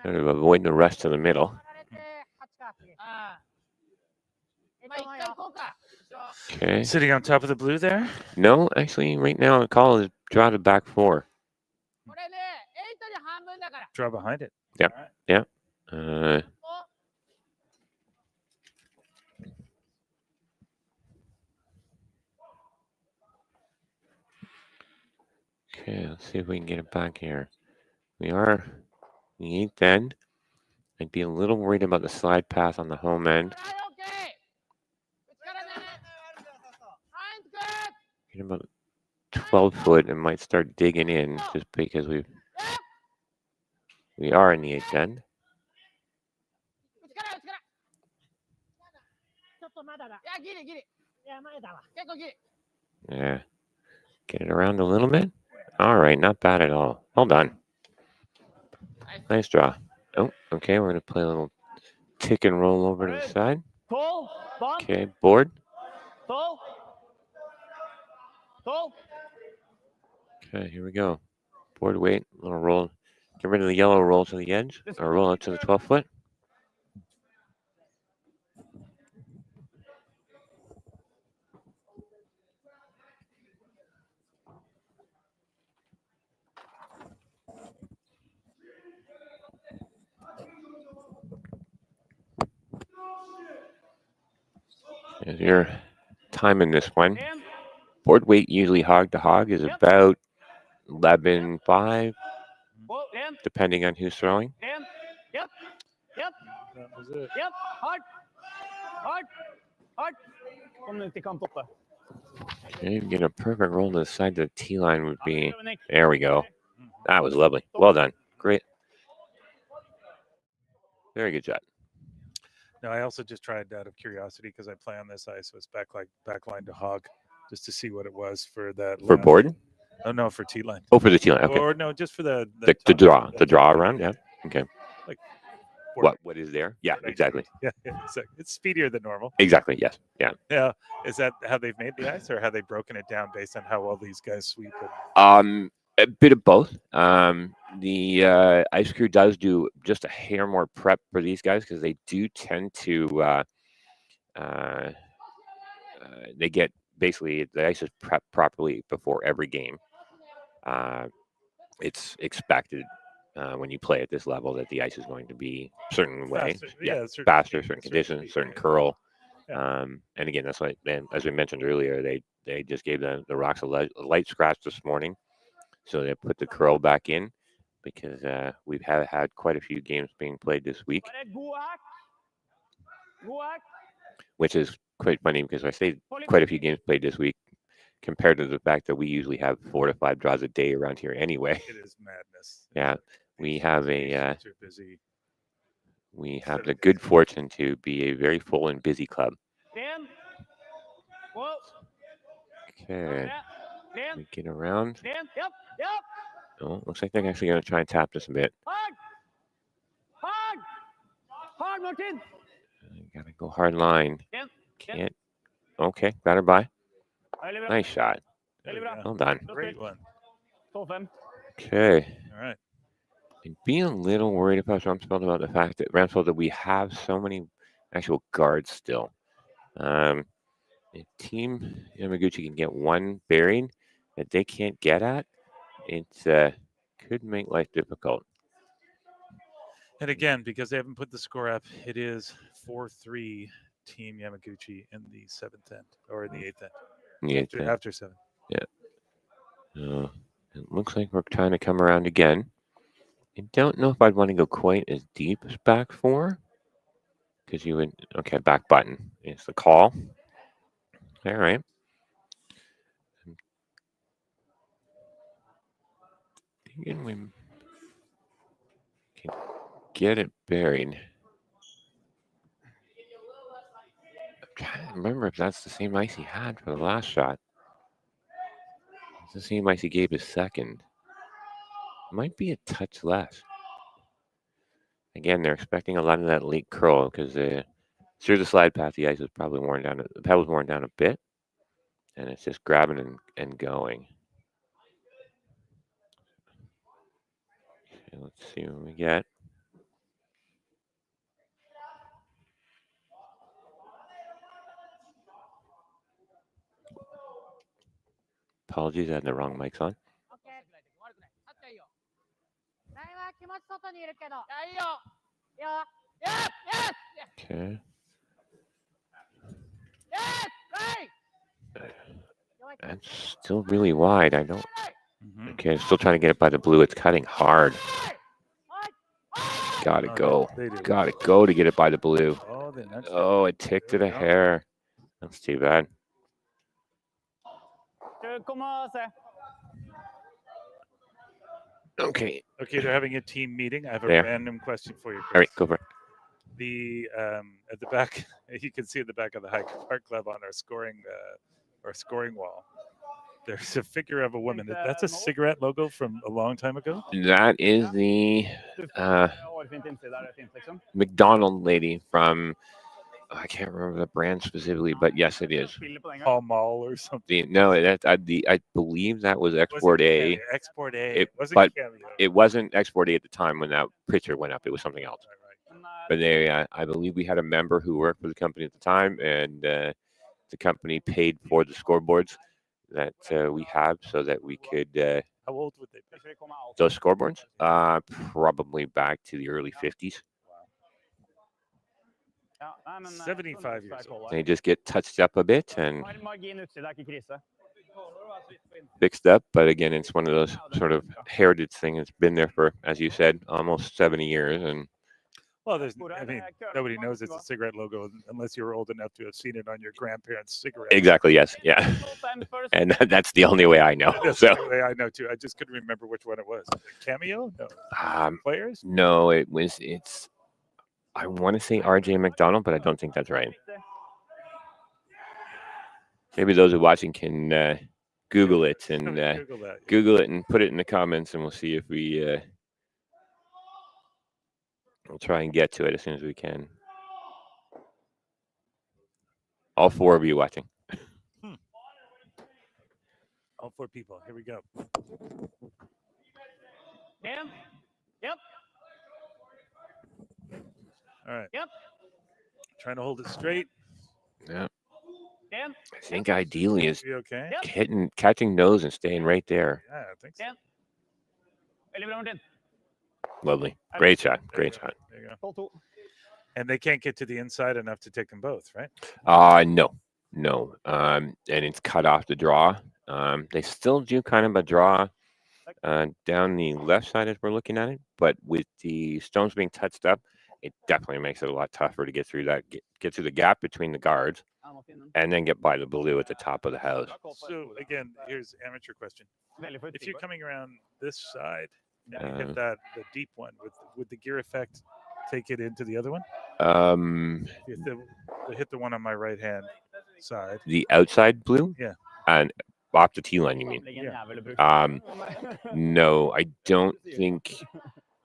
sort of avoiding the rush to the middle. Okay. Sitting on top of the blue there? No, actually, right now the call is draw to back 4. Draw behind it. Yep. All right. Yep. Okay, let's see if we can get it back here. We are in the 8th end. I'd be a little worried about the slide pass on the home end. Get about 12 foot and might start digging in just because we are in the 8th end. Yeah. Get it around a little bit. All right, not bad at all. Well done. Nice draw. Oh, okay, we're going to play a little tick and roll over to the side. Okay, board. Okay, here we go. Board weight, little roll. Get rid of the yellow roll to the edge, or roll it to the 12 foot. As your time in this one, board weight usually hog to hog is about 11.5, depending on who's throwing. That was it. Okay, get a perfect roll to the side of the T line would be. There we go. That was lovely. Well done. Great. Very good shot. No, I also just tried out of curiosity because I play on this ice, so it's backline to hog, just to see what it was for that. For board? Oh no, for T line. Oh, for the T line. Okay. Or no, just for the draw around. Yeah. Okay. Like what is there? Yeah, exactly. Yeah, it's speedier than normal. Exactly. Yes. Yeah. Yeah. Is that how they've made the ice, or have they broken it down based on how well these guys sweep it? A bit of both. The ice crew does do just a hair more prep for these guys because they do tend to they get basically the ice is prepped properly before every game. It's expected when you play at this level that the ice is going to be a certain way, faster, certain conditions, certain curl. And again, that's why, as we mentioned earlier, they just gave the rocks a light scratch this morning. So they put the curl back in because we've had quite a few games being played this week, which is quite funny because I say quite a few games played this week compared to the fact that we usually have 4 to 5 draws a day around here anyway. It is madness. Yeah, we have the good fortune to be a very full and busy club. Okay. We get around. Oh, looks like they're actually going to try and tap this a bit. Got to go hard line. Can't. Okay, got her by. Nice shot. Well done. Great one. Okay. All right. And being a little worried about Ramsfjell about the fact that we have so many actual guards still. If Team Yamaguchi can get one bearing that they can't get at, it could make life difficult. And again, because they haven't put the score up, it is 4-3 Team Yamaguchi in the 7th end, or in the 8th end. In the 8th end. After 7. Yeah. It looks like we're trying to come around again. I don't know if I'd want to go quite as deep as back 4. Because you would, okay, back button is the call. All right. I'm thinking we can get it buried. I'm trying to remember if that's the same ice he had for the last shot. It's the same ice he gave his second. Might be a touch less. Again, they're expecting a lot of that late curl because through the slide path, the ice is probably worn down. The pedal's worn down a bit, and it's just grabbing and going. Okay, let's see what we get. Apologies, I had the wrong mics on. Okay. That's still really wide. I don't. Okay, I'm still trying to get it by the blue. It's cutting hard. Gotta go. Gotta go to get it by the blue. Oh, it ticked it a hair. That's too bad. Okay. Okay, they're having a team meeting. I have a There. random question for you, Chris. All right, go for it. The at the back, you can see at the back of the High Park Club on our scoring wall. There's a figure of a woman. That's a cigarette logo from a long time ago. That is the McDonald lady from, I can't remember the brand specifically, but yes, it is. Paul Mall or something. No, I believe that was Export A. Export A. But it wasn't Export A at the time when that picture went up. It was something else. But I believe we had a member who worked for the company at the time, and the company paid for the scoreboards that we have so that we could. How old would they be? Those scoreboards? Probably back to the early 50s. 75 years old. They just get touched up a bit and fixed up. But again, it's one of those sort of heritage things. It's been there for, as you said, almost 70 years. And well, nobody knows it's a cigarette logo unless you're old enough to have seen it on your grandparents' cigarette. Exactly. Yes. Yeah. And that's the only way I know. That's the only way I know too. I just couldn't remember which one it was. Cameo? No. Players? No, it's. I want to say RJ McDonald, but I don't think that's right. Maybe those who are watching can Google it and Google it and put it in the comments, and we'll see if we. We'll try and get to it as soon as we can. All 4 of you watching. All 4 people. Here we go. Damn. Yep. All right. Yep. Trying to hold it straight. Yeah. Damn. I think ideally is okay? catching nose and staying right there. Yeah, I think so. Lovely. Great shot. Great shot. There you go. And they can't get to the inside enough to take them both, right? No. And it's cut off the draw. They still do kind of a draw down the left side as we're looking at it, but with the stones being touched up, it definitely makes it a lot tougher to get through that, get through the gap between the guards, and then get by the blue at the top of the house. So again, here's amateur question: if you're coming around this side and you hit the deep one, would the gear effect take it into the other one? If they hit the one on my right hand side. The outside blue? Yeah. And off the T line, you mean? Yeah. No, I don't think.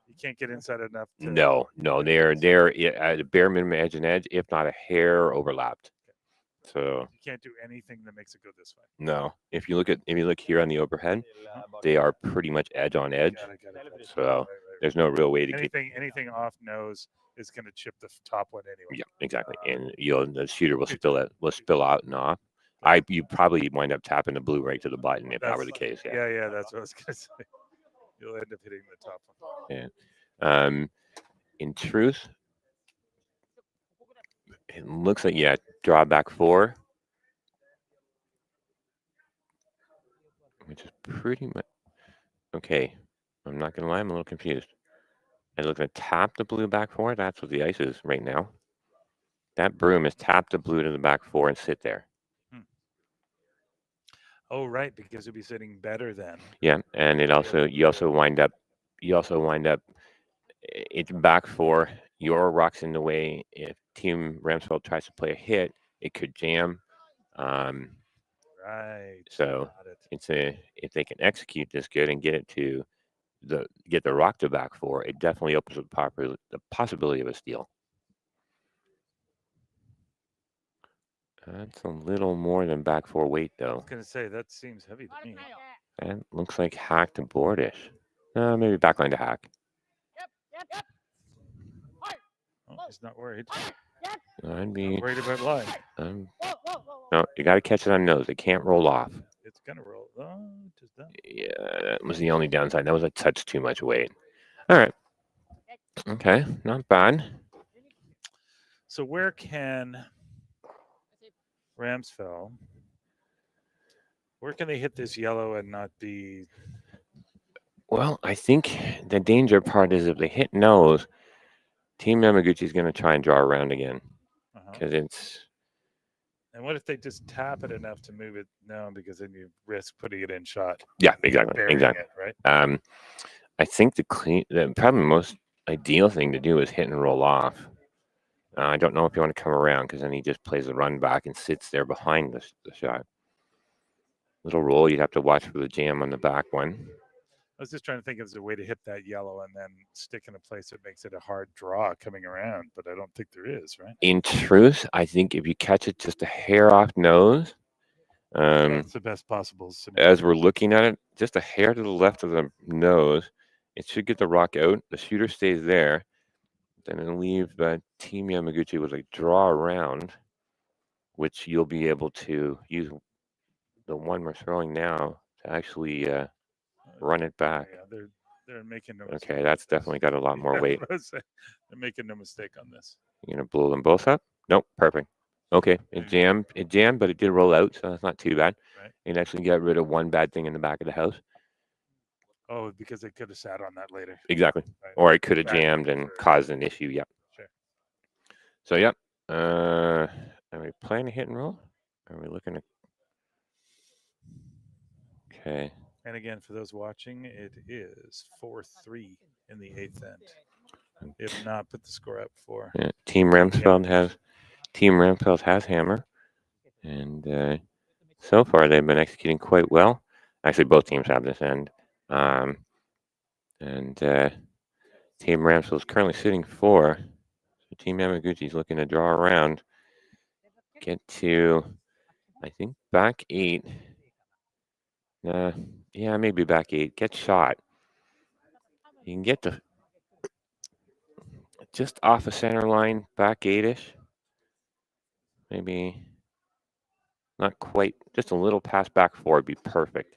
You can't get inside enough. No, they're at a bare minimum edge and edge, if not a hair overlapped. So you can't do anything that makes it go this way. No, if you look here on the overhead, they are pretty much edge on edge. So there's no real way to keep. Anything off nose is going to chip the top one anyway. Yeah, exactly. And the shooter will spill out and off. You probably wind up tapping the blue right to the button if that were the case. Yeah. Yeah, that's what I was going to say. You'll end up hitting the top one. Yeah. In truth, it looks like draw back 4, which is pretty much okay. I'm not gonna lie, I'm a little confused. I look at tap the blue back 4. That's what the ice is right now. That broom is tap the blue to the back 4 and sit there. Oh, right, because you'll be sitting better then. Yeah, and you also wind up it's back 4. Your rock's in the way. If Team Ramsfjell tries to play a hit, it could jam. Right. So if they can execute this good and get the rock to back 4, it definitely opens up the possibility of a steal. That's a little more than back 4 weight, though. I was going to say, that seems heavy to me. That looks like hack to boardish. Maybe backline to hack. Oh, he's not worried. I'd be worried about line. No, you got to catch it on nose. It can't roll off. It's going to roll. Oh, just that. Yeah, that was the only downside. That was a touch too much weight. All right. Okay, not bad. So where can Ramsfjell, where can they hit this yellow and not be? Well, I think the danger part is if they hit nose, Team Yamaguchi is going to try and draw around again because it's. And what if they just tap it enough to move it? No, because then you risk putting it in shot. Yeah, exactly. It, right. I think the probably most ideal thing to do is hit and roll off. I don't know if you want to come around because then he just plays the run back and sits there behind the shot. Little roll, you'd have to watch for the jam on the back one. I was just trying to think of a way to hit that yellow and then stick in a place that makes it a hard draw coming around, but I don't think there is, right? In truth, I think if you catch it just a hair off nose, that's the best possible scenario. As we're looking at it, just a hair to the left of the nose, it should get the rock out. The shooter stays there. Then it'll leave Team Yamaguchi with a draw around, which you'll be able to use the one we're throwing now to actually run it back. Yeah, they're making no mistake. Okay, that's definitely got a lot more weight. They're making no mistake on this. You're gonna blow them both up? Nope, perfect. Okay, it jammed, but it did roll out, so that's not too bad. Right. It actually got rid of one bad thing in the back of the house. Oh, because they could have sat on that later. Exactly. Right. Or it could have jammed and caused an issue. Yep. Sure. So, yep. Are we playing a hit and roll? Are we looking at? Okay. And again, for those watching, it is 4-3 in the 8th end. If not, put the score up for. Yeah. Team Ramsfjell has hammer, and so far they've been executing quite well. Actually, both teams have this end. Team Ramsfjell is currently sitting 4. So Team Yamaguchi is looking to draw around, get to, I think, back 8. Yeah, maybe back 8. Get shot. You can get to just off the center line, back 8-ish. Maybe not quite, just a little past back 4 would be perfect.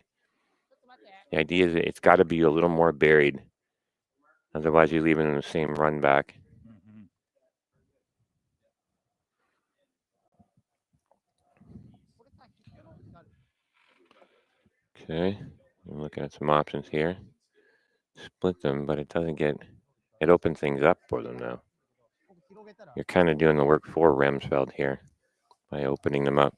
The idea is it's got to be a little more buried. Otherwise, you're leaving in the same run back. Okay, I'm looking at some options here. Split them, but it doesn't get, it opens things up for them now. You're kind of doing the work for Ramsfjell here by opening them up.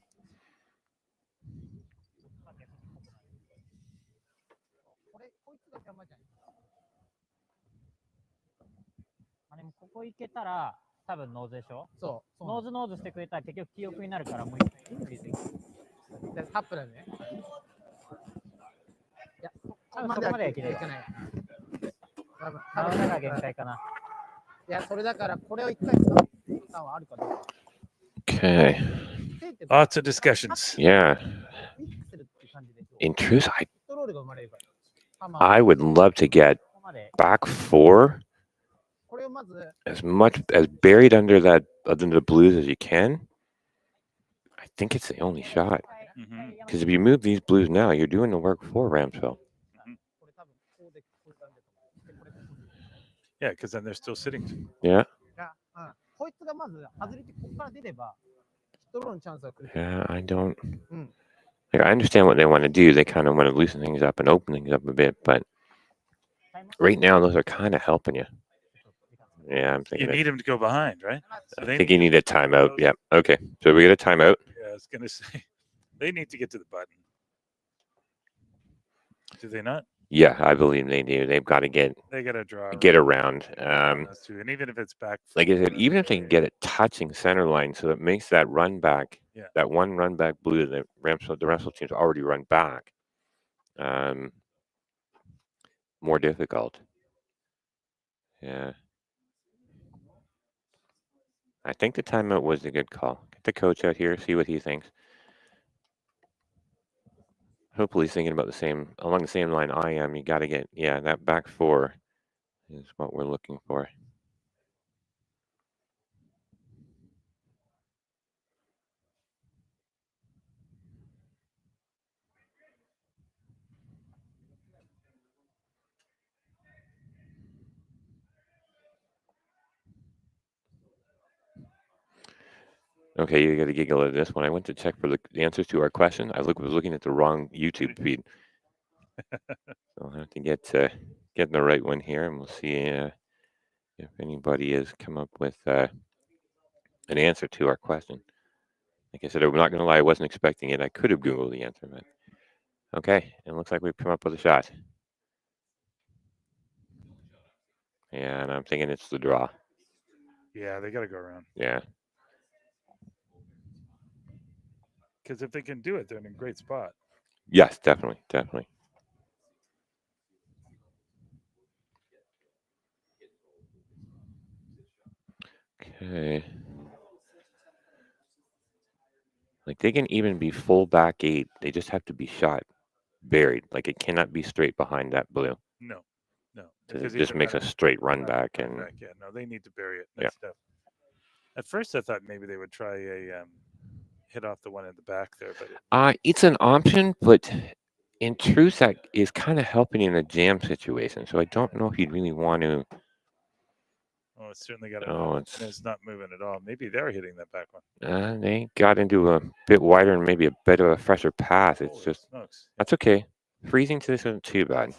Okay. Lots of discussions. Yeah. In truth, I would love to get back four, as much as buried under the blues as you can. I think it's the only shot. Because if you move these blues now, you're doing the work for Ramsfjell. Yeah, because then they're still sitting. Yeah. こいつがまず外れてここから出ればドローのチャンスが来る。 Yeah, I don't. Like, I understand what they want to do. They kind of want to loosen things up and open things up a bit, but right now those are kind of helping you. Yeah, I'm thinking. You need him to go behind, right? So I think you need a timeout. Yeah. Okay. So we get a timeout. Yeah, I was gonna say they need to get to the button. Do they not? Yeah, I believe they do. They've got to get. They got to draw. Get around. And even if it's back. Like I said, even if they can get it touching center line, so it makes that run back, that one run back blue that the Ramsfjell team's already run back, more difficult. Yeah. I think the timeout was a good call. Get the coach out here, see what he thinks. Hopefully he's thinking about along the same line I am. You got to get, that back four is what we're looking for. Okay, you got to giggle at this. When I went to check for the answers to our question, I was looking at the wrong YouTube feed. So I'll have to get the right one here, and we'll see if anybody has come up with an answer to our question. Like I said, I'm not going to lie, I wasn't expecting it. I could have Googled the answer, but okay. It looks like we've come up with a shot. Yeah, and I'm thinking it's the draw. Yeah, they got to go around. Yeah. Because if they can do it, they're in a great spot. Yes, definitely. Okay. Like they can even be full back eight. They just have to be shot, buried. Like it cannot be straight behind that blue. No. It just makes a straight run back. Yeah, no, they need to bury it. Yeah. Stuff. At first, I thought maybe they would try a hit off the one in the back there, but it's an option, but in truth, that is kind of helping in a jam situation. So I don't know if you'd really want to. Oh, it's certainly got to. It's not moving at all. Maybe they're hitting that back one. They got into a bit wider and maybe a bit of a fresher path. It's just that's okay. Freezing to this isn't too bad.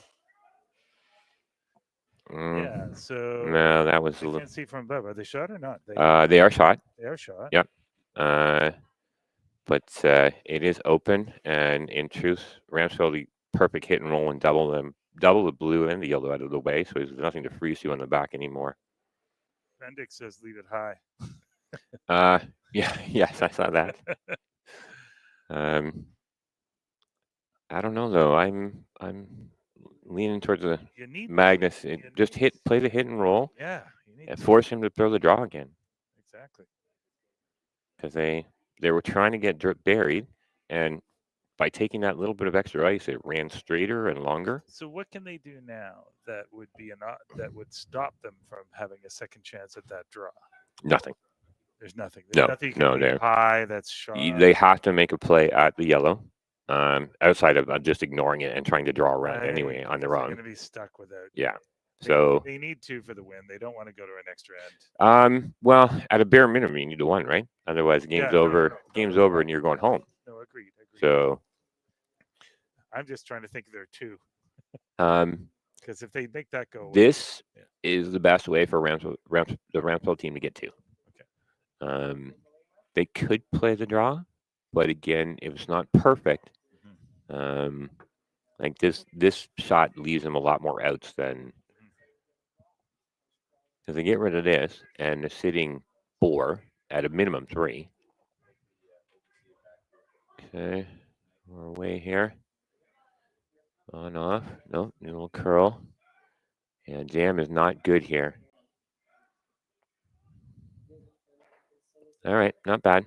Yeah. So no, that was. I can't see from above. Are they shot or not? They are shot. They are shot. Yep. But it is open, and in truth, Ramsfjell the perfect hit and roll and double the blue and the yellow out of the way, so there's nothing to freeze you on the back anymore. Bendick says leave it high. Yes, I saw that. I don't know though. I'm leaning towards the Magnus. Play the hit and roll. Yeah. And force him to throw the draw again. Exactly. Because they were trying to get dirt buried, and by taking that little bit of extra ice, it ran straighter and longer. So what can they do now that would stop them from having a second chance at that draw? Nothing. There's nothing. They're high. That's shot. They have to make a play at the yellow, outside of just ignoring it and trying to draw around anyway on their own. They're going to be stuck without. Yeah. So they need to for the win. They don't want to go to an extra end. Well, at a bare minimum, you need to win, right? Otherwise, the game's over. Game's over, and you're going home. No, agreed. So I'm just trying to think there too. Because if they make that go, this is the best way for the Ramsfjell team to get to. Okay. They could play the draw, but again, if it's not perfect, like this shot leaves them a lot more outs than. Because they get rid of this, and they're sitting 4 at a minimum 3. Okay, we're away here. On off. Nope, new little curl. And jam is not good here. All right, not bad.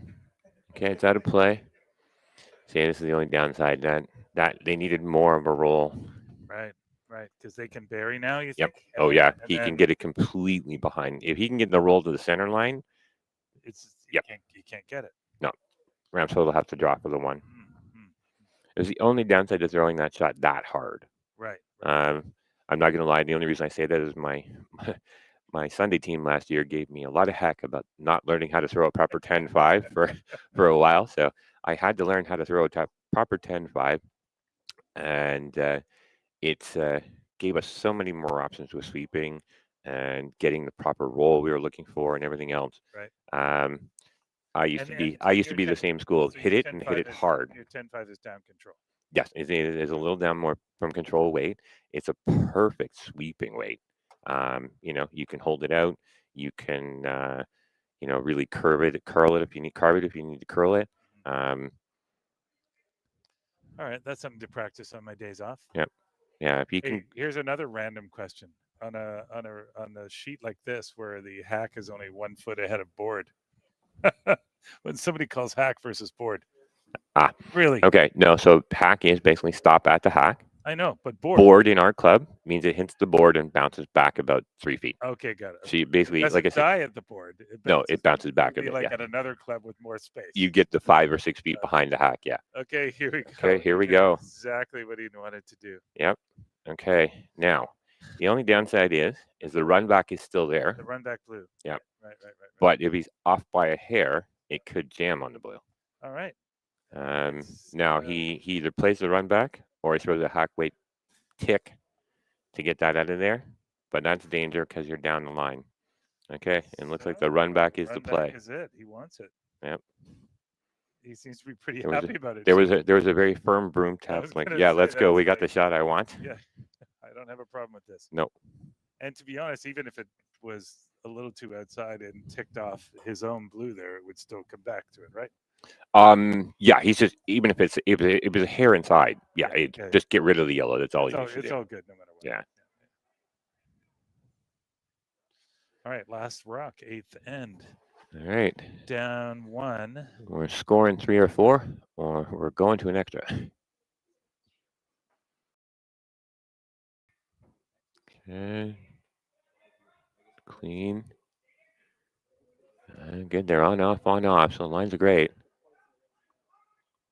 Okay, it's out of play. See, this is the only downside that they needed more of a roll. Right. Right, because they can bury now, you Yep. think? Oh, And yeah. then- He and can then get it completely behind. If he can get the roll to the center line, It's Yep. you can't get it. no. Ramsfjell will have to drop for the one. Mm-hmm. It's the only downside to throwing that shot that hard. Right. I'm not going to lie. The only reason I say that is my Sunday team last year gave me a lot of heck about not learning how to throw a proper 10-5 for a while. So I had to learn how to throw a proper 10-5, and it gave us so many more options with sweeping and getting the proper roll we were looking for and everything else. Right. I used And to be the same school. so Hit your it and hit 10-5 it is- hard. Your 10-5 is down control. Yes, it is a little down more from control weight. It's a perfect sweeping weight. You can hold it out. You can, really curl it if you need to curl it. All right, that's something to practice on my days off. Yep. Yeah, if you Hey, can. here's another random question. On a sheet like this, where the hack is only 1 foot ahead of board, when somebody calls hack versus board, really? Okay, no. So hack is basically stop at the hack. I know, but board. Board in our club means it hits the board and bounces back about 3 feet. Okay, got it. So you basically, It like I doesn't said, die at the board. it bounces back a It'd be bit. like Yeah. at another club with more space. You get the 5 or 6 feet behind the hack. Yeah. Okay, here we go. Okay, here we did go. Exactly what he wanted to do. Yep. Okay. Now, the only downside is the run back is still there. The run back blue. Yep. Right. But if he's off by a hair, it could jam on the blue. All right. Now he either plays the run back or he throws a hack weight tick to get that out of there. But that's danger because you're down the line. Okay. And it looks like the run back is the play. Is it? He wants it. Yep. He seems to be pretty There was happy about it. There was a very firm broom tap. was Like, gonna yeah, say, let's that go. was We got like- the shot I want. Yeah, I don't have a problem with this. No. And to be honest, even if it was a little too outside and ticked off his own blue there, it would still come back to it, right? Yeah, he's just, even if it's a hair inside, yeah, okay. just get rid of the yellow. That's all It's you all, need to it's do. all good no matter what. Yeah. All right, last rock, 8th end. All right. Down 1. We're scoring 3 or 4, or we're going to an extra. Okay. Clean. Good. They're on, off, on, off. So the lines are great.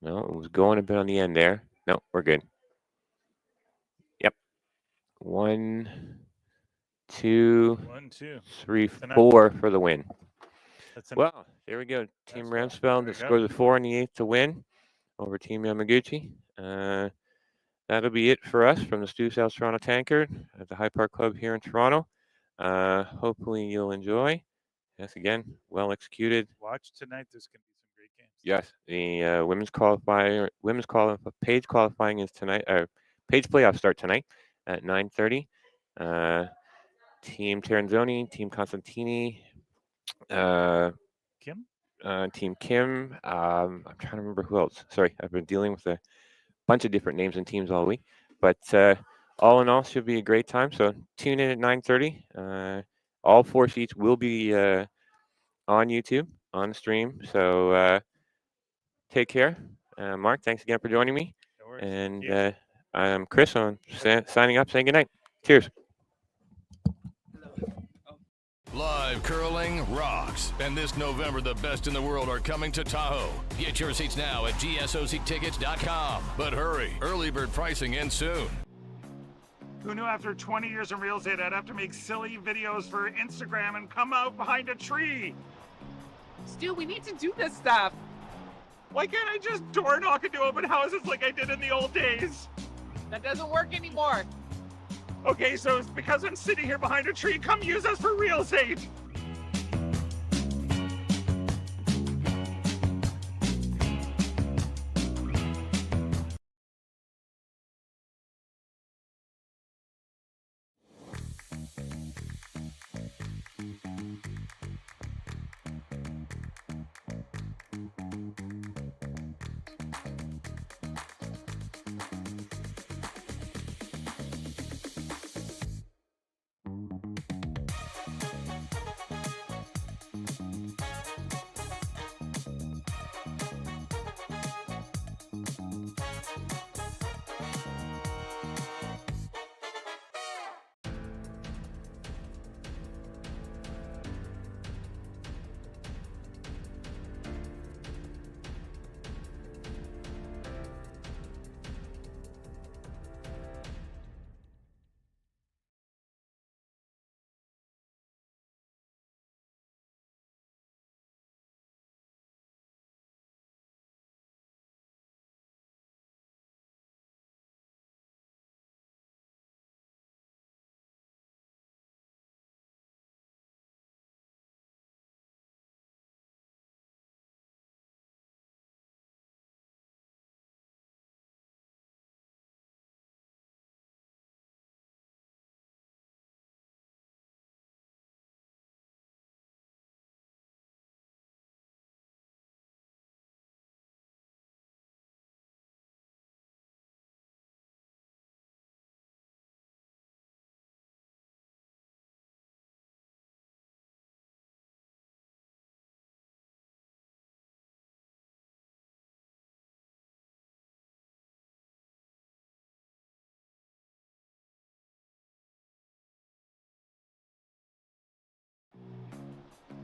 No, it was going a bit on the end there. No, we're good. Yep. 1, 2, 1, 2, 3, enough. 4 for the win. That's enough. Well, there we go. Team Ramsfjell that scores a 4 in the 8th to win over Team Yamaguchi. That'll be it for us from the Stu South Toronto Tankard at the High Park Club here in Toronto. Hopefully you'll enjoy. Yes, again, well executed. Watch tonight. There's going to be some great games. Yes, the page qualifying is tonight. Page playoffs start tonight at 9:30. Team Teranzoni, Team Constantini, Kim? Team Kim. I'm trying to remember who else. Sorry, I've been dealing with a bunch of different names and teams all week. But all in all, should be a great time. So tune in at 9:30. All 4 sheets will be on YouTube on the stream. So take care. Mark, thanks again for joining me. No worries. And I'm Chris. I'm signing up, saying goodnight. Cheers. Live curling rocks. And this November, the best in the world are coming to Tahoe. Get your seats now at GSOCtickets.com. But hurry, early bird pricing ends soon. Who knew after 20 years in real estate I'd have to make silly videos for Instagram and come out behind a tree? Stu, we need to do this stuff. Why can't I just door knock into open houses like I did in the old days? That doesn't work anymore. Okay, so it's because I'm sitting here behind a tree. Come use us for real estate.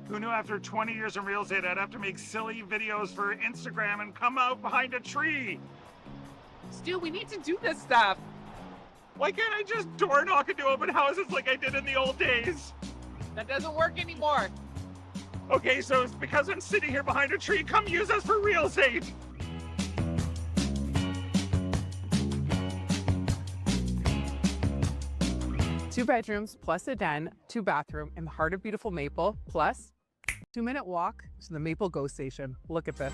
Who knew after 20 years in real estate, I'd have to make silly videos for Instagram and come out behind a tree? Stu, we need to do this stuff. Why can't I just door knock into open houses like I did in the old days? That doesn't work anymore. Okay, so it's because I'm sitting here behind a tree. Come use us for real estate. Two bedrooms plus a den, 2-bathroom in the heart of beautiful Maple, plus 2-minute walk to the Maple GO station. Look at this.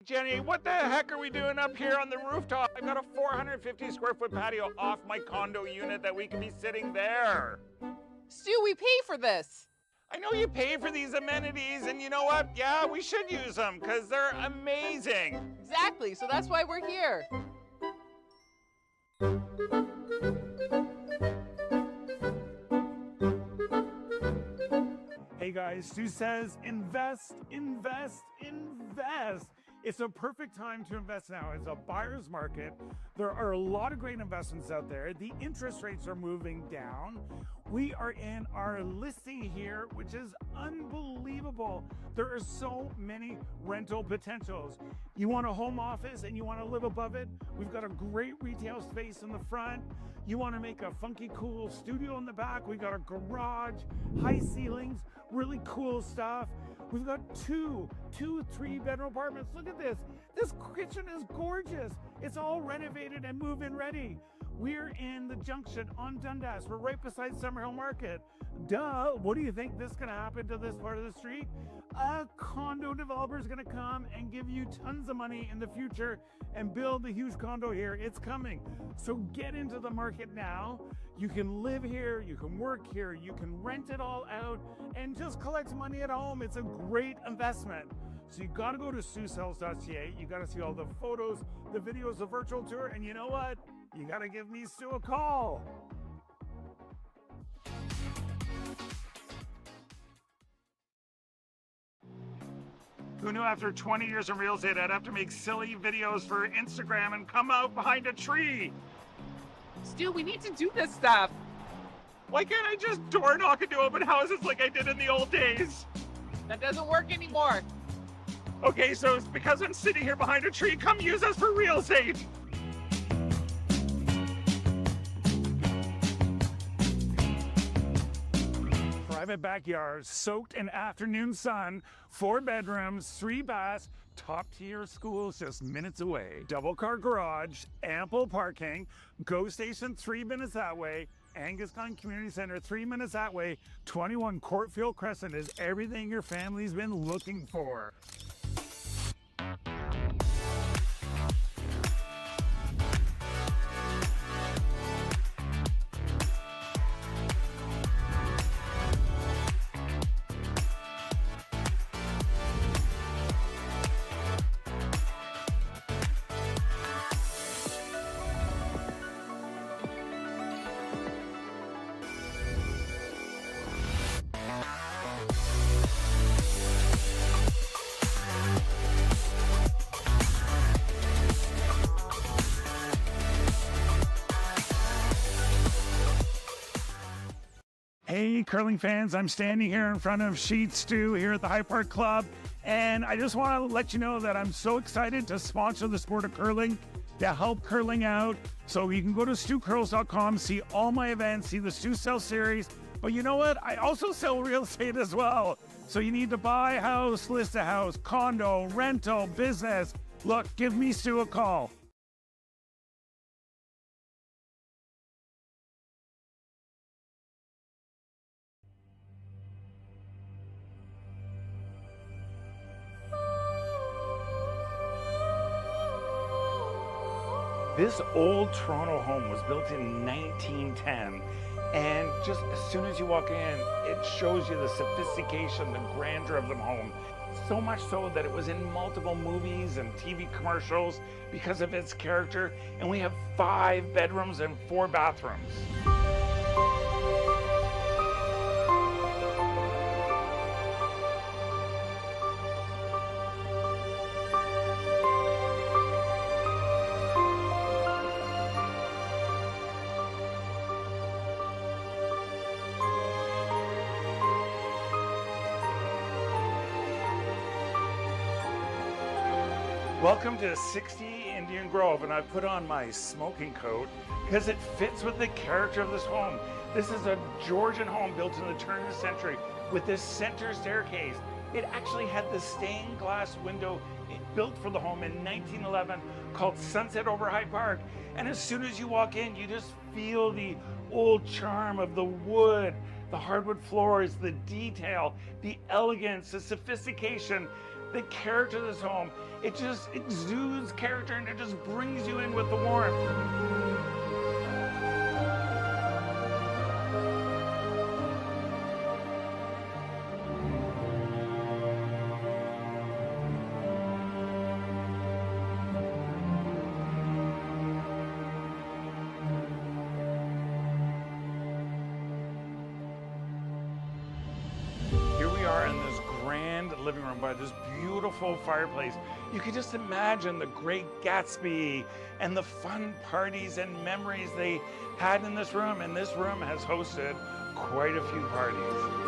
Jenny, what the heck are we doing up here on the rooftop? I've got a 450 square foot patio off my condo unit that we can be sitting there. Stu, we pay for this. I know you pay for these amenities, and you know what? Yeah, we should use them because they're amazing. Exactly, so that's why we're here. Hey guys, Stu says invest, invest, invest. It's a perfect time to invest now. It's a buyer's market. There are a lot of great investments out there. The interest rates are moving down. We are in our listing here, which is unbelievable. There are so many rental potentials. You want a home office and you want to live above it? We've got a great retail space in the front. You want to make a funky, cool studio in the back? We've got a garage, high ceilings, really cool stuff. We've got two 3-bedroom apartments. Look at this. This kitchen is gorgeous. It's all renovated and move-in ready. We're in the Junction on Dundas. We're right beside Summerhill Market. Duh, what do you think this is gonna happen to this part of the street? A condo developer is gonna come and give you tons of money in the future and build a huge condo here. It's coming. So get into the market now. You can live here, you can work here, you can rent it all out and just collect money at home. It's a great investment. So you gotta go to StuSells.ca. You gotta see all the photos, the videos, the virtual tour, and you know what? You gotta give me Stu a call. Who knew after 20 years in real estate, I'd have to make silly videos for Instagram and come out behind a tree? Stu, we need to do this stuff. Why can't I just door knock into open houses like I did in the old days? That doesn't work anymore. Okay, so it's because I'm sitting here behind a tree. Come use us for real estate. Private backyards, soaked in afternoon sun, 4 bedrooms, 3 baths, top tier schools just minutes away. Double car garage, ample parking, GO station 3 minutes that way, Anguscon Community Center 3 minutes that way, 21 Courtfield Crescent is everything your family's been looking for. Hey, curling fans, I'm standing here in front of Sheet Stew here at the High Park Club, and I just want to let you know that I'm so excited to sponsor the sport of curling to help curling out. So you can go to stucurls.com, see all my events, see the Stu Sell series. But you know what? I also sell real estate as well. So you need to buy a house, list a house, condo, rental, business. Look, give me Stu a call. This old Toronto home was built in 1910, and just as soon as you walk in, it shows you the sophistication, the grandeur of the home. So much so that it was in multiple movies and TV commercials because of its character, and we have 5 bedrooms and 4 bathrooms. Welcome to 60 Indian Grove, and I put on my smoking coat because it fits with the character of this home. This is a Georgian home built in the turn of the century with this center staircase. It actually had the stained glass window built for the home in 1911 called Sunset over Hyde Park. And as soon as you walk in, you just feel the old charm of the wood, the hardwood floors, the detail, the elegance, the sophistication, the character of this home. It just exudes character, and it just brings you in with the warmth. Here we are in this grand living room by this beautiful fireplace. You can just imagine the Great Gatsby and the fun parties and memories they had in this room, and this room has hosted quite a few parties.